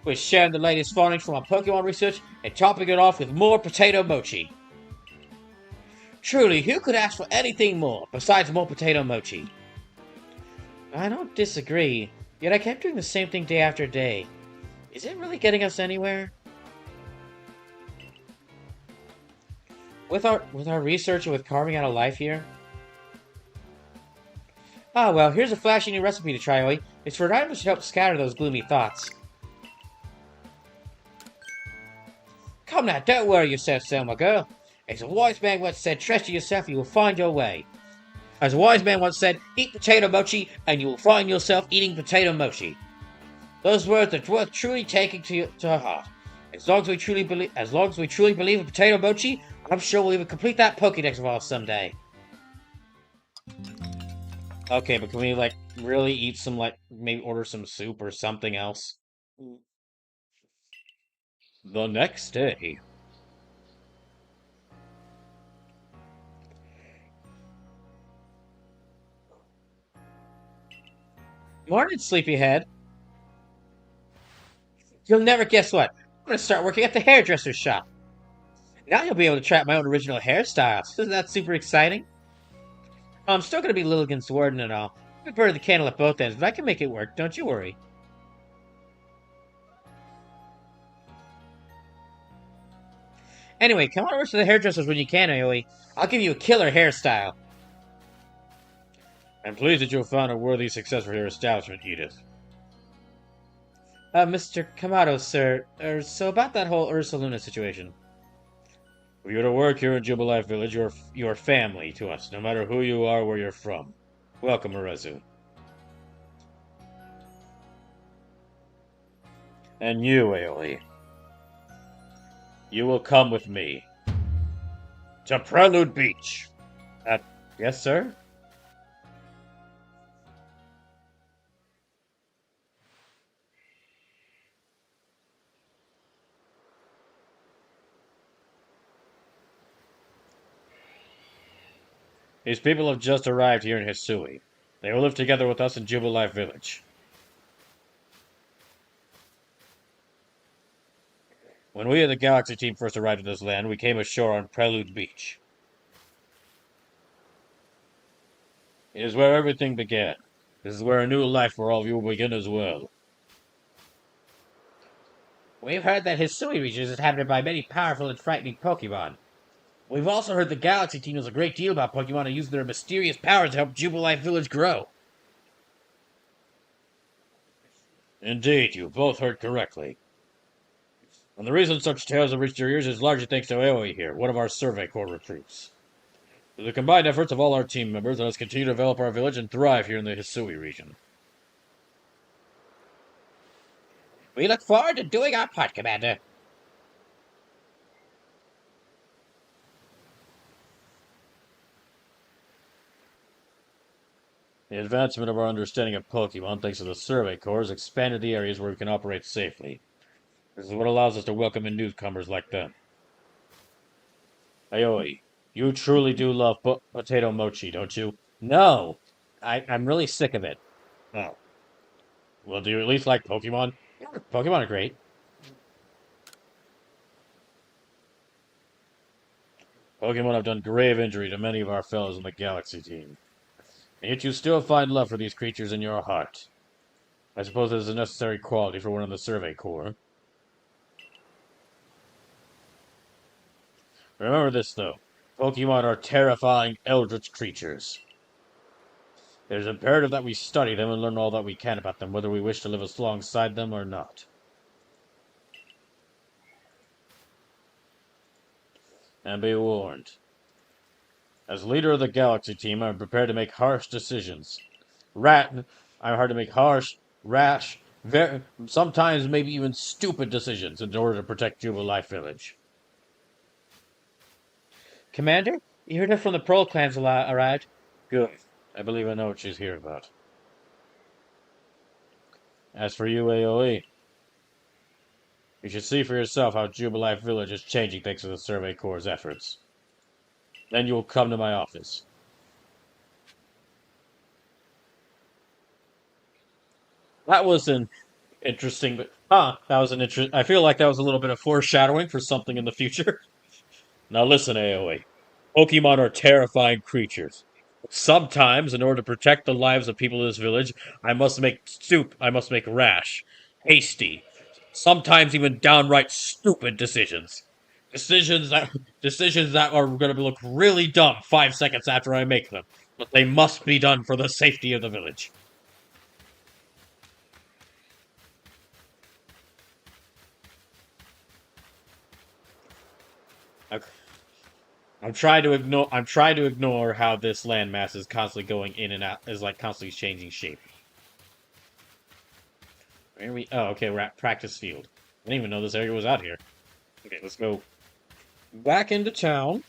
We're sharing the latest findings from our Pokemon research and topping it off with more potato mochi. Truly, who could ask for anything more besides more potato mochi? I don't disagree, yet I kept doing the same thing day after day. Is it really getting us anywhere? With our research and with carving out a life here? Ah, well, here's a flashy new recipe to try, Oi. It's for items to help scatter those gloomy thoughts. Come now, don't worry yourself, Selma girl. As a wise man once said, trust in yourself, you will find your way. As a wise man once said, eat potato mochi, and you will find yourself eating potato mochi. Those words are worth truly taking to heart. As long as we truly believe in potato mochi, I'm sure we'll even complete that Pokédex of ours someday. Okay, but can we, really eat some, maybe order some soup or something else? The next day. Morning, sleepyhead. You'll never guess what. I'm gonna start working at the hairdresser's shop. Now you'll be able to try out my own original hairstyles. Isn't that super exciting? I'm still gonna be Lilligant's warden and all. I burn the candle at both ends, but I can make it work, don't you worry. Anyway, come on over to the hairdressers when you can, Aoi. I'll give you a killer hairstyle. I'm pleased that you have found a worthy successor for your establishment, Edith. Mr. Kamado, sir. So about that whole Ursaluna situation. For you to work here in Jubilife Village, you're family to us, no matter who you are or where you're from. Welcome, Arezu. And you, Aoi. You will come with me. To Prelude Beach. Yes, sir? These people have just arrived here in Hisui. They will live together with us in Jubilife Village. When we of the Galaxy team first arrived in this land, we came ashore on Prelude Beach. It is where everything began. This is where a new life for all of you will begin as well. We've heard that Hisui region is inhabited by many powerful and frightening Pokemon. We've also heard the Galaxy team knows a great deal about Pokemon and use their mysterious powers to help Jubilife Village grow. Indeed, you both heard correctly. And the reason such tales have reached your ears is largely thanks to Aoi here, one of our Survey Corps recruits. Through the combined efforts of all our team members, let us continue to develop our village and thrive here in the Hisui region. We look forward to doing our part, Commander. The advancement of our understanding of Pokemon, thanks to the Survey Corps, has expanded the areas where we can operate safely. This is what allows us to welcome in newcomers like them. Aoi, you truly do love potato mochi, don't you? No! I'm really sick of it. Oh. Well, do you at least like Pokemon? Pokemon are great. Pokemon have done grave injury to many of our fellows in the Galaxy team. And yet you still find love for these creatures in your heart. I suppose it is a necessary quality for one in the Survey Corps. Remember this, though. Pokemon are terrifying, eldritch creatures. It is imperative that we study them and learn all that we can about them, whether we wish to live alongside them or not. And be warned. As leader of the Galaxy team, I am prepared to make harsh decisions. I'm hard to make harsh, rash, sometimes maybe even stupid decisions in order to protect Jubilife Village. Commander, you heard it from the Brawl clans arrived. Good. I believe I know what she's here about. As for you, Aoi, you should see for yourself how Jubilife Village is changing thanks to the Survey Corps' efforts. Then you will come to my office. That was an interesting, that was an I feel like that was a little bit of foreshadowing for something in the future. Now listen, Aoi. Pokemon are terrifying creatures. Sometimes, in order to protect the lives of people in this village, I must make rash, hasty, sometimes even downright stupid decisions. Decisions that are going to look really dumb 5 seconds after I make them, but they must be done for the safety of the village. I'm trying to ignore how this landmass is constantly going in and out, is like constantly changing shape. Where are we? Oh, okay, we're at practice field. I didn't even know this area was out here. Okay, let's go back into town.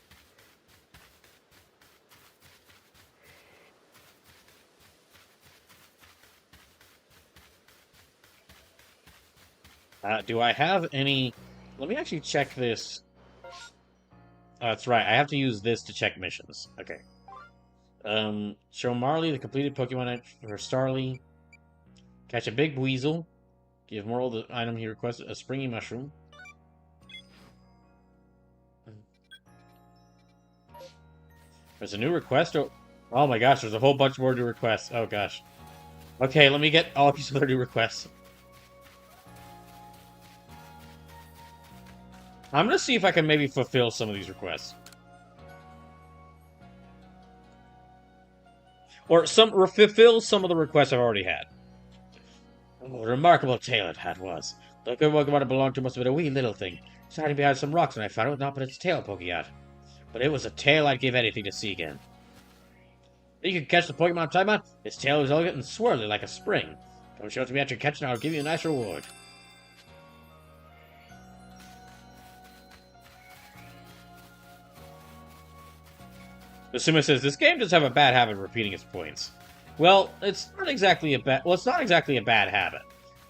Do I have any... Let me actually check this. That's right, I have to use this to check missions. Okay. Show Marley the completed Pokemon for Starly. Catch a big weasel. Give Mortal the item he requested, a springy mushroom. There's a new request. Oh my gosh, there's a whole bunch more new requests. Oh gosh. Okay, let me get all these other new requests. I'm gonna see if I can maybe fulfill some of these requests. Or fulfill some of the requests I've already had. Oh, a remarkable tail it had was. The good Pokemon it belonged to must have been a wee little thing. It's hiding behind some rocks when I found it with not but its tail poking out. But it was a tail I'd give anything to see again. If you could catch the Pokemon I'm talking about, its tail was elegant and swirly like a spring. Come show it to me after you catch it and I'll give you a nice reward. Asuma says, this game does have a bad habit of repeating its points. Well, it's not exactly a bad habit.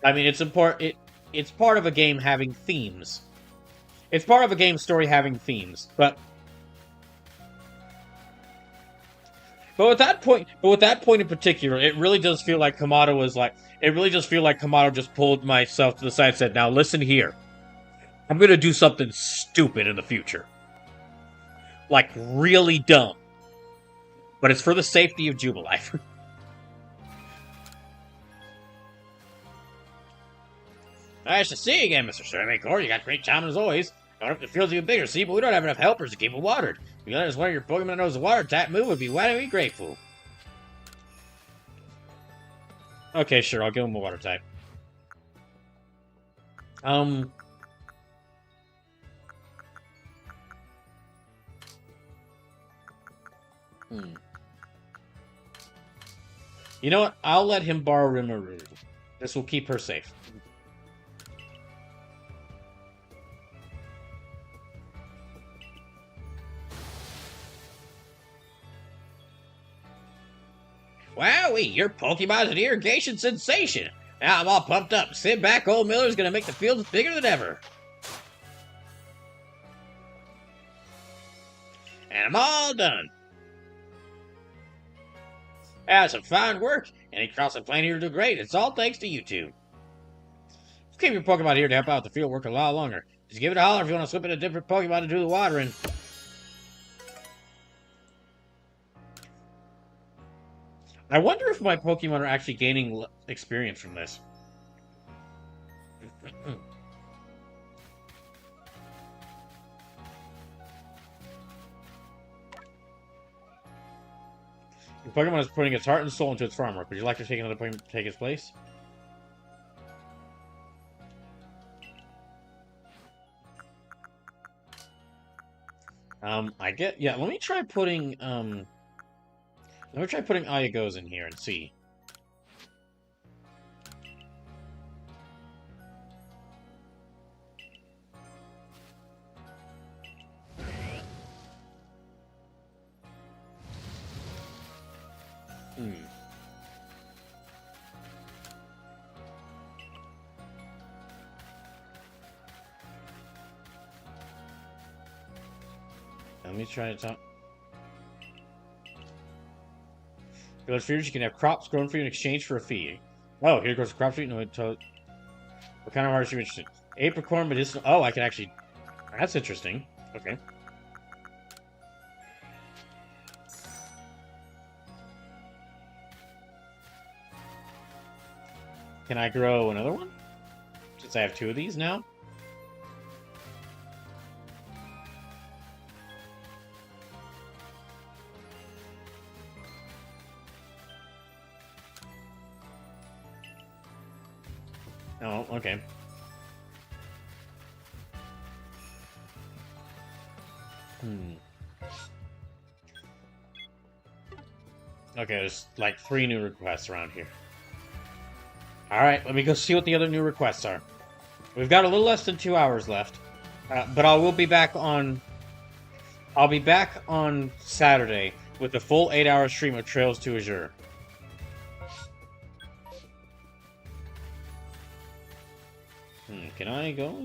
I mean, it's part of a game having themes. It's part of a game story having themes, but with that point in particular, it really does feel like Kamado just pulled myself to the side and said, now listen here. I'm gonna do something stupid in the future. Like, really dumb. but it's for the safety of Jubilife. Nice to see you again, Mr. Surveycore. You got great charm as always. I hope it feels even bigger, see, but we don't have enough helpers to keep it watered. If you let us one of your Pokemon that knows the water type move, would be wildly grateful. Okay, sure, I'll give him a water type. You know what? I'll let him borrow Rimuru. This will keep her safe. Wowee, your Pokemon's an irrigation sensation. Now I'm all pumped up. Sit back, old Miller's gonna make the fields bigger than ever. And I'm all done. That's some fine work. Any crossing plan here to do great. It's all thanks to you two. Keep your Pokemon here to help out the field work a lot longer. Just give it a holler if you want to swip in a different Pokemon to do the watering. I wonder if my Pokemon are actually gaining experience from this. Your Pokemon is putting its heart and soul into its farm work. Would you like to take another Pokemon to take its place? Yeah, let me try putting, Ayagos in here and see. Let me try to talk. Village feeders, you can have crops grown for you in exchange for a fee. Oh, here goes a crop street. No, what kind of art are you interested in? Apricorn medicinal. Oh, I can actually. That's interesting. Okay. Can I grow another one? Since I have two of these now? Oh, okay. Okay, there's like 3 new requests around here. Alright, let me go see what the other new requests are. We've got a little less than 2 hours left. But I will be back on... I'll be back on Saturday with the full 8-hour stream of Trails to Azure. Can I go?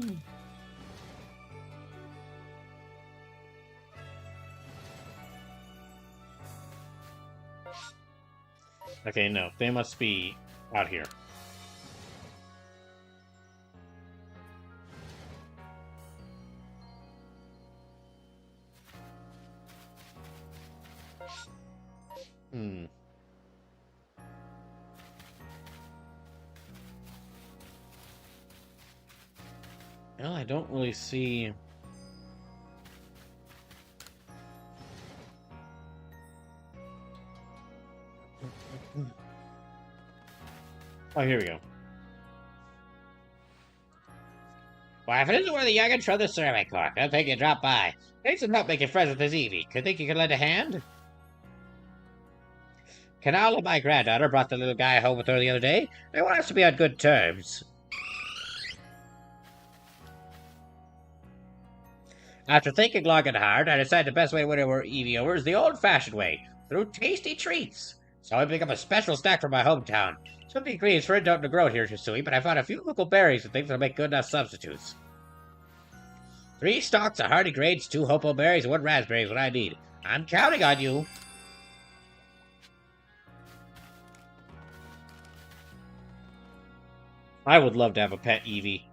Okay, no. They must be out here. Well, I don't really see... Oh, here we go. Why, if it isn't one of the youngins from the Survey Corps, I'll take you drop by. Need some help making friends with this Eevee. Think you could lend a hand? Canal and my granddaughter brought the little guy home with her the other day. They want us to be on good terms. After thinking long and hard, I decided the best way to win over Eevee over is the old-fashioned way, through tasty treats. So I picked up a special snack from my hometown. Some of the ingredients for it don't grow here, Shisui, but I found a few local berries and things that'll make good enough substitutes. 3 stalks of hardy grades, 2 hopo berries, and 1 raspberry is what I need. I'm counting on you. I would love to have a pet Eevee.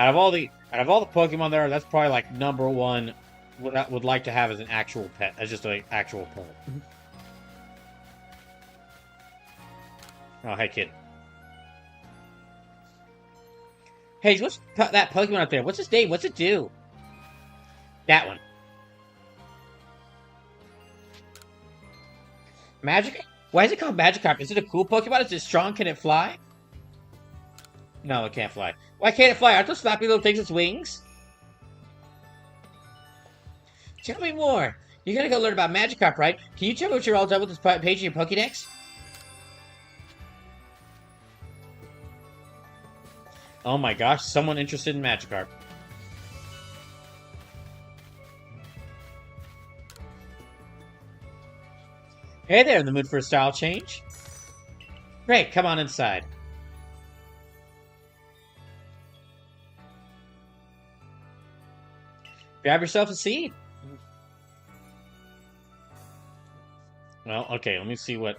out of all the Pokemon there, that's probably like number one. What I would like to have as an actual pet, as just an actual pet. Oh, hey kid. Hey, what's that Pokemon up there? What's its name? What's it do? That one. Magic? Why is it called Magikarp? Is it a cool Pokemon? Is it strong? Can it fly? No, it can't fly. Why can't it fly? Aren't those flappy little things its wings? Tell me more. You gotta go learn about Magikarp, right? Can you tell me what you're all done with this page in your Pokédex? Oh my gosh, someone interested in Magikarp. Hey there, in the mood for a style change? Great, come on inside. Grab yourself a seat. Well, okay, let me see what...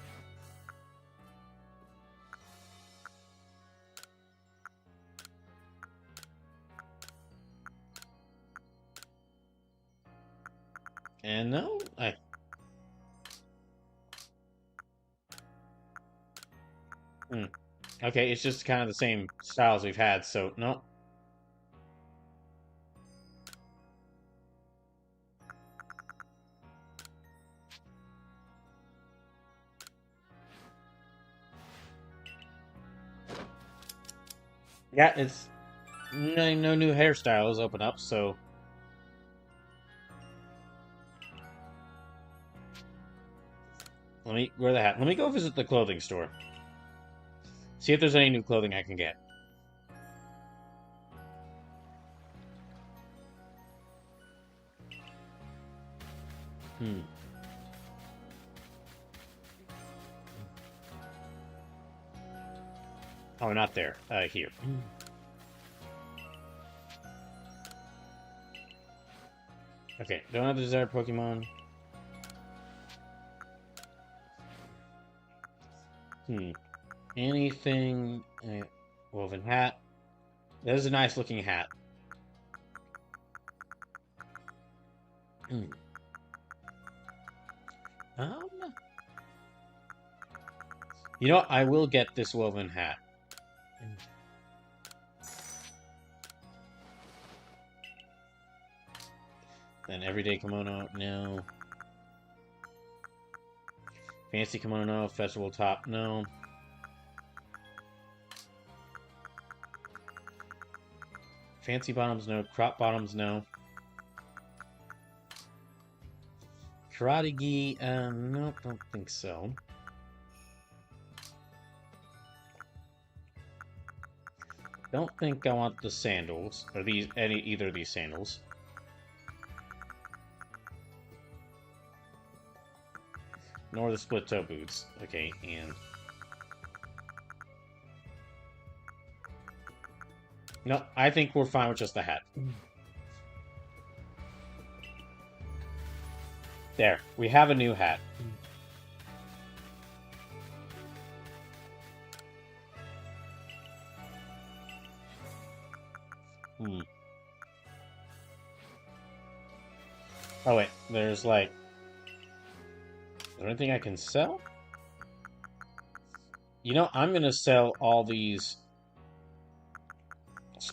And no, Okay, it's just kind of the same styles we've had, so no. Yeah, it's no new hairstyles open up, so let me wear the hat. Let me go visit the clothing store. See if there's any new clothing I can get. Oh, not there. Here. Okay, don't have the desired Pokemon. Anything... woven hat. That is a nice looking hat. You know what? I will get this woven hat. Then everyday kimono, no. Fancy kimono, no. Festival top, no. Fancy bottoms, no. Crop bottoms, no. Karate gi, no, don't think so. Don't think I want the sandals, or either of these sandals. Nor the split toe boots. Okay, and... No, I think we're fine with just the hat. There, we have a new hat. Oh wait, there's like... Is there anything I can sell? You know, I'm gonna sell all these...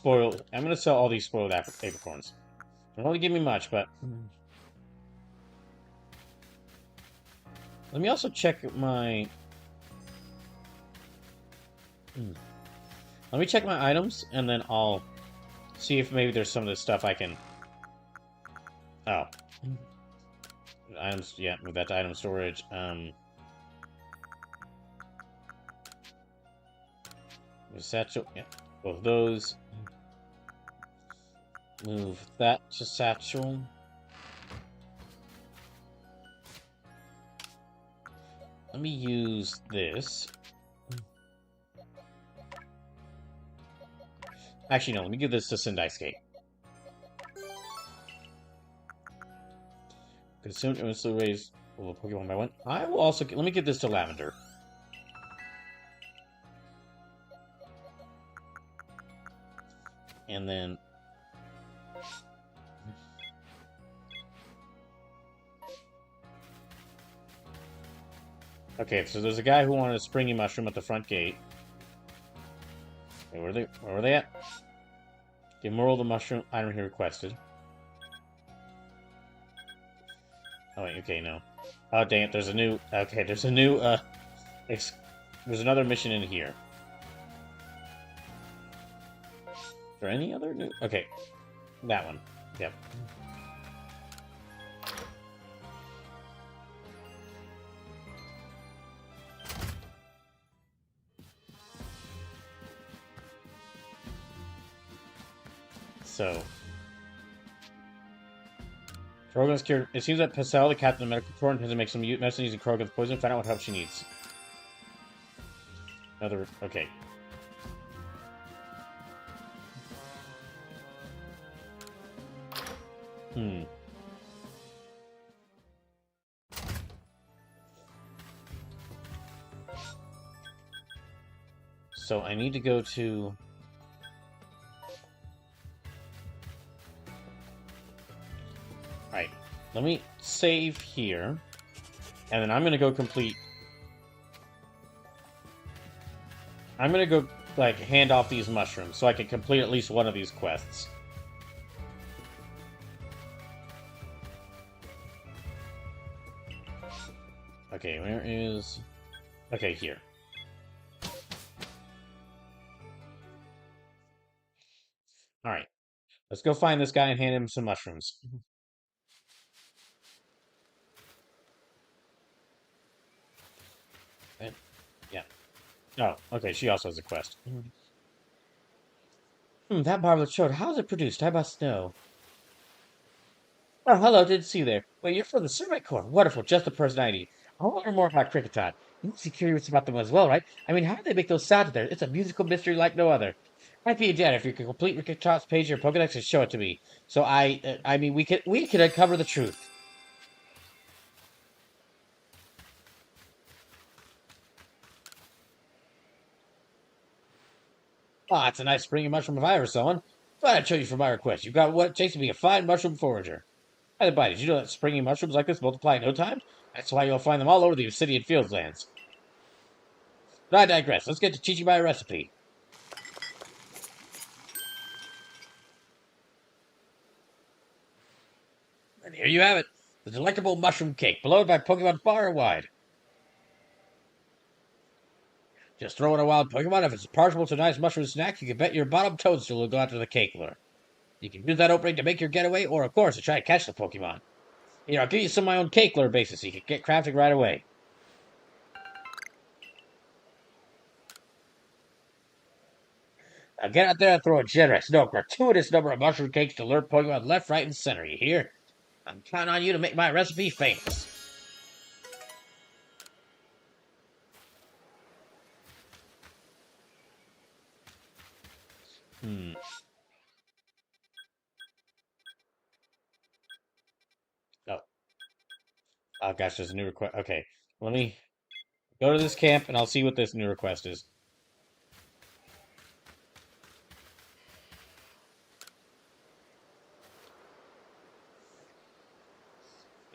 I'm gonna sell all these spoiled apricorns. Don't really give me much, but... Let me also check my... Let me check my items, and then I'll see if maybe there's some of this stuff I can... Oh. Items, yeah, move that to item storage. Satchel, yeah, both of those. Move that to satchel. Let me use this. Actually, no, let me give this to Sendai Skate. Consume instantly raise a Pokemon by one. I will also... Let me give this to Lavender. And and then... Okay, so there's a guy who wanted a springy mushroom at the front gate. Wait, where were they at? The Emerald the mushroom item he requested. Oh wait, okay, no. Oh dang it, there's a new... Okay, there's a new, there's another mission in here. Is there any other new... Okay, that one. Yep. So... Krogan's cured. It seems that Pacel, the captain of the medical corps, intends to make some medicine using Krogan's poison. Find out what help she needs. Another... Okay. So I need to go to... Right. Let me save here. And then I'm going to go complete... I'm going to go, like, hand off these mushrooms so I can complete at least one of these quests. Okay, where is... Okay, here. Alright. Let's go find this guy and hand him some mushrooms. Yeah. Oh, okay, she also has a quest. That marvelous showed. How is it produced? I must know. Oh, hello, didn't see you there. Wait, you're from the Survey Corps. Wonderful, just the person I need. I want to learn more about Cricketot. You must be curious about them as well, right? I mean, how do they make those sounds there? It's a musical mystery like no other. I'd be a jet if you could complete Cricketot's page or Pokedex and show it to me. So I mean, we could uncover the truth. Ah, it's a nice springy mushroom if I ever saw one. Thought I'd show you for my request. You've got what it takes to be a fine mushroom forager. By the by, did you know that springy mushrooms like this multiply in no time? That's why you'll find them all over the Obsidian Fieldslands. But I digress. Let's get to teaching my recipe. And here you have it. The delectable mushroom cake, beloved by Pokemon far and wide. Just throw in a wild Pokemon. If it's partial to a nice mushroom snack, you can bet your bottom toadstool will go after the cake lure. You can use that opening to make your getaway, or of course, to try to catch the Pokemon. Here, I'll give you some of my own cake lure bases so you can get crafting right away. Now get out there and throw a generous, no, gratuitous number of mushroom cakes to lure Pokemon left, right, and center, you hear? I'm counting on you to make my recipe famous. Oh. Oh, gosh, there's a new request. Okay, let me go to this camp, and I'll see what this new request is.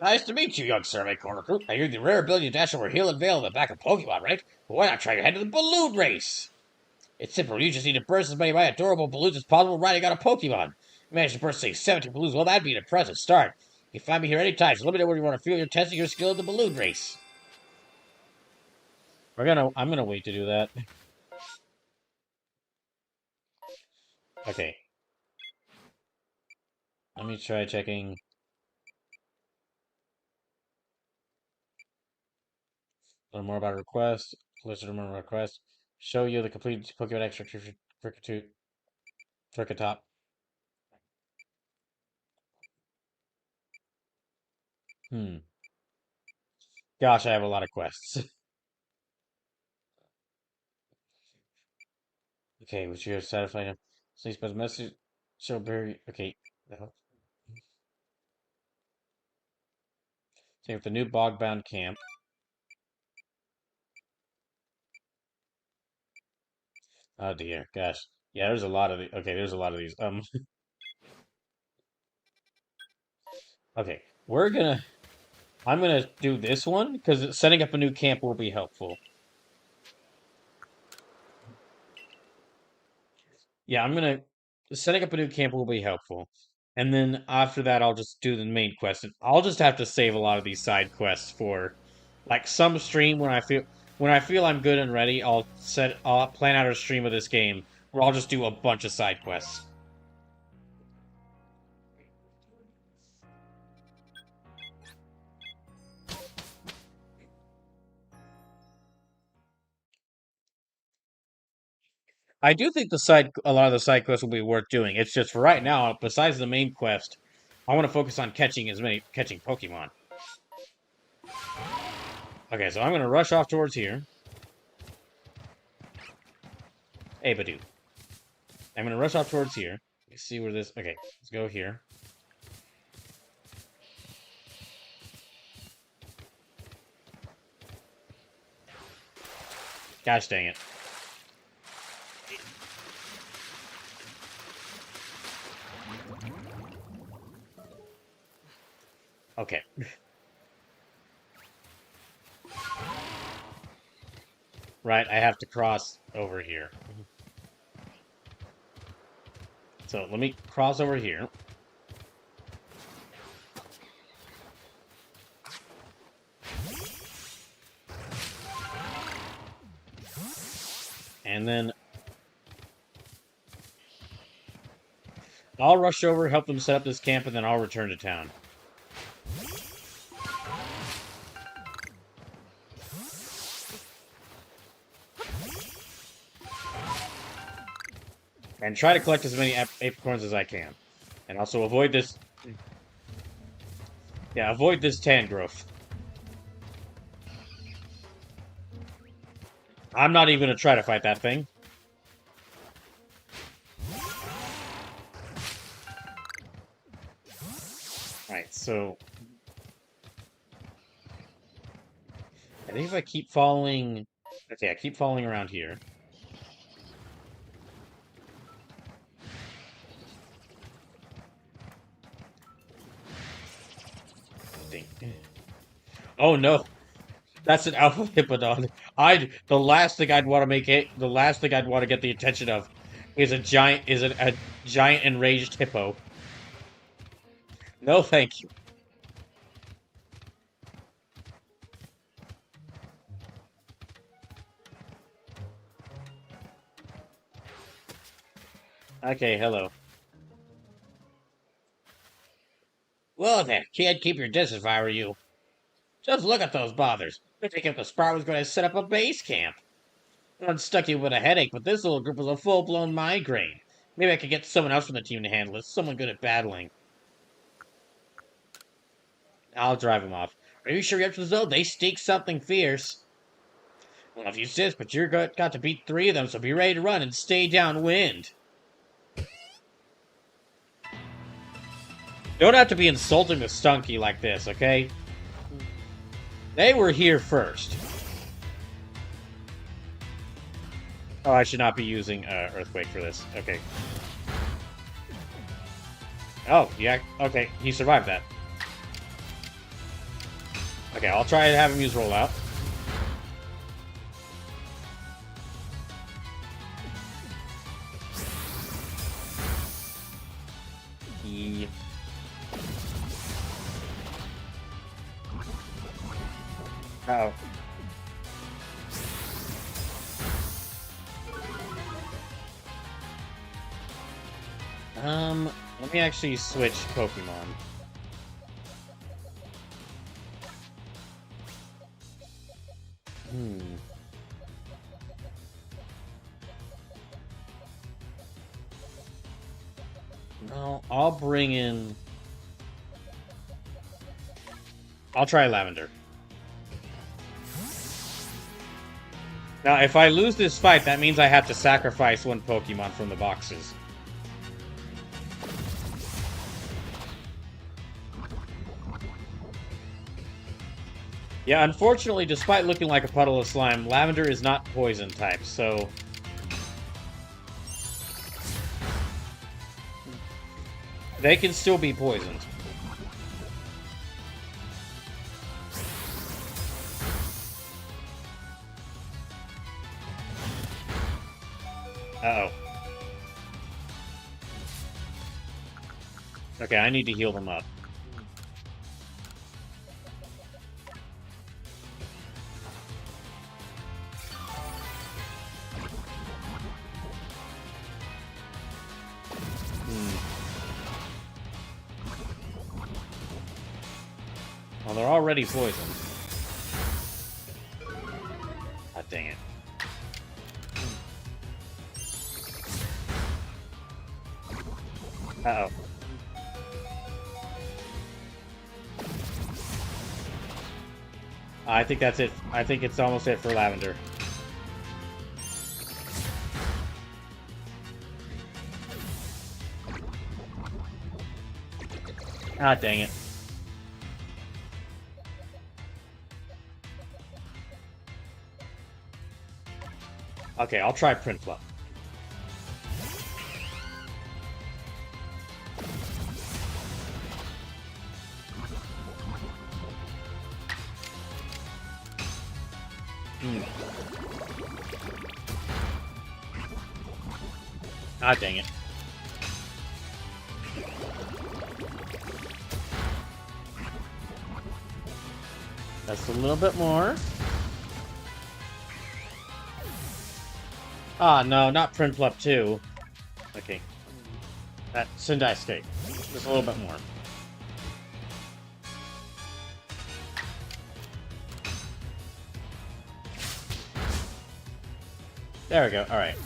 Nice to meet you, young Survey Corps recruit. I hear the rare ability to dash over hill and vale on the back of Pokemon, right? Well, why not try your hand at the balloon race? It's simple. You just need to burst as many of my adorable balloons as possible riding on a Pokemon. Manage to burst, say, 70 balloons. Well, that'd be an impressive start. You can find me here anytime, so let me know when you want to feel you're testing your skill in the balloon race. I'm gonna wait to do that. Okay. Let me try checking. Learn more about a request. List of more requests. Show you the complete Pokemon extra Cricketop. Gosh, I have a lot of quests. Okay, which you have satisfied him. Please put a message. Show Barry. Okay. Take with the new bog-bound camp. Oh dear, gosh. Yeah, there's a lot of the. Okay, there's a lot of these. Okay, we're gonna. I'm gonna do this one because setting up a new camp will be helpful. Yeah, I'm gonna setting up a new camp will be helpful, and then after that, I'll just do the main quest. And I'll just have to save a lot of these side quests for, like, some stream when I feel I'm good and ready. I'll plan out a stream of this game where I'll just do a bunch of side quests. I do think a lot of the side quests will be worth doing. It's just for right now, besides the main quest, I want to focus on catching Pokemon. Okay, so I'm gonna rush off towards here. Hey, Badoo. I'm gonna rush off towards here. Let's see where this. Okay, let's go here. Gosh dang it. Okay. Right, I have to cross over here. So let me cross over here. And then I'll rush over, help them set up this camp, and then I'll return to town. And try to collect as many apricorns as I can. And also avoid this... Yeah, avoid this tan growth. I'm not even going to try to fight that thing. Alright, so... I think if I keep following... Okay, I keep following around here. Oh no, that's an alpha hippodon. The last thing I'd want to get the attention of is a giant enraged hippo. No, thank you. Okay, hello. Well then, kid, keep your distance if I were you. Just look at those bothers. They think if the Sprout was going to set up a base camp. One stuck you with a headache, but this little group was a full-blown migraine. Maybe I could get someone else from the team to handle it, someone good at battling. I'll drive him off. Are you sure you're up to this though? They stink something fierce. Well, if you insist, but you're got to beat 3 of them, so be ready to run and stay downwind. Don't have to be insulting the Stunky like this, okay? They were here first. Oh, I should not be using Earthquake for this. Okay. Oh, yeah. Okay, he survived that. Okay, I'll try to have him use Rollout. Yep. Uh-oh. Let me actually switch Pokemon. No, I'll bring in... I'll try Lavender. Now, if I lose this fight, that means I have to sacrifice one Pokemon from the boxes. Yeah, unfortunately, despite looking like a puddle of slime, Lavender is not poison type, so... They can still be poisoned. Uh-oh. Okay, I need to heal them up. Well, they're already poisoned. God dang it. Uh-oh. I think that's it. I think it's almost it for Lavender. Ah, dang it. Okay, I'll try Prinplup. Ah, dang it. That's a little bit more. Ah, no, not Prinplup 2. Okay. That Sendai Steak. Just a little bit more. There we go. Alright.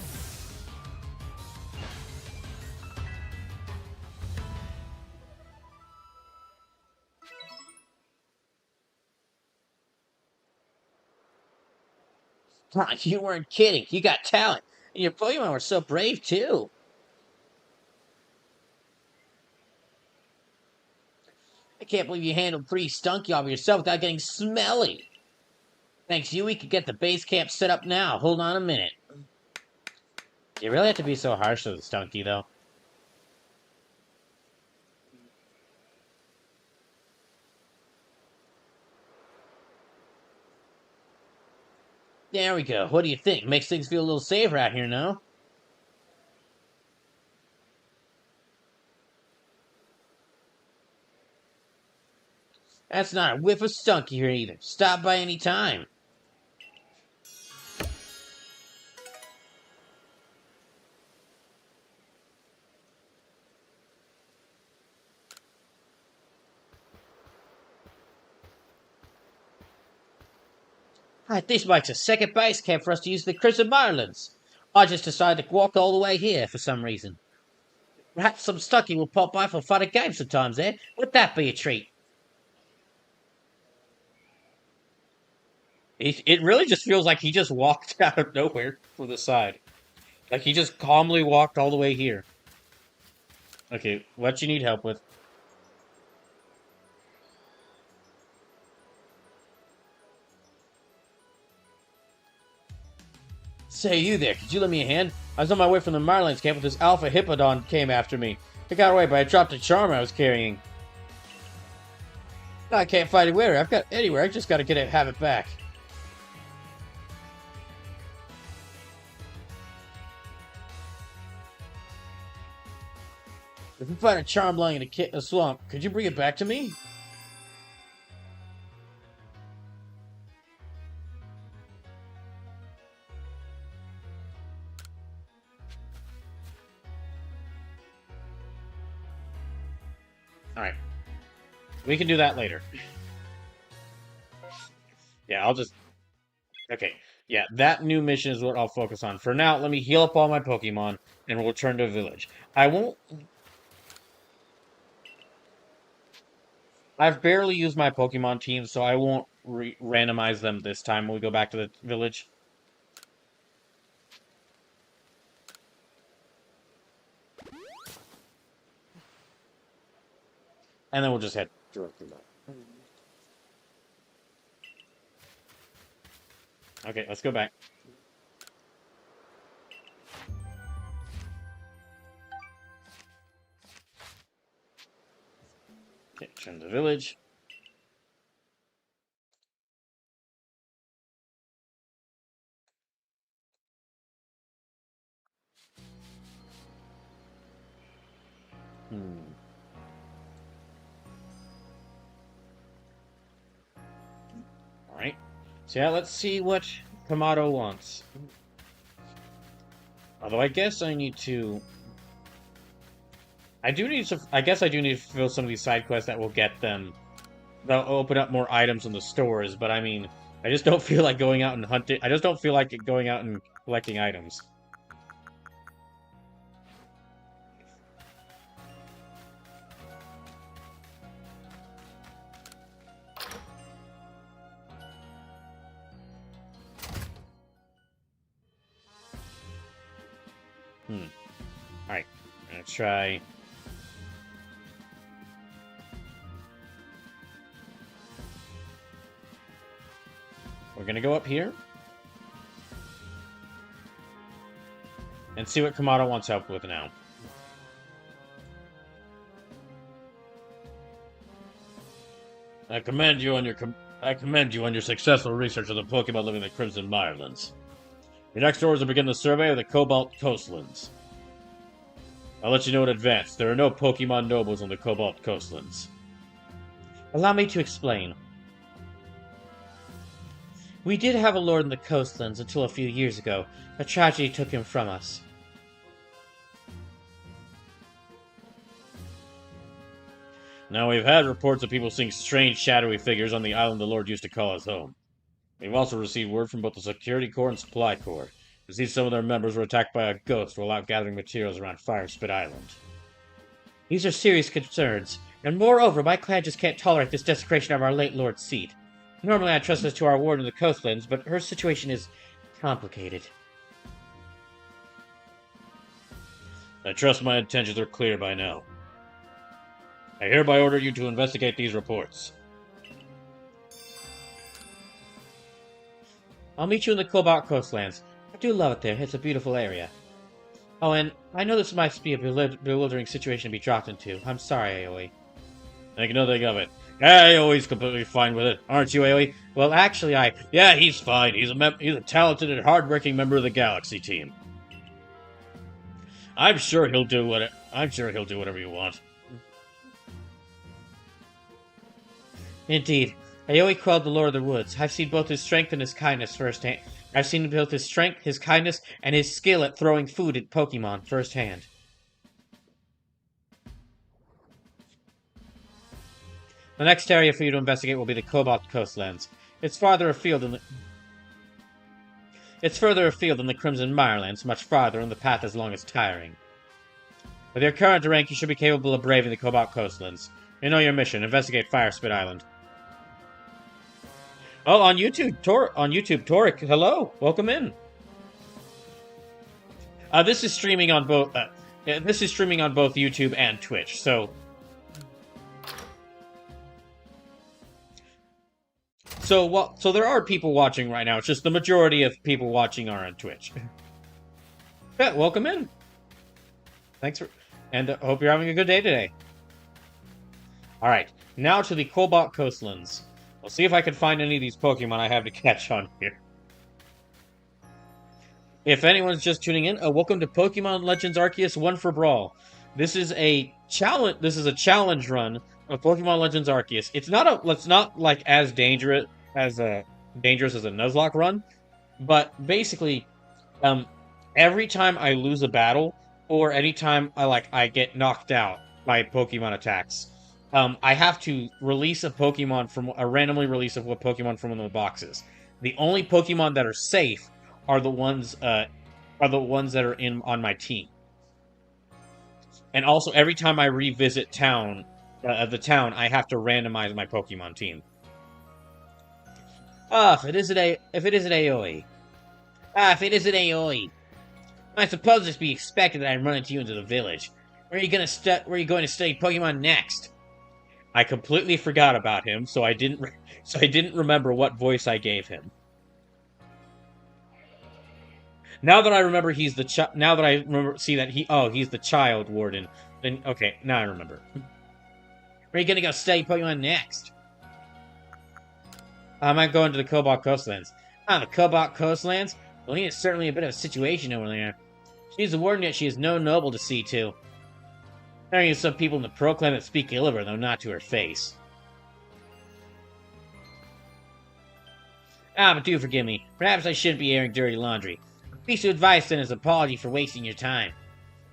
You weren't kidding. You got talent. And your Pokemon were so brave, too. I can't believe you handled pretty stunky all by yourself without getting smelly. Thanks to you, we could get the base camp set up now. Hold on a minute. You really have to be so harsh with Stunky, though. There we go. What do you think? Makes things feel a little safer out here, no? That's not a whiff of Stunky here either. Stop by any time. This makes a second base camp for us to use the Crimson Marlins. I just decided to walk all the way here for some reason. Perhaps some Stunky will pop by for fun and games sometimes, eh? Would that be a treat? It really just feels like he just walked out of nowhere from the side. Like he just calmly walked all the way here. Okay, what you need help with? Say, you there, could you lend me a hand? I was on my way from the Marlins camp when this Alpha Hippodon came after me. It got away, but I dropped a charm I was carrying. I can't find it where. I've got anywhere. I just got to get it, have it back. If you find a charm lying in a swamp, could you bring it back to me? Alright. We can do that later. Yeah, I'll just... Okay. Yeah, that new mission is what I'll focus on. For now, let me heal up all my Pokemon, and we'll return to the village. I won't... I've barely used my Pokemon team, so I won't randomize them this time when we go back to the village. And then we'll just head directly back. Okay, let's go back. Okay, turn to the village. Alright. So yeah, let's see what Kamado wants. Although I guess I need to... I guess I do need to fulfill some of these side quests that will get them... They'll open up more items in the stores, but I mean... I just don't feel like going out and hunting... I just don't feel like going out and collecting items. Alright. I'm gonna try... We're gonna go up here. And see what Kamado wants help with now. I commend you on your successful research of the Pokemon living in the Crimson Mirelands. Your next order is to begin the survey of the Cobalt Coastlands. I'll let you know in advance. There are no Pokemon nobles on the Cobalt Coastlands. Allow me to explain. We did have a lord in the coastlands until a few years ago. A tragedy took him from us. Now, we've had reports of people seeing strange shadowy figures on the island the Lord used to call his home. We've also received word from both the Security Corps and Supply Corps. To see some of their members were attacked by a ghost while out gathering materials around Firespit Island. These are serious concerns, and moreover, my clan just can't tolerate this desecration of our late lord's seat. Normally I trust this to our ward in the coastlands, but her situation is complicated. I trust my intentions are clear by now. I hereby order you to investigate these reports. I'll meet you in the Cobalt Coastlands. I do love it there. It's a beautiful area. Oh, and I know this might be a bewildering situation to be dropped into. I'm sorry, Aoi. Think nothing of it. Aoi's completely fine with it. Aren't you, Aoi? Well, actually, Yeah, he's fine. He's a talented and hard-working member of the Galaxy team. I'm sure he'll do whatever you want. Indeed. Aoi quelled the Lord of the Woods. I've seen both his strength and his kindness firsthand. I've seen both his strength, his kindness, and his skill at throwing food at Pokemon firsthand. The next area for you to investigate will be the Cobalt Coastlands. It's further afield than the Crimson Mirelands, much farther, and the path is long as tiring. With your current rank, you should be capable of braving the Cobalt Coastlands. You know your mission: investigate Firespit Island. Oh, on YouTube, Toric, hello, welcome in. This is streaming on both. This is streaming on both YouTube and Twitch. So there are people watching right now. It's just the majority of people watching are on Twitch. Yeah, welcome in. Thanks for, and hope you're having a good day today. All right, now to the Cobalt Coastlands. I'll see if I can find any of these Pokemon I have to catch on here. If anyone's just tuning in, welcome to Pokemon Legends Arceus One for Brawl. This is a challenge. This is a challenge run of Pokemon Legends Arceus. It's not like as dangerous as a Nuzlocke run, but basically, every time I lose a battle or anytime I get knocked out by Pokemon attacks, I have to release a randomly release of what Pokemon from one of the boxes. The only Pokemon that are safe are the ones that are on my team. And also, every time I revisit the town, I have to randomize my Pokemon team. If it isn't Aoi. If it isn't Aoi. I suppose it's be expected that I run into you into the village. Where are you going to study Pokemon next? I completely forgot about him, so I didn't remember what voice I gave him. Now that I remember he's the he's the child warden, then okay, now I remember. Where are you gonna go study Pokemon next? I might go into the Cobalt Coastlands. The Cobalt Coastlands? Well, he is certainly a bit of a situation over there. She's a warden, yet she is no noble to see to. There are some people in the Pro Clan that speak ill of her, though not to her face. But do forgive me. Perhaps I shouldn't be airing dirty laundry. A piece of advice then is an apology for wasting your time.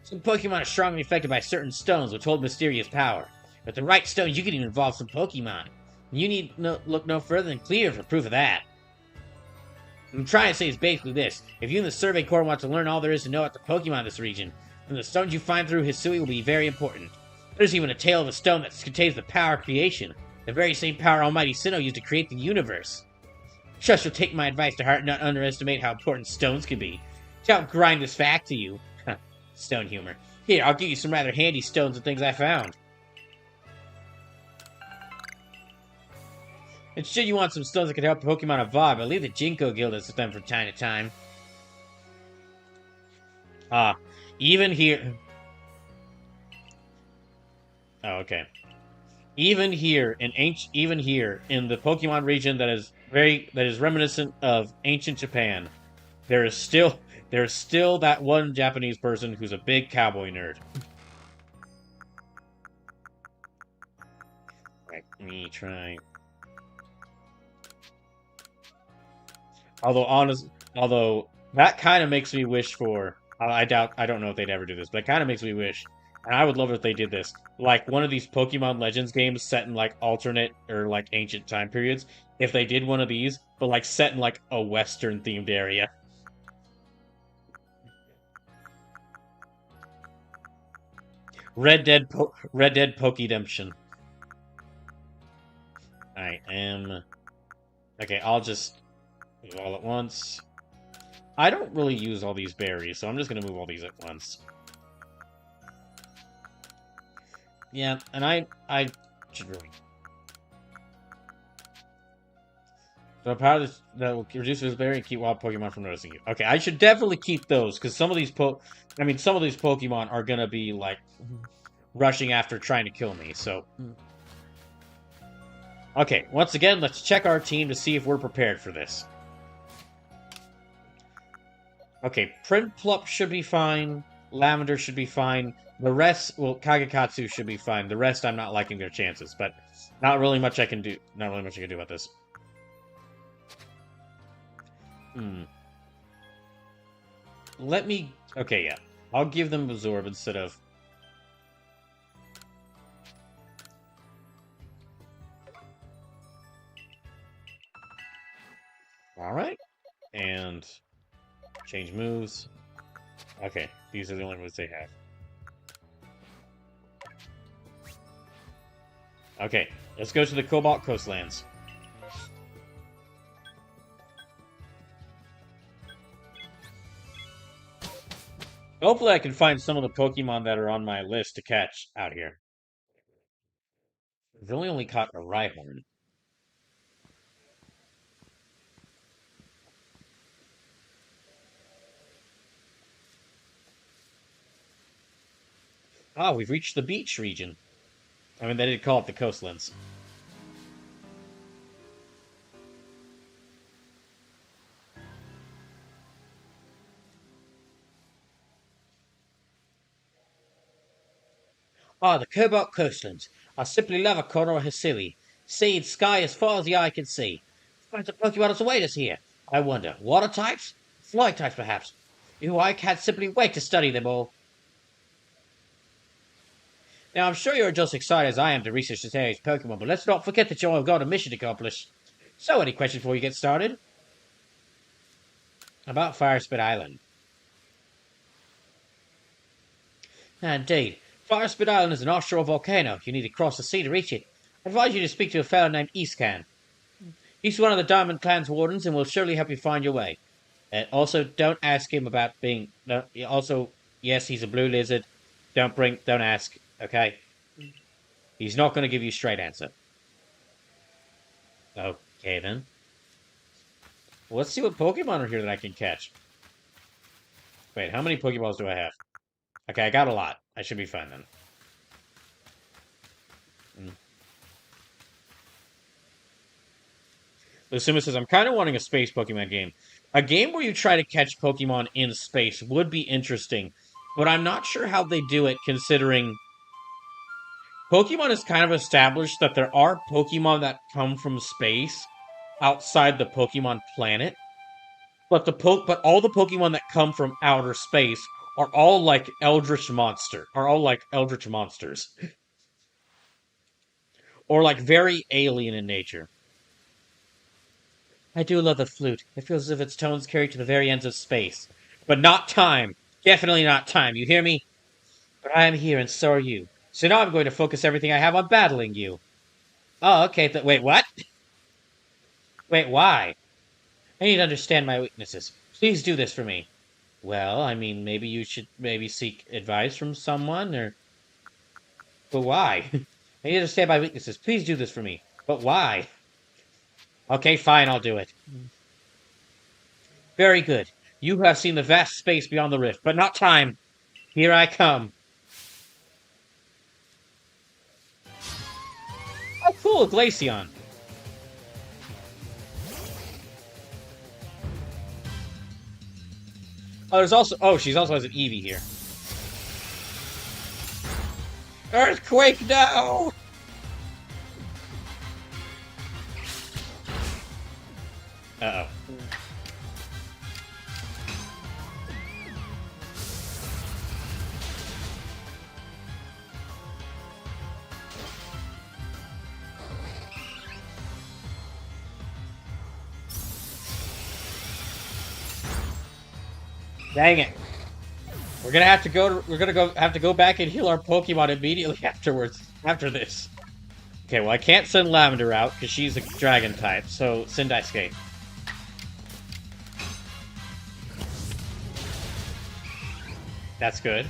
Some Pokemon are strongly affected by certain stones which hold mysterious power. With the right stones, you can even evolve some Pokemon. You need look no further than Clear for proof of that. What I'm trying to say is basically this. If you and the Survey Corps want to learn all there is to know about the Pokemon in this region, then the stones you find through Hisui will be very important. There's even a tale of a stone that contains the power of creation, the very same power Almighty Sinnoh used to create the universe. Trust you'll take my advice to heart and not underestimate how important stones can be. I'll grind this fact to you. Stone humor. Here, I'll give you some rather handy stones and things I found. And should you want some stones that can help Pokemon evolve, I believe the Jinko Guild has them from time to time. Even here... Oh, okay. Even here in the Pokemon region that is reminiscent of ancient Japan, there is still that one Japanese person who's a big cowboy nerd. Let me try. Although that kind of makes me wish for. I don't know if they'd ever do this, but it kind of makes me wish. And I would love it if they did this. Like, one of these Pokemon Legends games set in, like, alternate or, like, ancient time periods. If they did one of these, but, like, set in, like, a Western-themed area. Red Dead Pokedemption. I am... Okay, I'll just move all at once. I don't really use all these berries, so I'm just going to move all these at once. Yeah, and I should really. So power that will reduce visibility and keep wild Pokemon from noticing you. Okay, I should definitely keep those because some of these Pokemon are gonna be like rushing after trying to kill me. So, okay, once again, let's check our team to see if we're prepared for this. Okay, Prinplup should be fine. Lavender should be fine. The rest, well, Kagekatsu should be fine. The rest, I'm not liking their chances, but not really much I can do. Not really much I can do about this. Let me... Okay, yeah. I'll give them Absorb instead of... Alright. And... change moves. Okay, these are the only moves they have. Okay, let's go to the Cobalt Coastlands. Hopefully I can find some of the Pokemon that are on my list to catch out here. I've only caught a Rhyhorn. Ah, we've reached the beach region. I mean, they did call it the coastlands. The Cobalt Coastlands. I simply love a corner of Hisui. Sea and sky as far as the eye can see. What kinds of Pokemon await us here? I wonder. Water types? Flying types, perhaps? I can't simply wait to study them all. Now, I'm sure you're just excited as I am to research this area's Pokemon, but let's not forget that you all got a mission to accomplish. So, any questions before you get started? About Firespit Island. Indeed. Firespit Island is an offshore volcano. You need to cross the sea to reach it. I advise you to speak to a fellow named Eastcan. He's one of the Diamond Clan's wardens and will surely help you find your way. Also, don't ask him about being... Also, yes, he's a blue lizard. Don't ask, okay? He's not going to give you a straight answer. Okay, then. Well, let's see what Pokemon are here that I can catch. Wait, how many Pokeballs do I have? Okay, I got a lot. I should be fine, then. Asuma says, I'm kind of wanting a space Pokemon game. A game where you try to catch Pokemon in space would be interesting, but I'm not sure how they do it considering Pokemon is kind of established that there are Pokemon that come from space outside the Pokemon planet, but but all the Pokemon that come from outer space are all like eldritch monsters, or like very alien in nature. I do love the flute. It feels as if its tones carry to the very ends of space. But not time. Definitely not time. You hear me? But I am here, and so are you. So now I'm going to focus everything I have on battling you. Oh, okay. Wait, what? Wait, why? I need to understand my weaknesses. Please do this for me. Well, I mean, maybe you should seek advice from someone, or... But why? I need to understand my weaknesses. Please do this for me. But why? Okay, fine, I'll do it. Very good. You have seen the vast space beyond the rift, but not time. Here I come. Oh, cool, Glaceon. Oh, there's also... Oh, she's also has an Eevee here. Earthquake, no! Uh-oh. Dang it. We're gonna have to go back and heal our Pokemon immediately afterwards. After this. Okay, well I can't send Lavender out because she's a dragon type, so send Daisuke. That's good.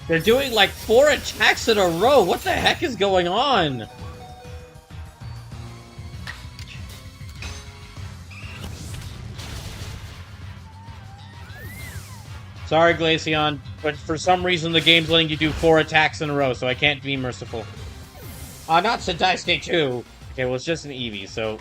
They're doing like 4 attacks in a row. What the heck is going on? Sorry, Glaceon, but for some reason the game's letting you do 4 attacks in a row, so I can't be merciful. Not Daisuke too. Okay, well it's just an Eevee, so...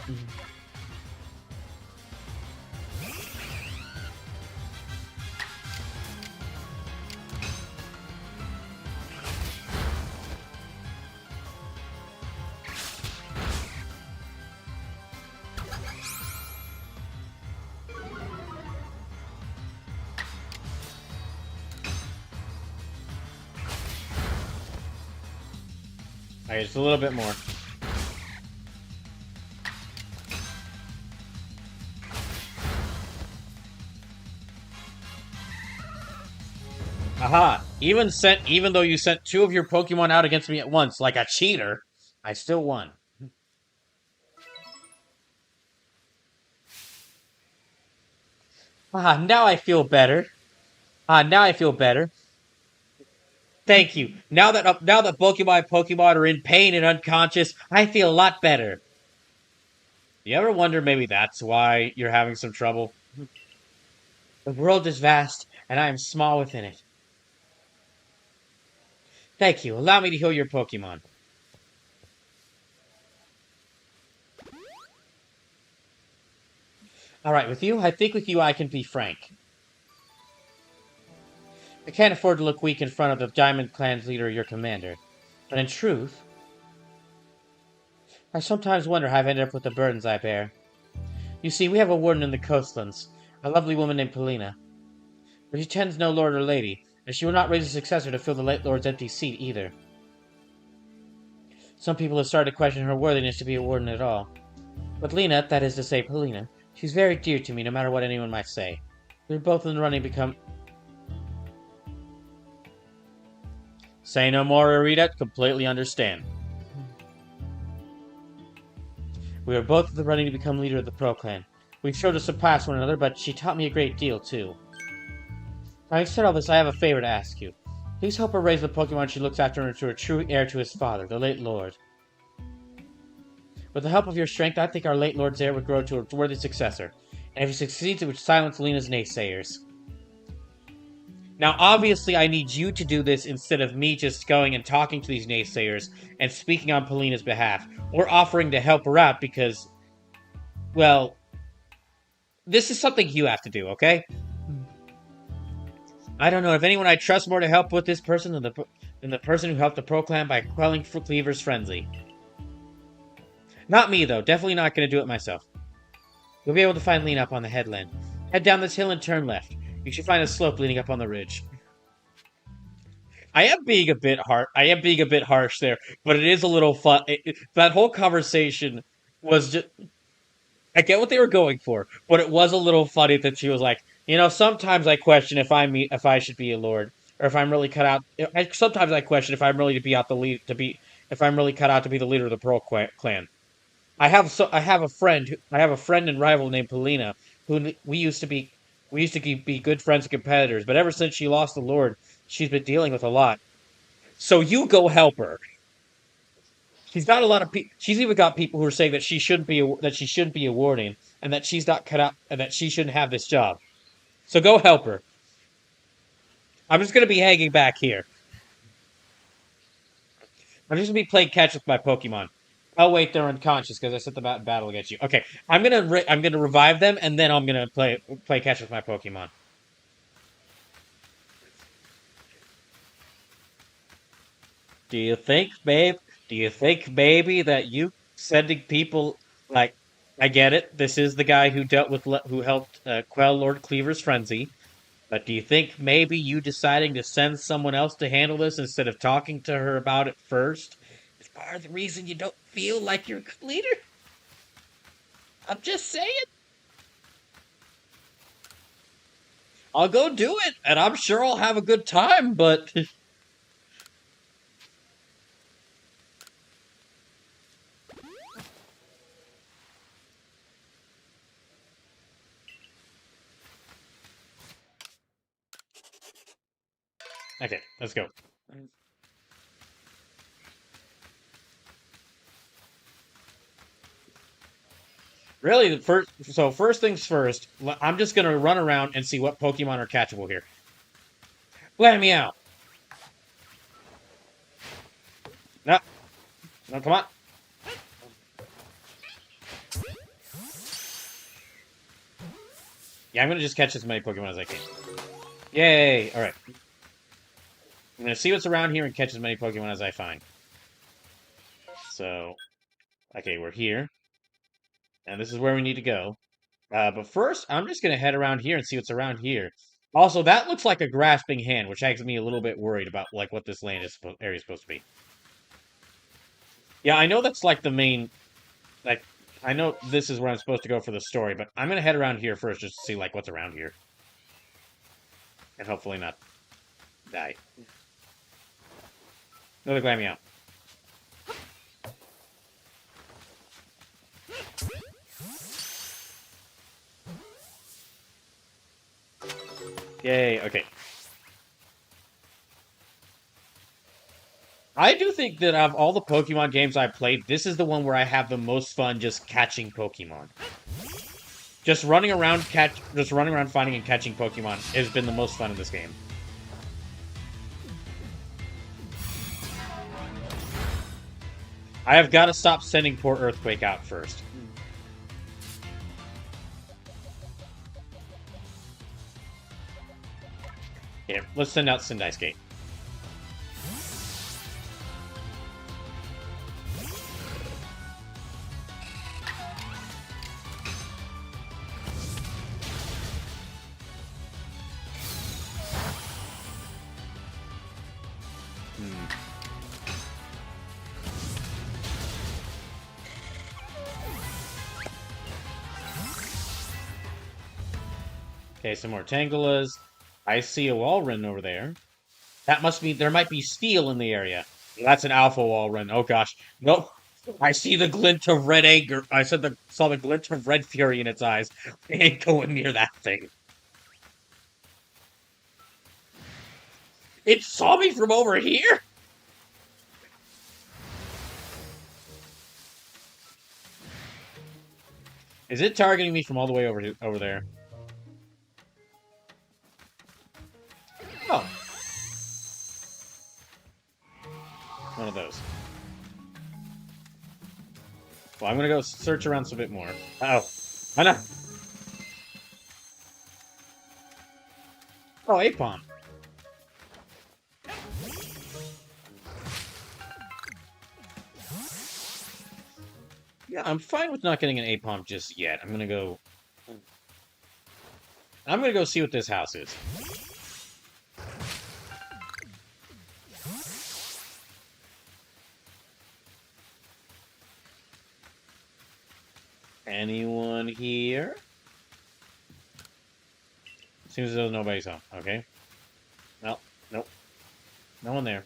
Alright, just a little bit more. Aha! Even though you sent 2 of your Pokemon out against me at once, like a cheater, I still won. Now I feel better. Now I feel better. Thank you. Now that both of my Pokemon are in pain and unconscious, I feel a lot better. You ever wonder maybe that's why you're having some trouble? The world is vast, and I am small within it. Thank you. Allow me to heal your Pokemon. Alright, I think with you I can be frank. I can't afford to look weak in front of the Diamond Clan's leader, your commander. But in truth, I sometimes wonder how I've ended up with the burdens I bear. You see, we have a warden in the coastlands, a lovely woman named Polina. But she tends no lord or lady, and she will not raise a successor to fill the late lord's empty seat either. Some people have started to question her worthiness to be a warden at all. But Lena, that is to say Polina, she's very dear to me no matter what anyone might say. We're both in the running to become... Say no more, Arita. Completely understand. We are both in the running to become leader of the Pro Clan. We've strove to surpass one another, but she taught me a great deal, too. Having said all this, I have a favor to ask you. Please help her raise the Pokemon she looks after into a true heir to his father, the late Lord. With the help of your strength, I think our late Lord's heir would grow to a worthy successor. And if he succeeds, it would silence Lena's naysayers. Now, obviously, I need you to do this instead of me just going and talking to these naysayers and speaking on Polina's behalf, or offering to help her out because, well, this is something you have to do, okay? I don't know if anyone I trust more to help with this person than the person who helped the Pro Clan by quelling Cleaver's frenzy. Not me, though. Definitely not going to do it myself. You'll be able to find Lena up on the headland. Head down this hill and turn left. You should find a slope leading up on the ridge. I am being a bit harsh there, but it is a little fun. That whole conversation was just. I get what they were going for, but it was a little funny that she was like, sometimes I question if I should be a lord, or if I'm really cut out. Sometimes I question if I'm really if I'm really cut out to be the leader of the Pearl Clan. I have a friend and rival named Polina, who we used to be good friends and competitors, but ever since she lost the Lord, she's been dealing with a lot. So you go help her. She's got a lot of people. She's even got people who are saying that she shouldn't be awarding, and that she's not cut out, and that she shouldn't have this job. So go help her. I'm just gonna be hanging back here. I'm just gonna be playing catch with my Pokemon. Oh wait, they're unconscious because I set them out in battle against you. Okay, I'm gonna revive them, and then I'm gonna play catch with my Pokemon. Do you think, babe? Do you think maybe that you sending people like I get it. This is the guy who helped quell Lord Cleaver's frenzy. But do you think maybe you deciding to send someone else to handle this instead of talking to her about it first is part of the reason you don't feel like you're a good leader? I'm just saying. I'll go do it, and I'm sure I'll have a good time, but. Okay, let's go. Really, first things first, I'm just gonna run around and see what Pokemon are catchable here. Let me out! No, no, come on. Yeah, I'm gonna just catch as many Pokemon as I can. Yay! Alright. I'm gonna see what's around here and catch as many Pokemon as I find. So, okay, we're here. And this is where we need to go. But first, I'm just gonna head around here and see what's around here. Also, that looks like a grasping hand, which makes me a little bit worried about like what this area is supposed to be. Yeah, I know that's like the main, like, I know this is where I'm supposed to go for the story, but I'm gonna head around here first just to see like what's around here, and hopefully not die. Another Glameow. Yay! Okay. I do think that of all the Pokemon games I've played, this is the one where I have the most fun just catching Pokemon. Just running around finding and catching Pokemon has been the most fun in this game. I have got to stop sending poor Earthquake out first. Here, let's send out Gate. Okay, some more Tangulas. I see a Walrein over there. That must mean there might be steel in the area. That's an Alpha Walrein. Oh gosh. No. I see the glint of red anger. Saw the glint of red fury in its eyes. I ain't going near that thing. It saw me from over here? Is it targeting me from all the way over there? Oh, one of those. Well, I'm gonna go search around a bit more. Oh, I know. Oh, Apom. Yeah, I'm fine with not getting an Apom just yet. I'm gonna go see what this house is. Anyone here? Seems as though nobody's home. Okay. Well, nope. No one there.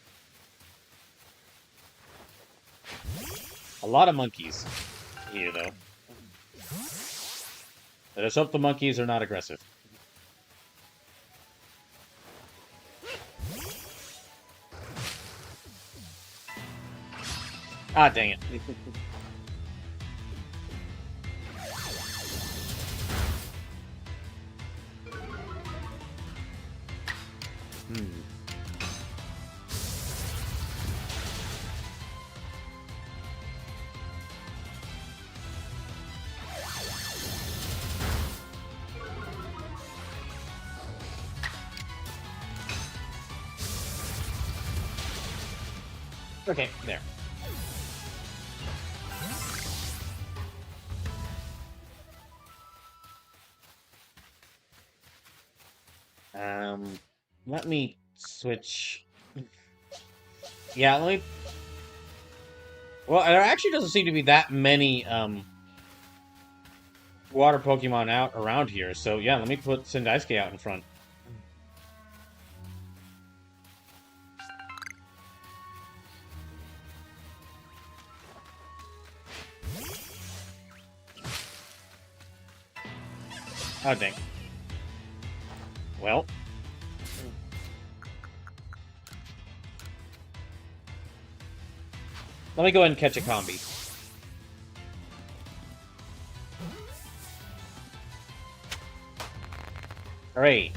A lot of monkeys here, though. Let us hope the monkeys are not aggressive. Ah, dang it. Okay, there. Let me switch. Yeah, let me. Well, there actually doesn't seem to be that many water Pokemon out around here, so yeah, let me put Sandaisuke out in front. Oh, dang. Well. Let me go ahead and catch a combi. Hooray.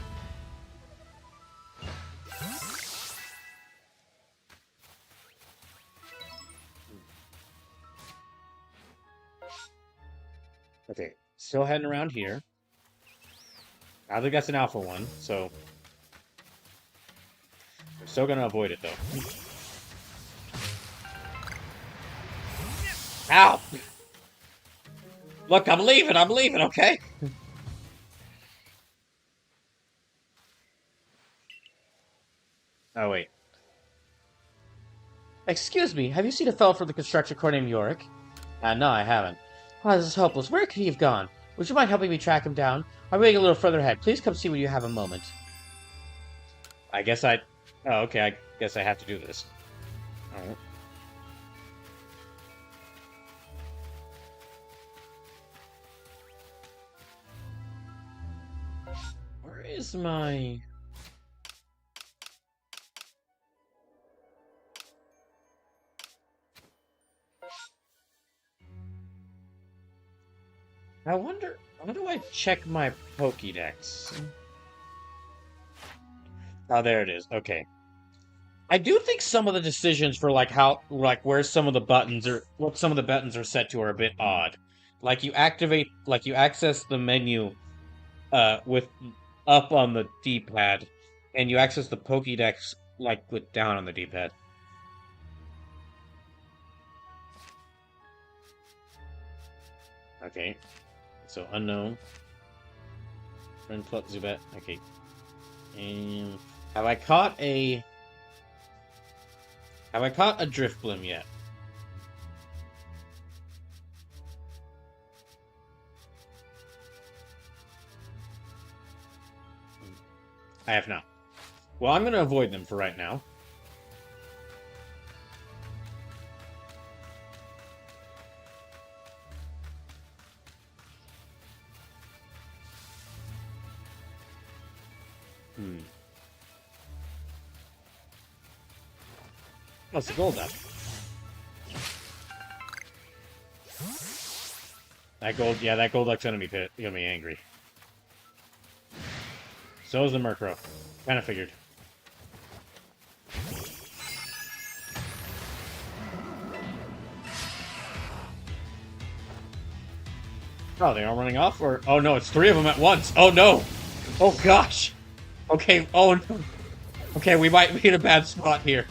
Okay, still heading around here. Now that that's an alpha one, so we're still gonna avoid it though. Ow! Look, I'm leaving, okay? Oh, wait. Excuse me, have you seen a fellow from the construction corps named Yorick? No, I haven't. Oh, this is hopeless. Where could he have gone? Would you mind helping me track him down? I'm waiting a little further ahead. Please come see when you have a moment. I guess I... Oh, okay, I guess I have to do this. Alright. Where is my... I wonder... How do I check my Pokédex? Oh, there it is. Okay. I do think some of the decisions for where some of the buttons are, what some of the buttons are set to are a bit odd. Like you access the menu, with up on the D-pad, and you access the Pokédex with down on the D-pad. Okay, so unknown. Friend plus Zubat. Okay, and have I caught a Drifblim yet? I have not. Well, I'm going to avoid them for right now. Oh, it's a gold up. that Golduck's gonna be angry. So is the Murkrow. Kind of figured. Oh, they all running off? Or oh no, it's three of them at once. Oh no! Oh gosh! Okay, oh no. Okay, we might be in a bad spot here.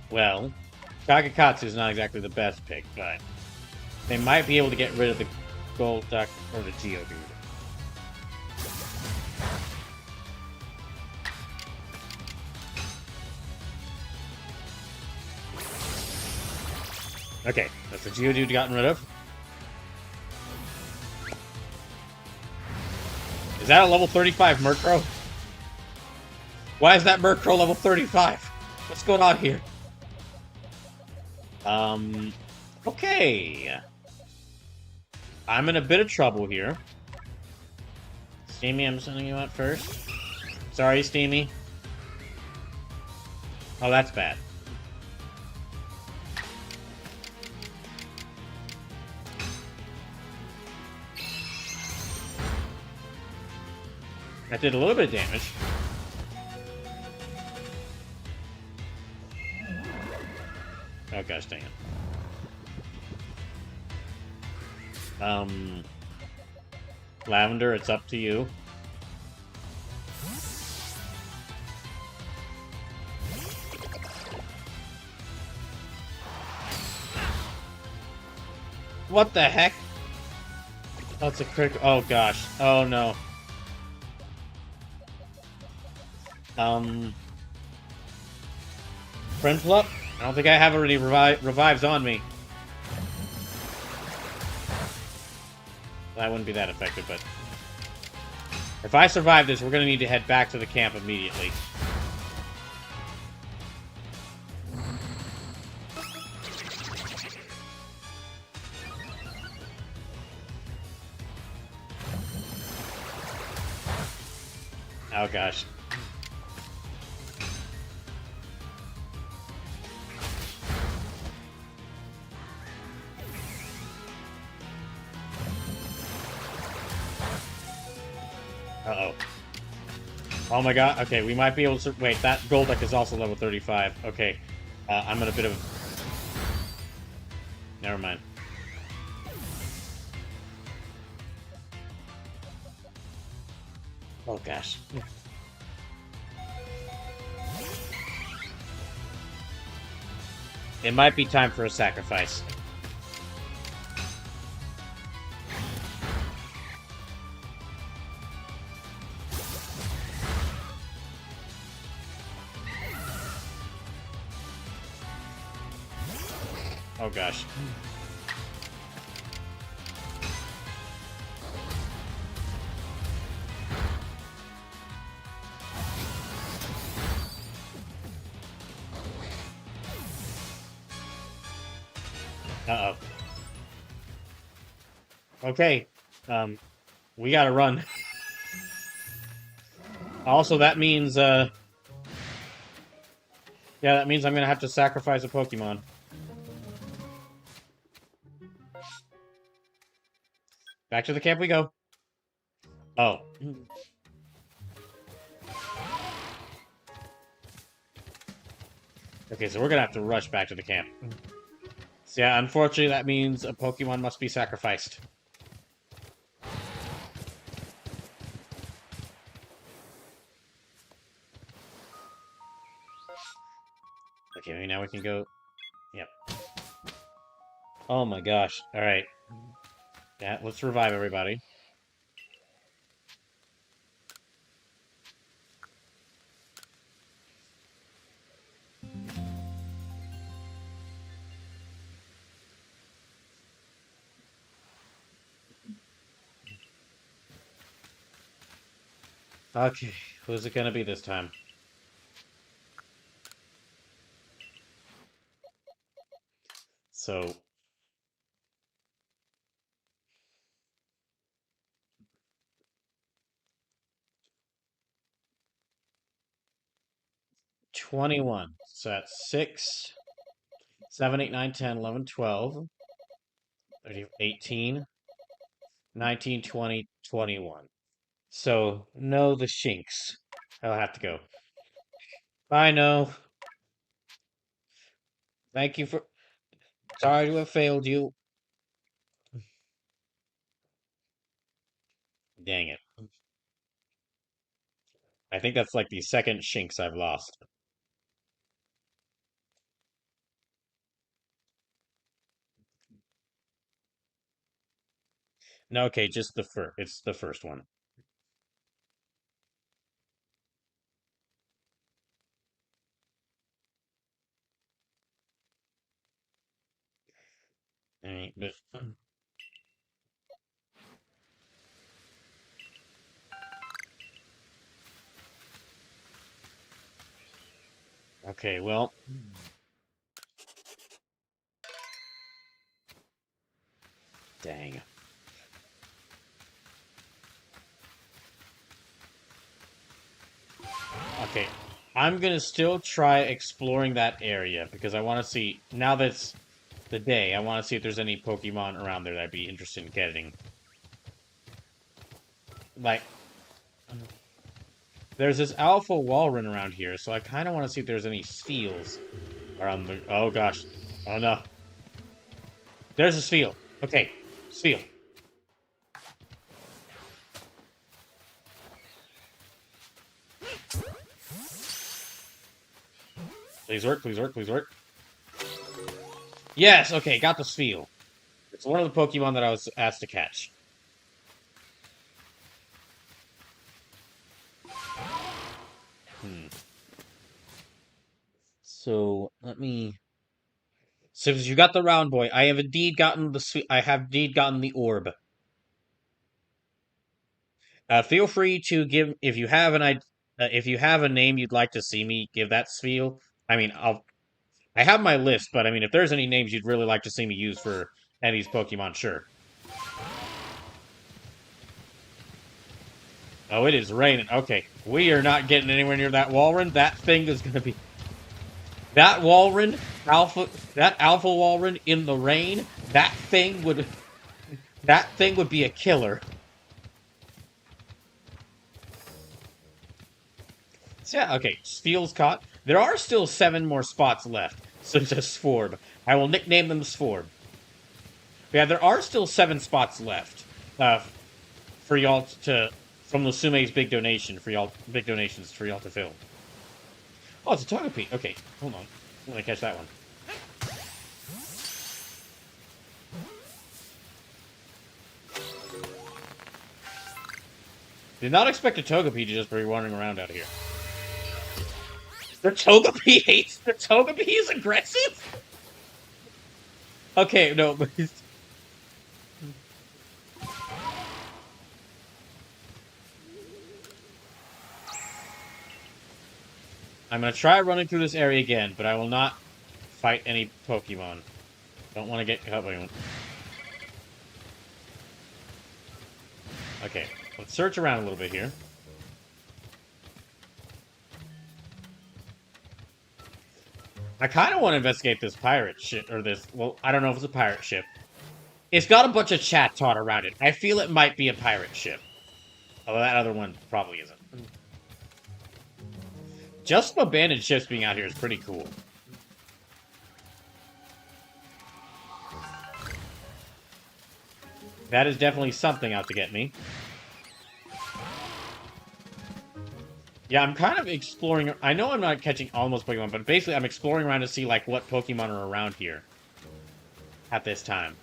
Well, Kagekatsu's not exactly the best pick, but they might be able to get rid of the Golduck or the Geodude. Okay, that's the Geodude gotten rid of. Is that a level 35 Murkrow? Why is that Murkrow level 35? What's going on here? Okay. I'm in a bit of trouble here. Steamy, I'm sending you out first. Sorry, Steamy. Oh, that's bad. That did a little bit of damage. Oh gosh dang it. Lavender, it's up to you. What the heck? That's a critical. Oh gosh. Oh no. Friendflup? I don't think I have any revives on me. That wouldn't be that effective, but... If I survive this, we're gonna need to head back to the camp immediately. Oh gosh. Uh-oh. Oh my god, okay, we might be able to... Wait, that Golduck is also level 35. Okay, I'm in a bit of... Never mind. Oh gosh. It might be time for a sacrifice. Oh gosh. Uh-oh. Okay. We gotta run. Also, that means, yeah, that means I'm gonna have to sacrifice a Pokemon. Back to the camp we go. Oh. Okay, so we're gonna have to rush back to the camp. So yeah, unfortunately that means a Pokemon must be sacrificed. Okay, maybe now we can go... Yep. Oh my gosh. Alright. Yeah, let's revive everybody. Okay, who's it gonna be this time? So... 21. So that's 6, 7, 8, 9, 10, 11, 12, 13, 18, 19, 20, 21. So, no, the Shinx. I'll have to go. Bye, no. Thank you for. Sorry to have failed you. Dang it. I think that's like the second Shinx I've lost. No, okay, just the first. It's the first one. Alright, but okay, well, dang. Okay, I'm gonna still try exploring that area because I want to see, now that it's the day, I want to see if there's any Pokemon around there that I'd be interested in getting. Like, there's this Alpha Walrun around here, so I kind of want to see if there's any Steels around the. Oh gosh. Oh no. There's a Steel. Okay, Steel. Please work, please work, please work. Yes, okay, got the Steel. It's one of the Pokemon that I was asked to catch. So let me. Since you got the round boy, I have indeed gotten the. I have indeed gotten the orb. Feel free to give if you have if you have a name you'd like to see me give that spiel. I mean, I have my list, but I mean, if there's any names you'd really like to see me use for any of these Pokemon, sure. Oh, it is raining. Okay, we are not getting anywhere near that Walrun. That thing is going to be that Walrun that Alpha Walrun in the rain. That thing would be a killer. So, yeah, okay, Steel's caught. There are still 7 more spots left, so just Sforb. I will nickname them Sforb. Yeah, there are still 7 spots left for y'all to from Lusume's big donation for y'all big donations for y'all to fill. Oh, it's a Togepi. Okay, hold on. I'm gonna catch that one. Did not expect a Togepi to just be wandering around out here. The Togepi hates. The Togepi is aggressive. Okay, no, but I'm gonna try running through this area again, but I will not fight any Pokemon. Don't want to get caught by anyone. Okay, let's search around a little bit here. I kind of want to investigate this pirate ship, or this, well, I don't know if it's a pirate ship. It's got a bunch of chat taught around it. I feel it might be a pirate ship. Although that other one probably isn't. Just some abandoned ships being out here is pretty cool. That is definitely something out to get me. Yeah, I'm kind of exploring. I know I'm not catching almost Pokemon, but basically I'm exploring around to see, like, what Pokemon are around here at this time.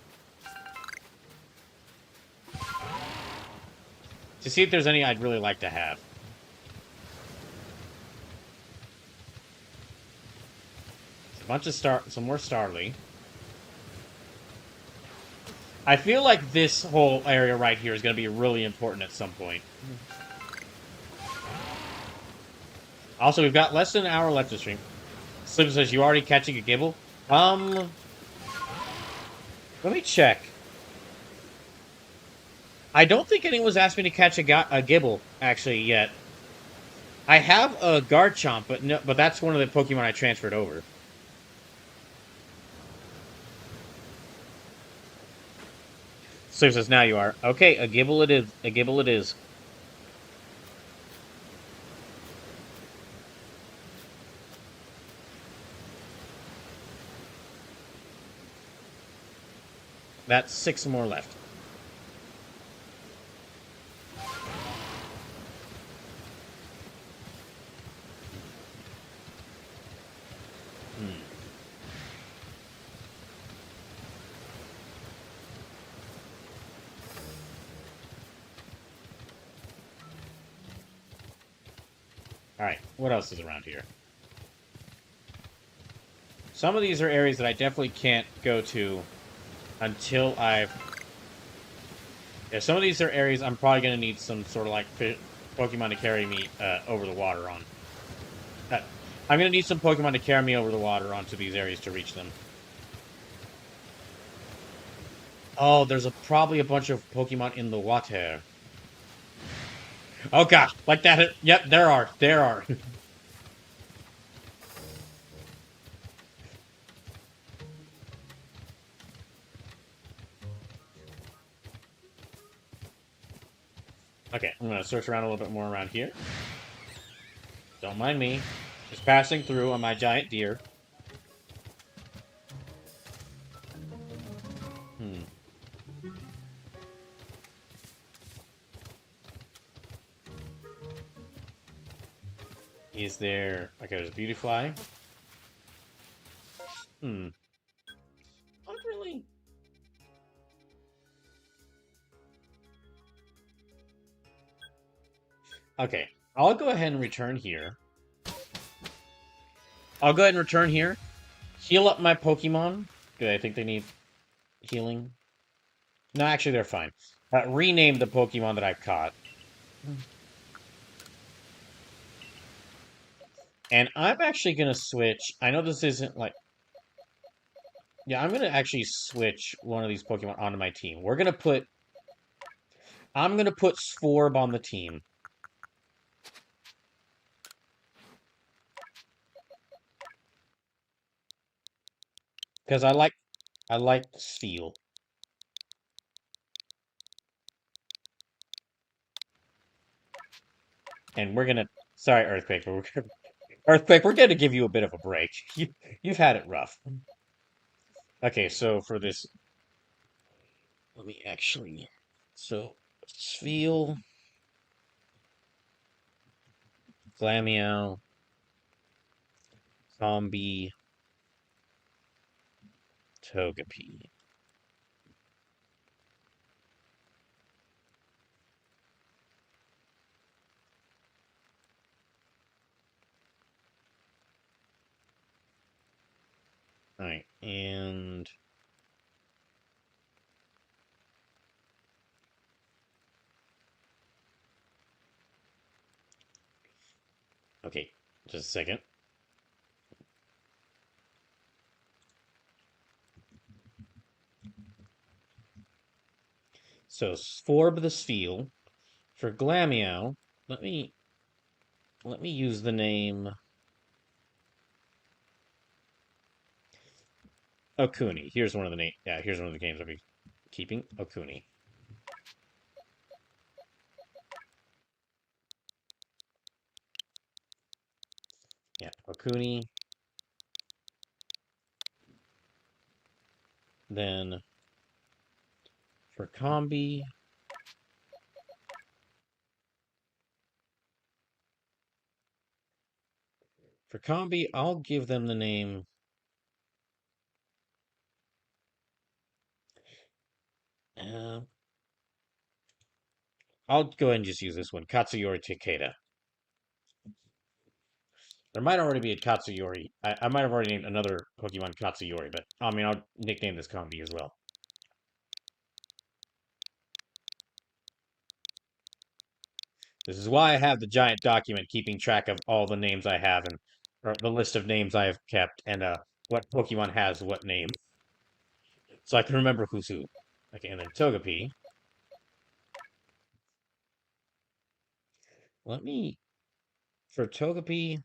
To see if there's any I'd really like to have. A bunch of some more Starly. I feel like this whole area right here is going to be really important at some point. Also, we've got less than an hour left to stream. Slim says, you already catching a Gibble? Let me check. I don't think anyone's asked me to catch a Gibble, actually, yet. I have a Garchomp, but that's one of the Pokemon I transferred over. Slave says, now you are. Okay, a gibble it is. A gibble it is. That's 6 more left. Hmm. Alright, what else is around here? Some of these are areas that I definitely can't go to until I've... Yeah, some of these are areas I'm probably going to need some sort of like Pokemon to carry me over the water on. I'm going to need some Pokemon to carry me over the water onto these areas to reach them. Oh, there's probably a bunch of Pokemon in the water. Oh gosh, like that. Yep, there are. There are. Okay, I'm going to search around a little bit more around here. Don't mind me. Just passing through on my giant deer. Hmm. Is there... Okay, there's a Beautyfly. Hmm. Not really. Okay, I'll go ahead and return here. I'll go ahead and return here. Heal up my Pokemon. Because I think they need healing. No, actually, they're fine. Rename the Pokemon that I've caught. And I'm actually going to switch. I know this isn't like... Yeah, I'm going to actually switch one of these Pokemon onto my team. We're going to put... I'm going to put Sforb on the team. Because I like Steel. And we're going to... Sorry, Earthquake, but Earthquake, we're going to give you a bit of a break. You've had it rough. Okay, so for this... Let me actually... So, Spheal, Glameow, Zombie, Togepi. Alright, and... Okay, just a second. So, Sforb the Spheal. For Glameow, let me use the name Okuni. Here's one of the name. Yeah, here's one of the games I'll be keeping. Okuni. Yeah, Okuni. Then for Combi, I'll give them the name. Uh, I'll go ahead and just use this one, Katsuyori Takeda. There might already be a Katsuyori. I might have already named another Pokemon Katsuyori, but I mean, I'll nickname this Combi as well. This is why I have the giant document keeping track of all the names I have and or the list of names I have kept and what Pokemon has what name. So I can remember who's who. Okay, and then Togepi. Let me for Togepi.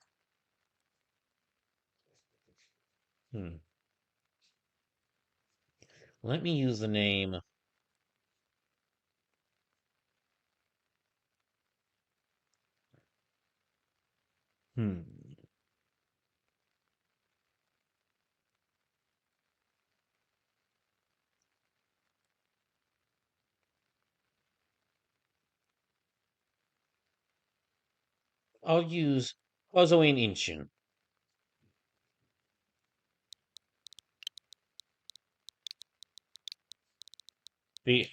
Hmm. Let me use the name Hmm. I'll use Ozoin Inchin. The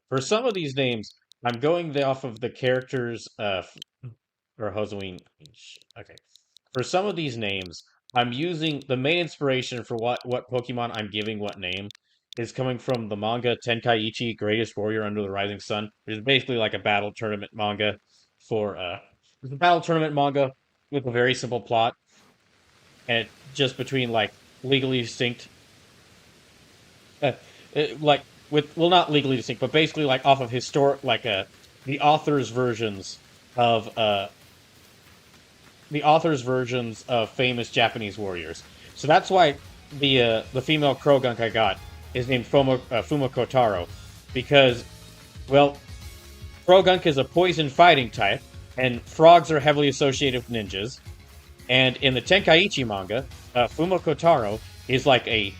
For some of these names, I'm going off of the characters or Halloween. Okay. For some of these names, I'm using the main inspiration for what Pokemon I'm giving what name is coming from the manga Tenkaichi Greatest Warrior Under the Rising Sun, which is basically like a battle tournament manga for it's a battle tournament manga with a very simple plot and it just between like legally distinct uh, like with well not legally distinct but basically like off of historic like the author's versions of famous Japanese warriors. So that's why the female Krogunk I got is named Fumiko Taro, because well, Krogunk is a poison fighting type, and frogs are heavily associated with ninjas. And in the Tenkaichi manga, Fumiko Taro is like a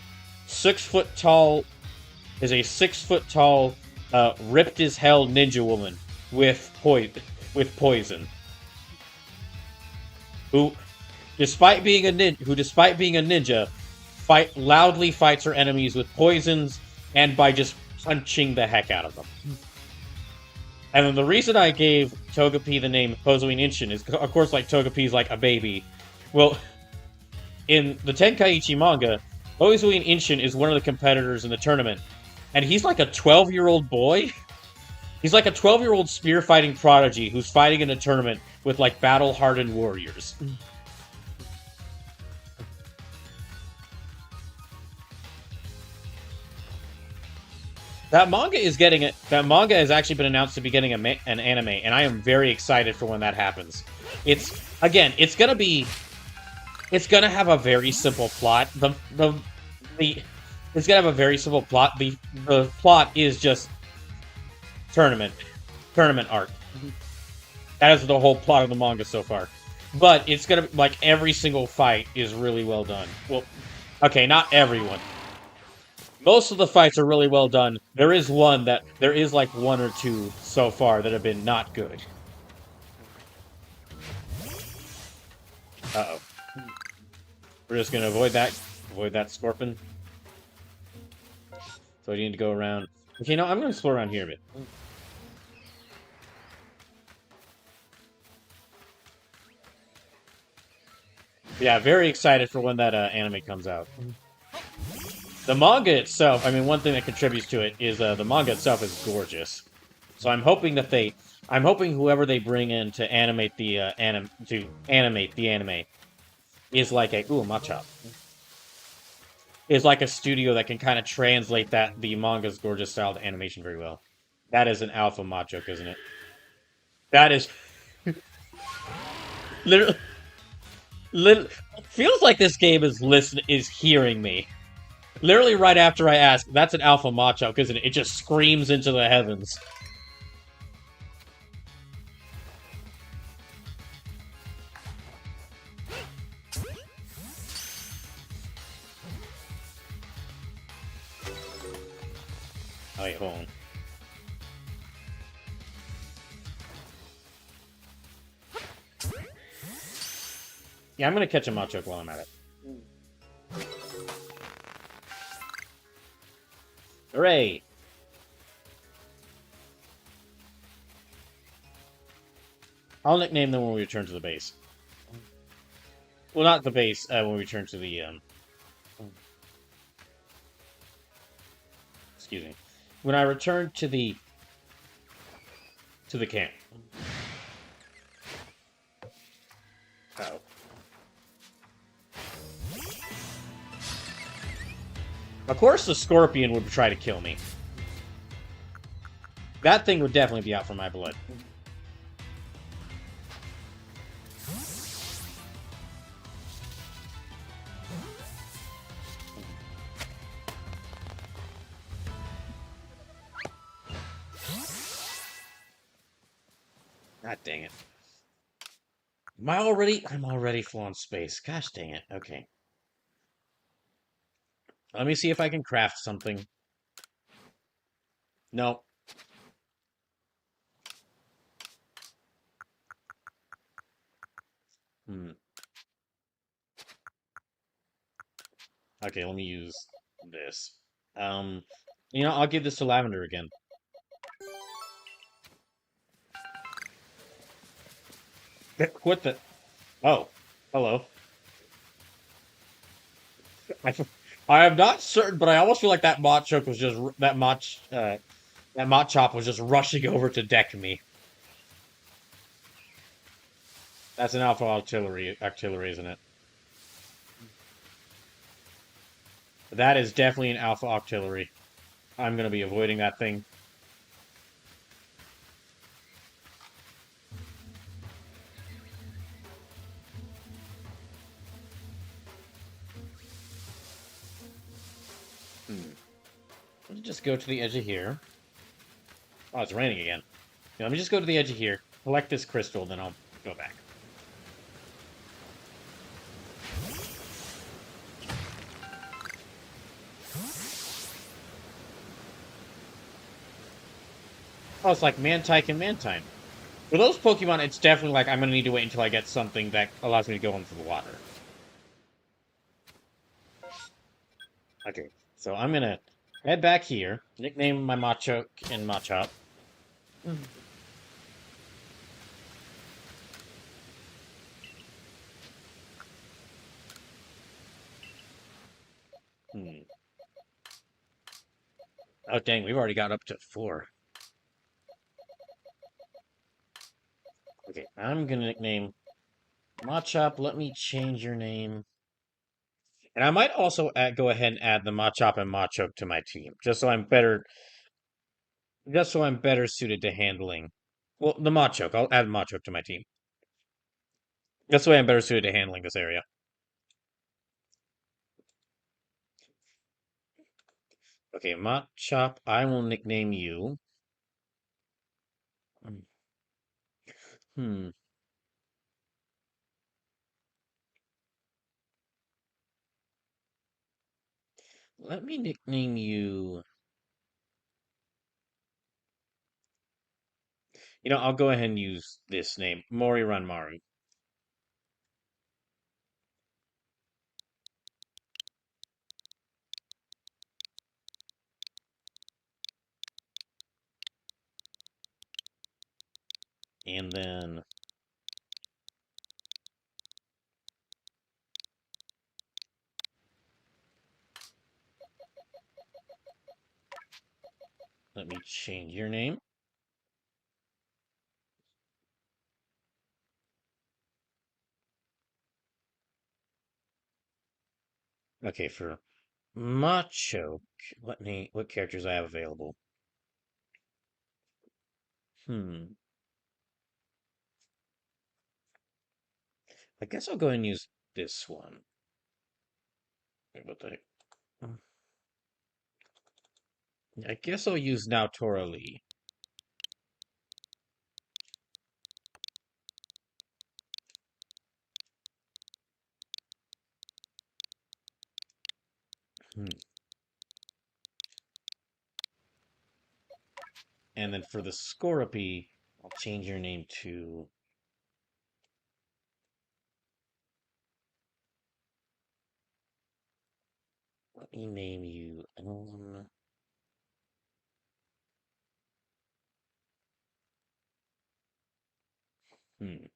6 foot tall ripped as hell ninja woman with poison, who despite being a ninja, loudly fights her enemies with poisons and by just punching the heck out of them. And then the reason I gave Togepi the name Hozoin Inshin is, of course, like Togepi's like a baby. Well, in the Tenkaichi manga, Hozoin Inshin is one of the competitors in the tournament, and he's like a 12-year-old boy. He's like a 12-year-old spear fighting prodigy who's fighting in a tournament with like battle-hardened warriors. That manga has actually been announced to be getting an anime, and I am very excited for when that happens. It's gonna have a very simple plot. It's gonna have a very simple plot. The plot is just tournament art. That is the whole plot of the manga so far. But it's gonna like every single fight is really well done. Well, okay, not everyone. Most of the fights are really well done. There is like one or two so far that have been not good. Uh-oh. We're just gonna avoid that Scorpion. So I need to go around. Okay, no, I'm gonna explore around here a bit. Yeah, very excited for when that anime comes out. The manga itself, I mean, one thing that contributes to it is the manga itself is gorgeous. So I'm hoping whoever they bring in to animate the anime is like Machop. Is like a studio that can kind of translate the manga's gorgeous style to animation very well. That is an alpha Machoke, isn't it? That is literally, feels like this game is hearing me. Literally right after I ask, that's an alpha Machoke, isn't it? It just screams into the heavens. Oh, wait, hold on. Yeah, I'm gonna catch a Machoke while I'm at it. Hooray! I'll nickname them when we return to the base. Well, not the base, when we return to the, excuse me. When I return to the camp. Uh-oh. Of course the Scorpion would try to kill me. That thing would definitely be out for my blood. God dang it. I'm already full on space. Gosh dang it. Okay. Let me see if I can craft something. No. Hmm. Okay, let me use this. Um, I'll give this to Lavender again. What the? Oh, hello. I, I am not certain, but I almost feel like that Machop was just that Machop was just rushing over to deck me. That's an Alpha Artillery, isn't it? That is definitely an Alpha Artillery. I'm gonna be avoiding that thing. Hmm. Let me just go to the edge of here. Oh, it's raining again. Let me just go to the edge of here, collect this crystal, then I'll go back. Oh, it's like Mantike and Mantine. For those Pokemon, it's definitely like I'm gonna need to wait until I get something that allows me to go into the water. Okay, so I'm gonna head back here, nickname my Machoke and Machop. Hmm. Oh dang, we've already got up to 4. Okay, I'm gonna nickname Machop. Let me change your name. And I might also go ahead and add the Machop and Machoke to my team, just so I'm better suited to handling. Well, the Machoke. I'll add Machoke to my team. That's the way I'm better suited to handling this area. Okay, Machop, I will nickname you. Hmm. Let me nickname you. I'll go ahead and use this name, Mori Ranmaru. And then let me change your name. Okay, for Machoke, what characters I have available? Hmm. I guess I'll go ahead and use this one. What the I guess I'll use now Tora Lee. Hmm. And then for the Scorpy, I'll change your name to. Let me name you. Hmm.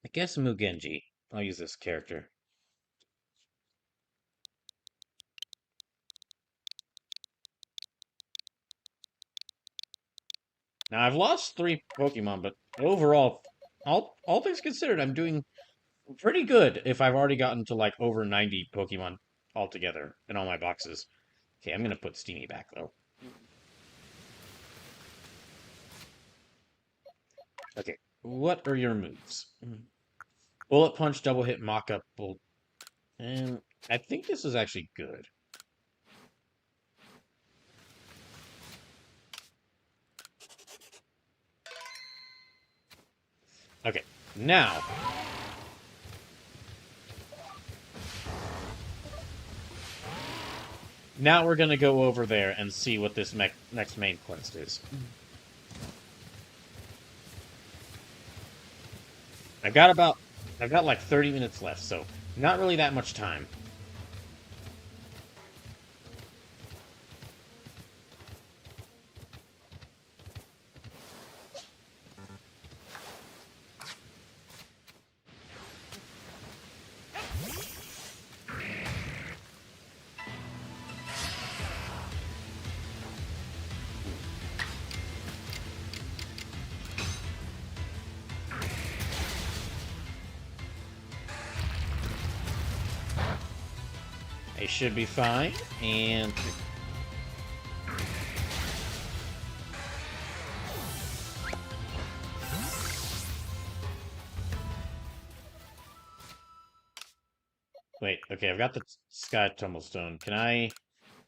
I guess Mugenji. I'll use this character. Now I've lost 3 Pokemon, but overall, all things considered, I'm doing pretty good if I've already gotten to like over 90 Pokemon altogether in all my boxes. Okay, I'm gonna put Steamy back though. Okay, what are your moves? Bullet Punch, Double Hit, Mock Up, Bolt, and I think this is actually good. Okay, now... Now we're gonna go over there and see what this next main quest is. I've got like 30 minutes left, so not really that much time. They should be fine, and... Wait, okay, I've got the Sky Tumblestone. Can I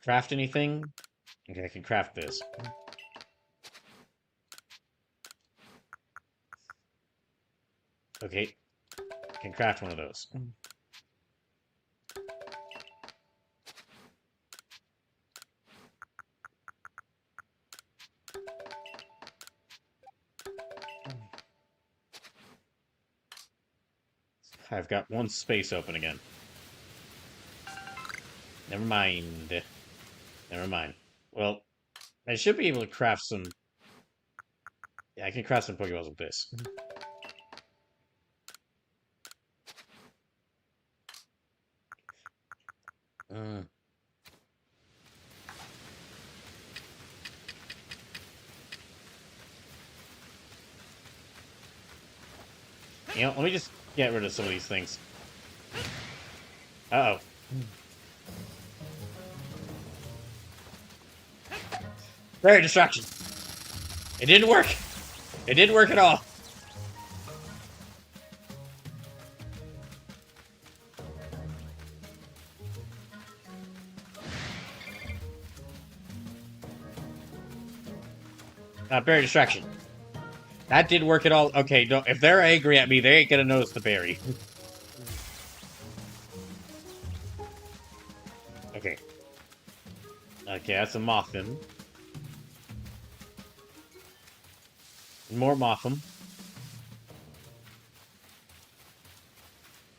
craft anything? Okay, I can craft this. Okay, I can craft one of those. I've got one space open again. Never mind. Never mind. Well, I should be able to craft some... Yeah, I can craft some Pokeballs with this. Uh, you know, let me just get rid of some of these things. Uh-oh. Very distraction. It didn't work. It didn't work at all. Berry distraction. That didn't work at all. Okay, no, if they're angry at me, they ain't gonna notice the berry. Okay. Okay, that's a Mothim. More Mothim.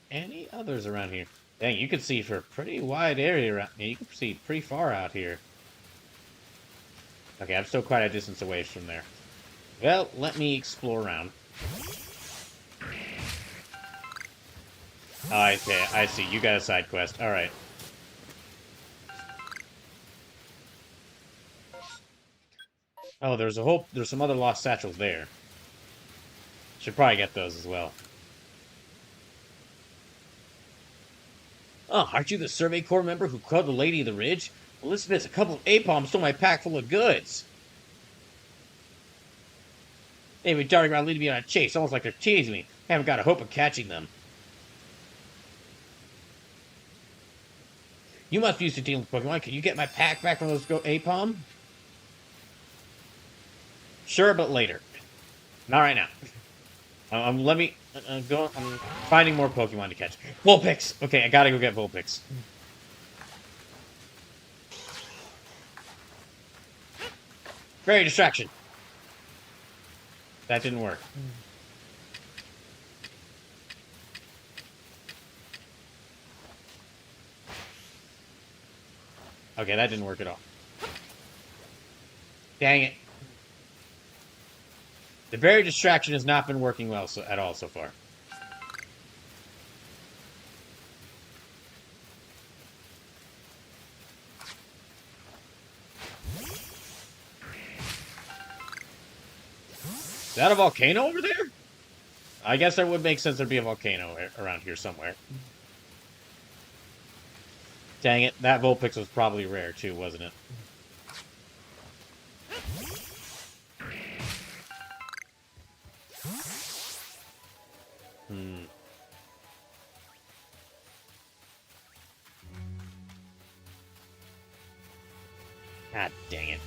Any others around here? Dang, you can see for a pretty wide area around here. You can see pretty far out here. Okay, I'm still quite a distance away from there. Well, let me explore around. Oh, okay, I see. You got a side quest. Alright. Oh, there's some other lost satchels there. Should probably get those as well. Oh, aren't you the Survey Corps member who called the Lady of the Ridge? Well, listen to this. A couple of Apoms stole my pack full of goods. They've been darting around leading me on a chase, almost like they're teasing me. I haven't got a hope of catching them. You must be used to dealing with Pokemon. Can you get my pack back from those Apom? Sure, but later. Not right now. Let me go. I'm finding more Pokemon to catch. Vulpix! Okay, I gotta go get Vulpix. Very distraction. That didn't work. Okay, that didn't work at all. Dang it. The berry distraction has not been working well at all so far. Is that a volcano over there? I guess that would make sense there'd be a volcano around here somewhere. Dang it, that Vulpix was probably rare too, wasn't it? God dang it.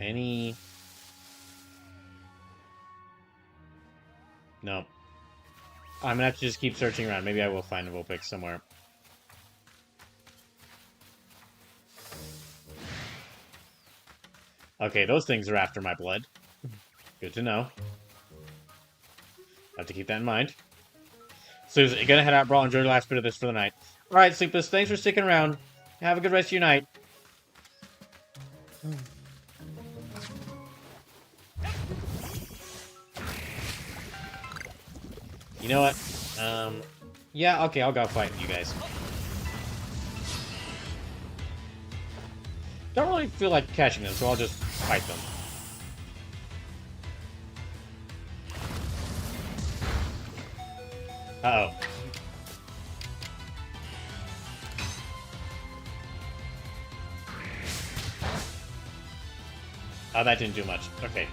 Any... No. I'm gonna have to just keep searching around. Maybe I will find a Vulpix somewhere. Okay, those things are after my blood. Good to know. Have to keep that in mind. Susan, you're gonna head out, Brawl. Enjoy the last bit of this for the night. Alright, Sleepless, thanks for sticking around. Have a good rest of your night. You know what? Yeah, okay, I'll go fight you guys. Don't really feel like catching them, so I'll just fight them. Uh-oh. Oh, that didn't do much. Okay.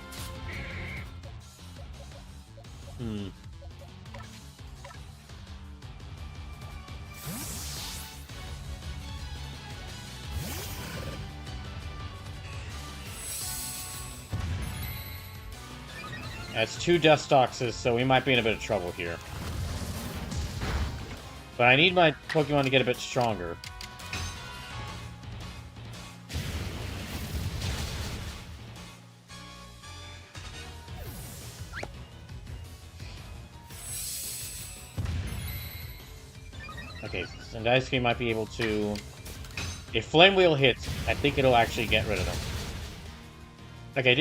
That's 2 Dustoxes, so we might be in a bit of trouble here. But I need my Pokemon to get a bit stronger. Okay, Sandaisuke might be able to... If Flame Wheel hits, I think it'll actually get rid of them. Okay,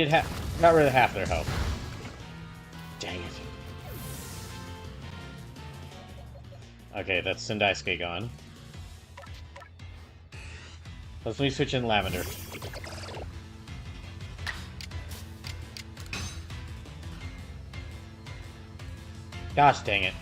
got rid of half their health. Dang it. Okay, that's Sandaisuke gone. Let me switch in Lavender. Gosh dang it.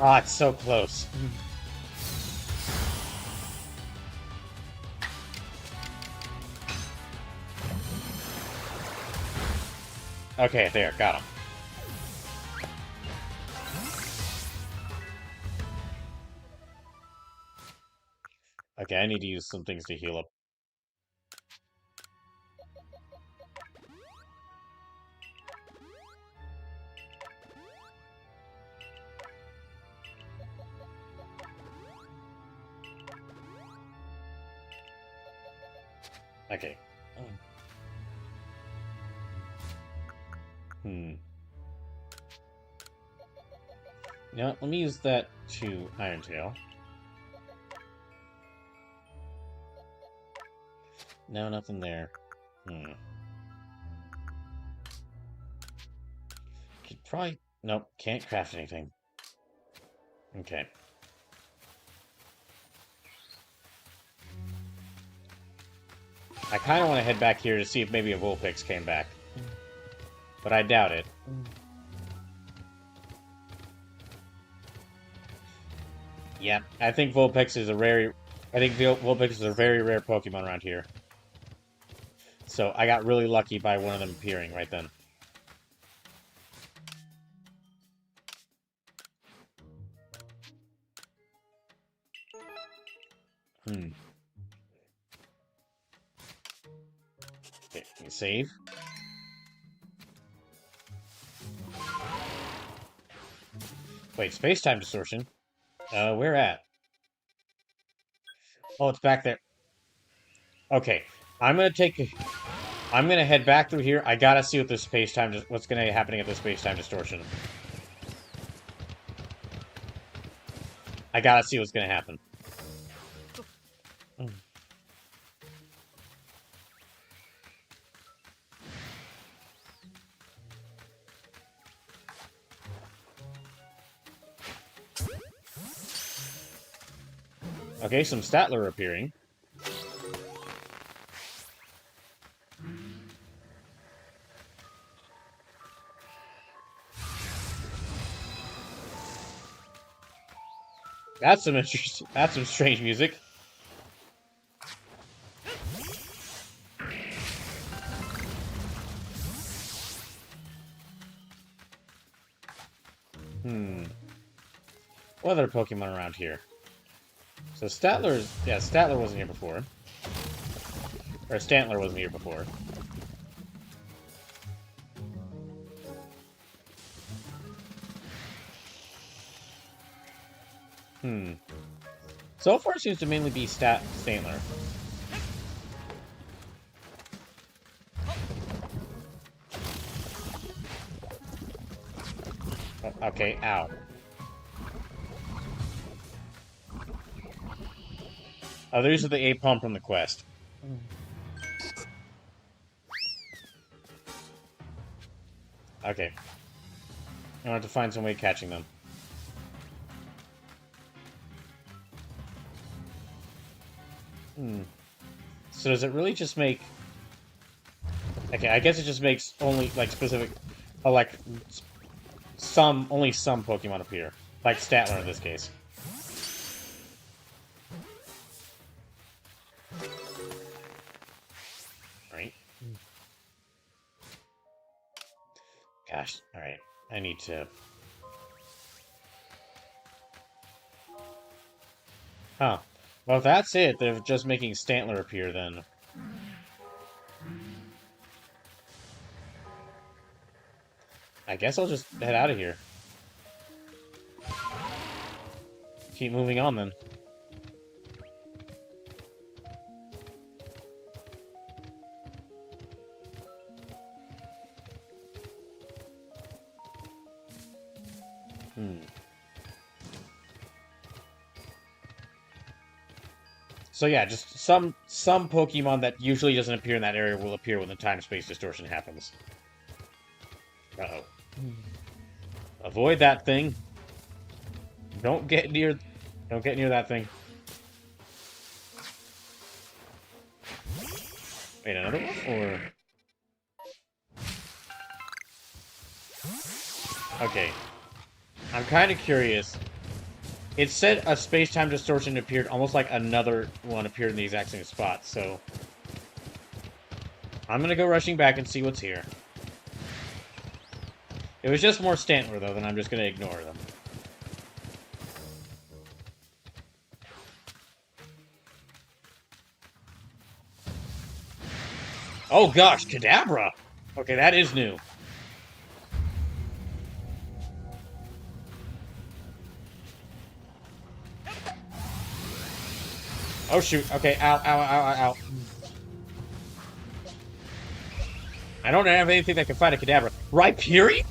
Oh, it's so close. Okay, there, got him. Okay, I need to use some things to heal up. Okay. Now, let me use that to Iron Tail. No, nothing there. Could probably... Nope, can't craft anything. Okay. I kind of want to head back here to see if maybe a Vulpix came back. But I doubt it. Yeah, I think Vulpix is a very rare Pokemon around here. So I got really lucky by one of them appearing right then. Okay, can you save? Wait, space-time distortion? Where at? Oh, it's back there. Okay, I'm gonna head back through here. I gotta see what this what's gonna be happening at the space-time distortion. I gotta see what's gonna happen. Okay, some Statler appearing. That's some interesting. That's some strange music. What other Pokemon around here? So Statler's... Yeah, Statler wasn't here before. Or Stantler wasn't here before. Hmm. So far it seems to mainly be Stantler. Oh, okay, ow. Oh, these are the Apom from the quest. Okay. I want to find some way of catching them. Hmm. So does it really just make... Okay, I guess it just makes only, like, specific... like, only some Pokemon appear. Like Statler in this case. Right? Gosh, alright. I need to... Huh. Well, if that's it, they're just making Stantler appear, then. I guess I'll just head out of here. Keep moving on, then. Hmm. So yeah, just some Pokemon that usually doesn't appear in that area will appear when the time-space distortion happens. Uh-oh. Avoid that thing. Don't get near that thing. Wait, another one? Or... Okay. I'm kind of curious. It said a space-time distortion appeared almost like another one appeared in the exact same spot, so... I'm gonna go rushing back and see what's here. It was just more Stantler, though, then I'm just gonna ignore them. Oh gosh, Kadabra! Okay, that is new. Oh shoot, okay, ow, ow, ow, ow, ow. I don't have anything that can fight a Kadabra. Rhyperior?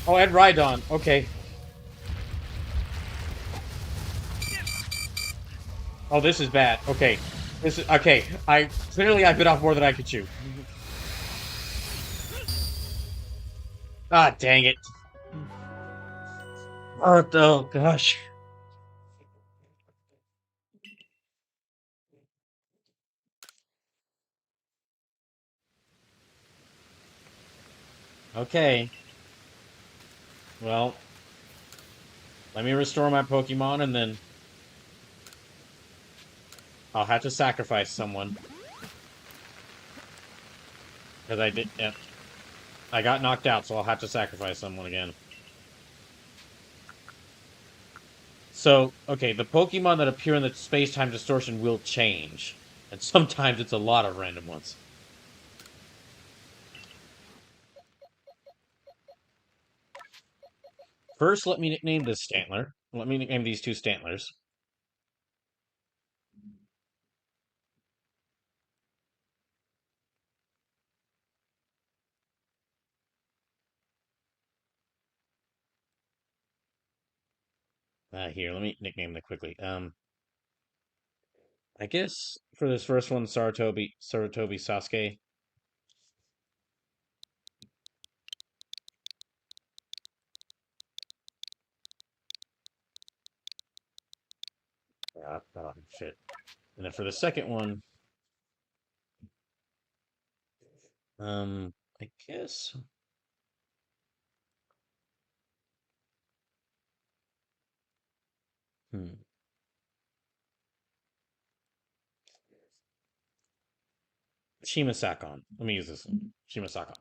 Oh, and Rhydon, okay. Oh, this is bad, okay. This is, okay, clearly I bit off more than I could chew. Ah, dang it. Oh gosh. Okay. Well, let me restore my Pokemon and then I'll have to sacrifice someone. Because I did, yeah. I got knocked out, so I'll have to sacrifice someone again. So, okay, the Pokemon that appear in the space-time distortion will change. And sometimes it's a lot of random ones. First, let me nickname this Stantler. Let me nickname these two Stantlers. Here, let me nickname them quickly. I guess for this first one, Saratobi Sasuke. Oh, shit. And then for the second one, I guess. Hmm. Shimasakon. Let me use this one. Shimasakon.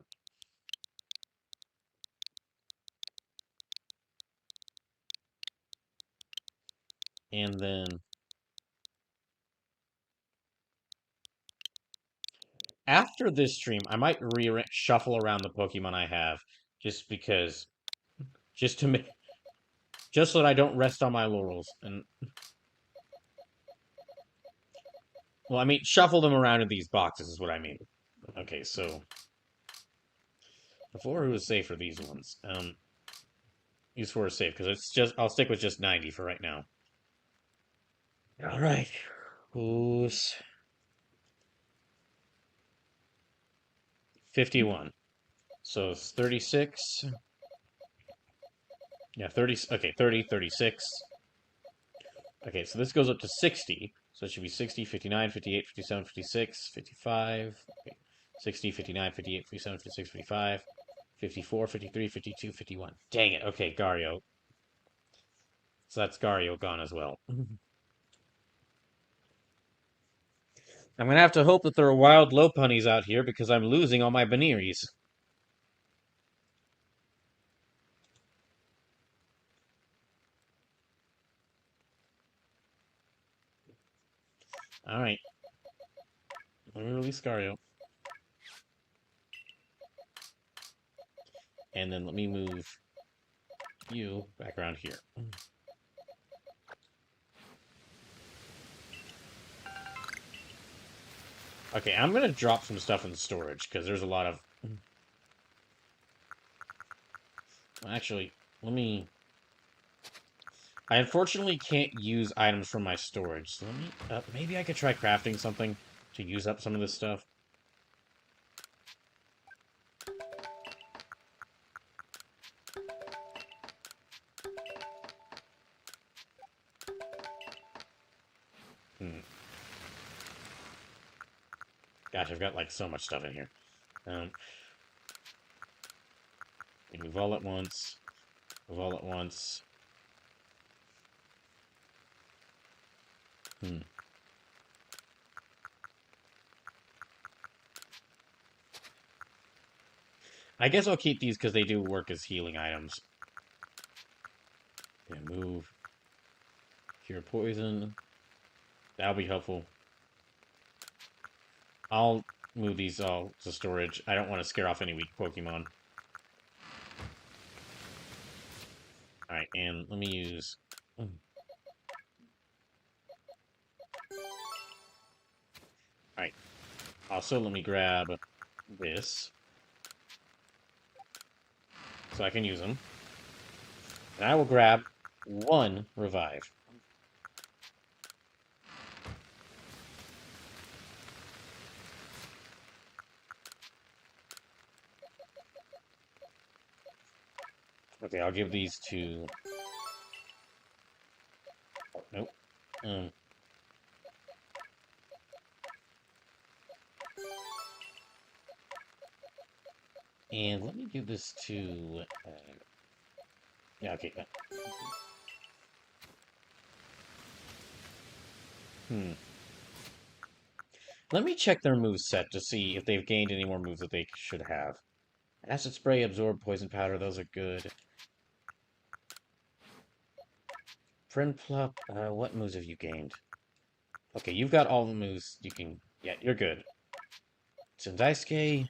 And then after this stream, I might shuffle around the Pokemon I have, just because, just to make, just so that I don't rest on my laurels. And well, I mean, shuffle them around in these boxes is what I mean. Okay, so the 4 who is safe for these ones. These 4 are safe because it's just I'll stick with just 90 for right now. All right, who's 51? So it's 36. Yeah, 30. Okay, 30, 36. Okay, so this goes up to 60. So it should be 60, 59, 58, 57, 56, 55. Okay. 60, 59, 58, 57, 56, 55, 54, 53, 52, 51. Dang it. Okay, Gario. So that's Gario gone as well. I'm going to have to hope that there are wild Lopunnies out here because I'm losing all my Veneries. Alright. Let me release Gario. And then let me move you back around here. Okay, I'm going to drop some stuff in storage because there's a lot of... Actually, let me... I unfortunately can't use items from my storage, so let me... maybe I could try crafting something to use up some of this stuff. Gosh, I've got, like, so much stuff in here. Move all at once. Move all at once. I guess I'll keep these because they do work as healing items. Yeah, move. Cure poison. That'll be helpful. I'll move these all to storage. I don't want to scare off any weak Pokemon. Alright, and let me use... Alright. Also, let me grab this. So I can use them. And I will grab 1 revive. Okay, I'll give these to... Nope. And let me give this to... yeah, okay. Let me check their moveset to see if they've gained any more moves that they should have. Acid Spray, Absorb, Poison Powder, those are good. Friend Plup, what moves have you gained? Okay, you've got all the moves you can... Yeah, you're good. Sendaisuke,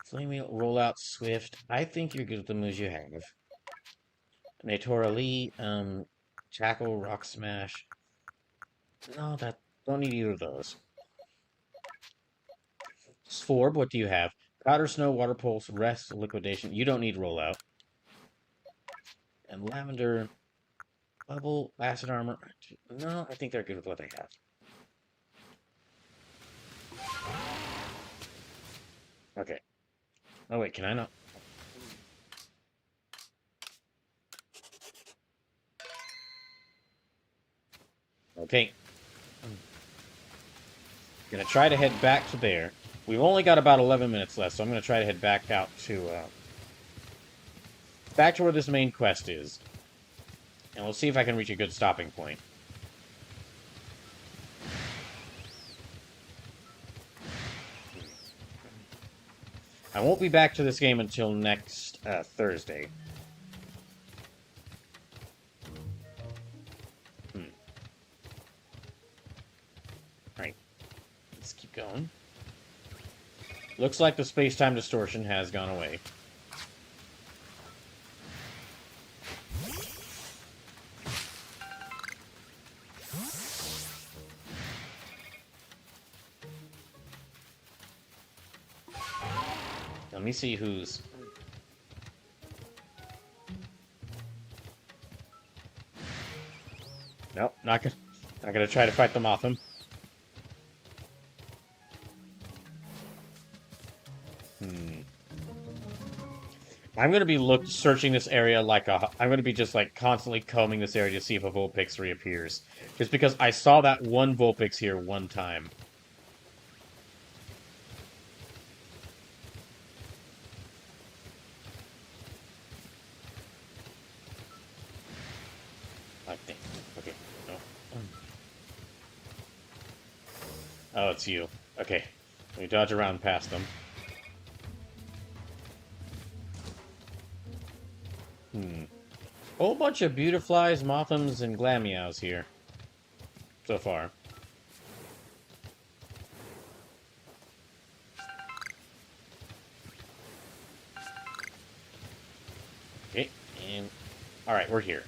Flame Rollout, Swift. I think you're good with the moves you have. Natora Lee, Tackle, Rock Smash. No, don't need either of those. Sforb, what do you have? Powder Snow, Water Pulse, Rest, Liquidation. You don't need Rollout. And Lavender, Bubble, Acid Armor. No, I think they're good with what they have. Okay. Oh, wait, can I not? Okay. Gonna try to head back to there. We've only got about 11 minutes left, so I'm gonna try to head back out to, back to where this main quest is. And we'll see if I can reach a good stopping point. I won't be back to this game until next Thursday. keep going. Looks like the space-time distortion has gone away. Let me see who's... Nope, not gonna try to fight them off him. I'm gonna be searching this area like I'm gonna be just like constantly combing this area to see if a Vulpix reappears. Just because I saw that one Vulpix here one time. I think. Okay. No. Oh, it's you. Okay. Let me dodge around past them. Whole bunch of Beautiflies, Mothams, and Glameows here. So far. Okay, and... Alright, we're here.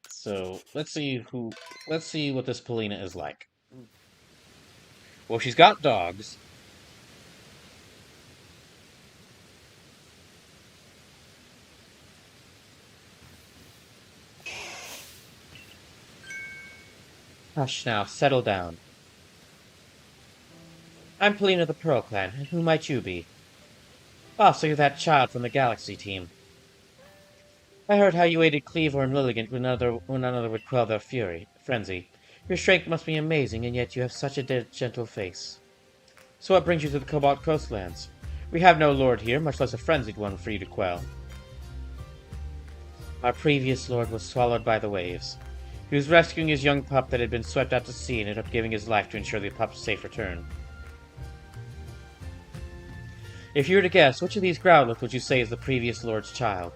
So, let's see what this Polina is like. Well, she's got dogs. Hush now, settle down. I'm Polina of the Pearl Clan, and who might you be? Ah, so you're that child from the Galaxy team. I heard how you aided Cleaver and Lilligant when another would quell their frenzy. Your strength must be amazing, and yet you have such a gentle face. So what brings you to the Cobalt Coastlands? We have no lord here, much less a frenzied one for you to quell. Our previous lord was swallowed by the waves. He was rescuing his young pup that had been swept out to sea and ended up giving his life to ensure the pup's safe return. If you were to guess, which of these Growlithe would you say is the previous lord's child?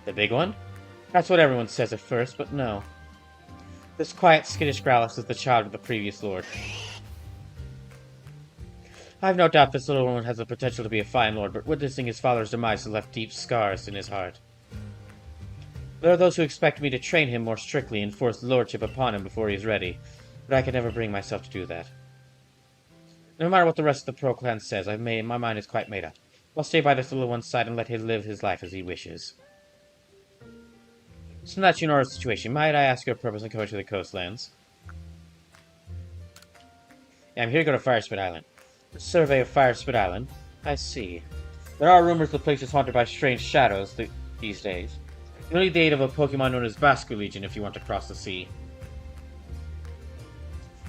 The big one? That's what everyone says at first, but no. This quiet, skittish Growlithe is the child of the previous lord. I've no doubt this little one has the potential to be a fine lord, but witnessing his father's demise has left deep scars in his heart. There are those who expect me to train him more strictly and force lordship upon him before he is ready, but I can never bring myself to do that. No matter what the rest of the Pearl Clan says, my mind is quite made up. I'll stay by this little one's side and let him live his life as he wishes. So that's your situation. Might I ask your purpose in coming to the coastlands? Yeah, I'm here to go to Firespit Island. A survey of Firespit Island? I see. There are rumors the place is haunted by strange shadows these days. You'll need the aid of a Pokemon known as Basculegion if you want to cross the sea.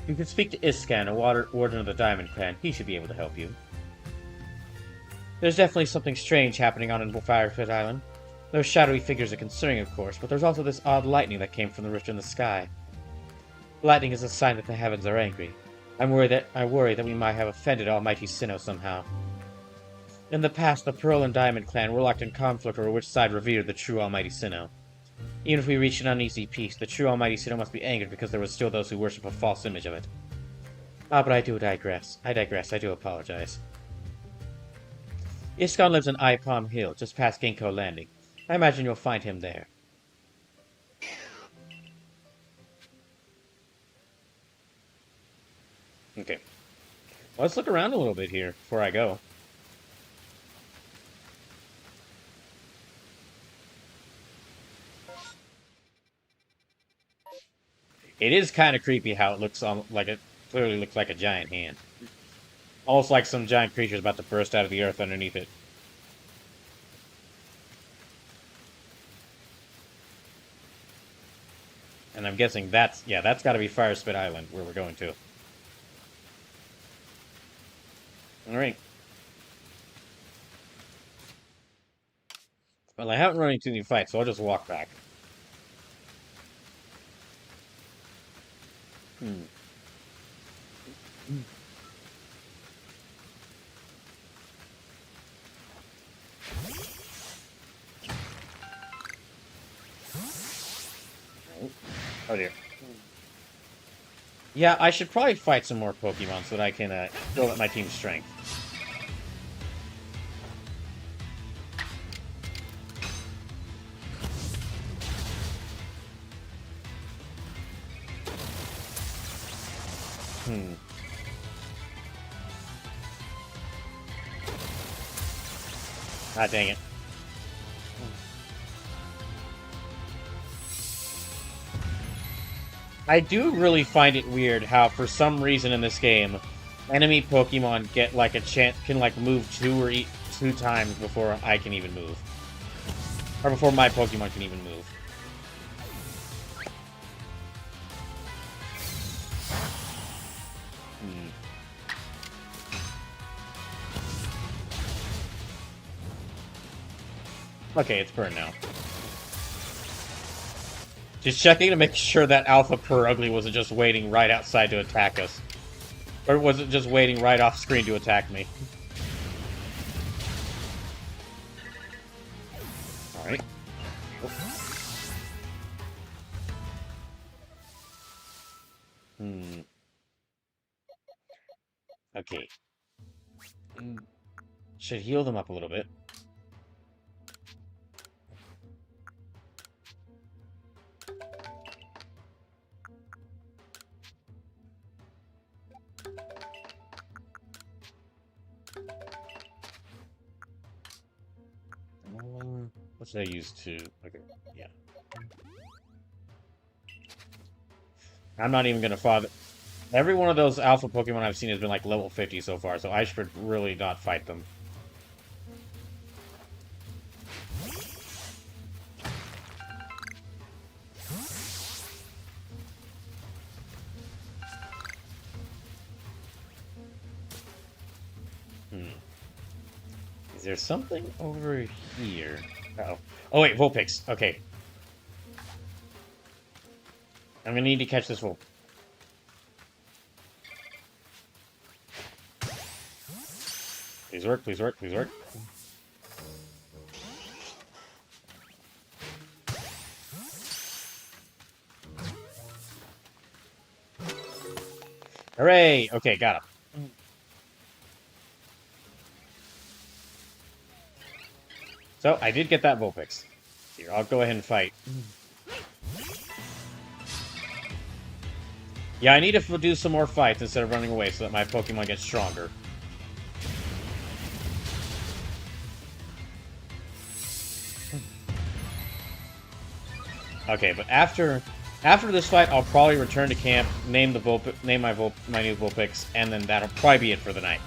You can speak to Iscan, a warden of the Diamond Clan. He should be able to help you. There's definitely something strange happening on Firespit Island. Those shadowy figures are concerning, of course, but there's also this odd lightning that came from the rift in the sky. Lightning is a sign that the heavens are angry. I worry that we might have offended Almighty Sinnoh somehow. In the past, the Pearl and Diamond Clan were locked in conflict over which side revered the true Almighty Sinnoh. Even if we reached an uneasy peace, the true Almighty Sinnoh must be angered because there were still those who worship a false image of it. Ah, but I digress. I do apologize. Iscan lives on Ipalm Hill, just past Ginkgo Landing. I imagine you'll find him there. Okay. Well, let's look around a little bit here before I go. It is kind of creepy how it looks like it clearly looks like a giant hand. Almost like some giant creature is about to burst out of the earth underneath it. And I'm guessing that's got to be Firespit Island, where we're going to. Alright. Well, I haven't run into any fights, so I'll just walk back. Oh dear. Yeah, I should probably fight some more Pokemon so that I can build up my team's strength. Ah, dang it. I do really find it weird how, for some reason in this game, enemy Pokemon get like a chance can like move two times before I can even move, or before my Pokemon can even move. Okay, it's burned now. Just checking to make sure that Alpha Purugly wasn't just waiting right outside to attack us. Or was it just waiting right off screen to attack me? Alright. Okay. Should heal them up a little bit. What should I use to... Okay, yeah. I'm not even gonna bother. Every one of those alpha Pokemon I've seen has been like level 50 so far, so I should really not fight them. Is there something over here? Uh-oh. Oh wait, Vulpix. Okay. I'm gonna need to catch this Vulpix. Please work, please work, please work. Hooray! Okay, got him. So, I did get that Vulpix. Here, I'll go ahead and fight. Yeah, I need to do some more fights instead of running away so that my Pokemon gets stronger. Okay, but after this fight, I'll probably return to camp, name my new Vulpix, and then that'll probably be it for the night.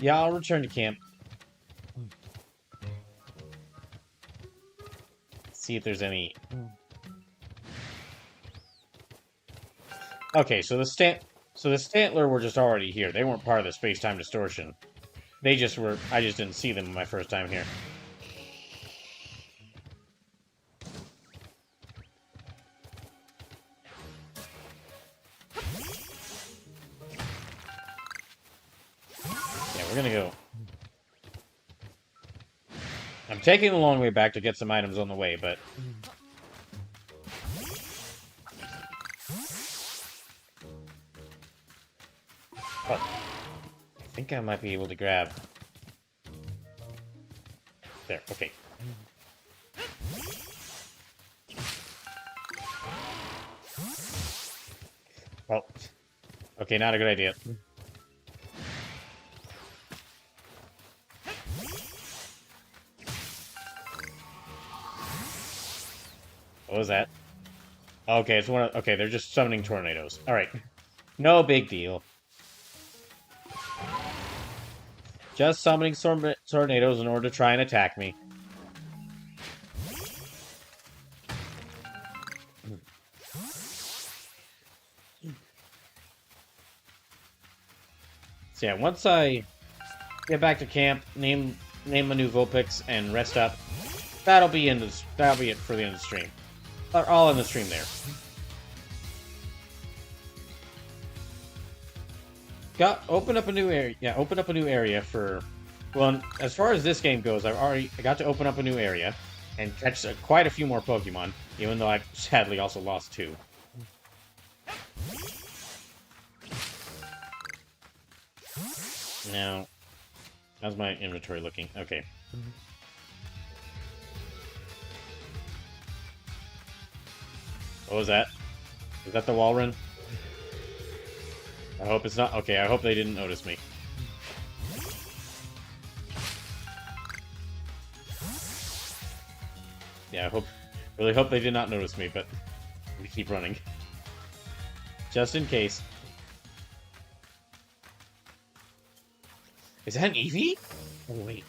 Yeah, I'll return to camp. See if there's any... Okay, so the Stantler were just already here. They weren't part of the space-time distortion. They just were... I just didn't see them my first time here. Yeah, we're gonna go... I'm taking the long way back to get some items on the way, but... Oh. I think I might be able to grab... There, okay. Well, okay, not a good idea. What was that? Okay, it's one of... Okay, they're just summoning tornadoes. Alright. No big deal. Just summoning tornadoes in order to try and attack me. So yeah, once I get back to camp, name my new Vulpix, and rest up, that'll be it for the end of the stream. are all in the stream there. Open up a new area. Yeah, open up a new area for. Well, as far as this game goes, I got to open up a new area and catch quite a few more Pokemon, even though I sadly also lost 2. Now, how's my inventory looking? Okay. What was that? Is that the Walrun? I hope it's not. Okay, I hope they didn't notice me. Yeah, really hope they did not notice me, but we keep running. Just in case. Is that an Eevee? Oh, wait.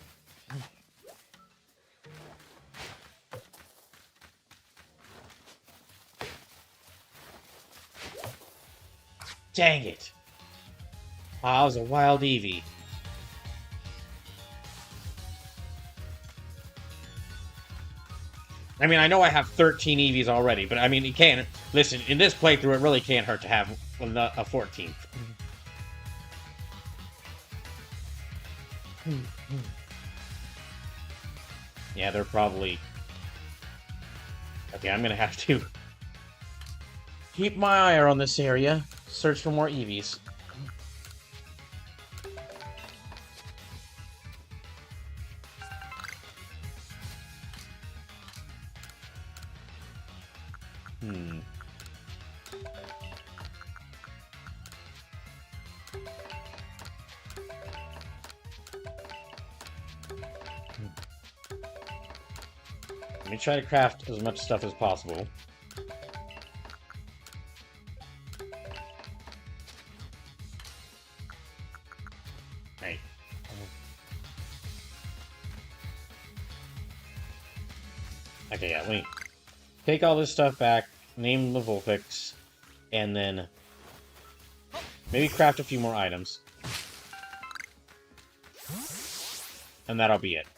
Dang it. Oh, that was a wild Eevee. I mean, I know I have 13 Eevees already, but I mean, it can't... Listen, in this playthrough, it really can't hurt to have a 14th. Yeah, they're probably... Okay, I'm gonna have to... keep my eye on this area. Search for more Eevees. Let me try to craft as much stuff as possible. Right. Okay, yeah, wait. Take all this stuff back, name the Vulpix, and then maybe craft a few more items. And that'll be it.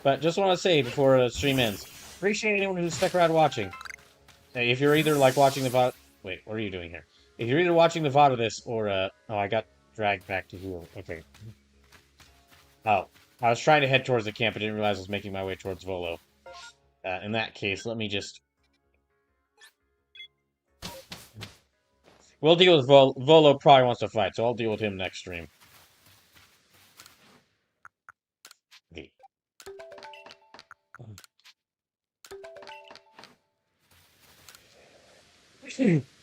But just want to say before the stream ends, appreciate anyone who's stuck around watching. If you're either like watching the VOD... Wait, what are you doing here? If you're either watching the VOD of this or, oh, I got dragged back to here. Okay. Oh, I was trying to head towards the camp, I didn't realize I was making my way towards Volo. In that case, let me just... We'll deal with Volo probably wants to fight, so I'll deal with him next stream. Okay.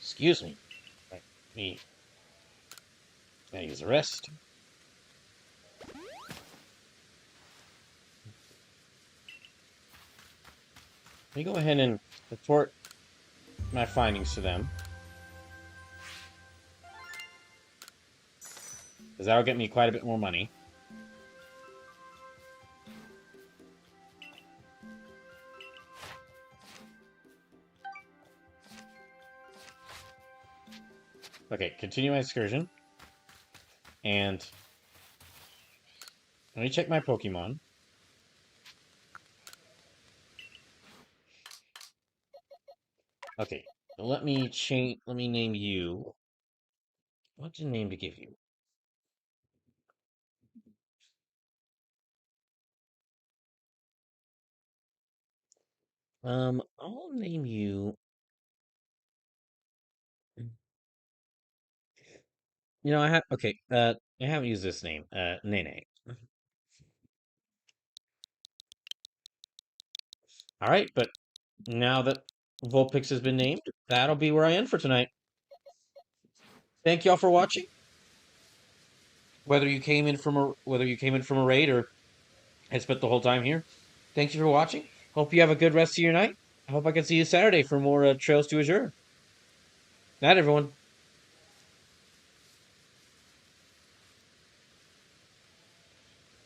Excuse me. Right, me. Gotta use the rest. Let me go ahead and report my findings to them. Because that'll get me quite a bit more money. Okay, continue my excursion. And let me check my Pokemon. Okay, let me name you. What's a name to give you? I'll name you. You know, I haven't used this name. Nene. All right, but now that Vulpix has been named, that'll be where I end for tonight. Thank y'all for watching. Whether you came in from a raid or had spent the whole time here, thank you for watching. Hope you have a good rest of your night. I hope I can see you Saturday for more Trails to Azure. Night, everyone.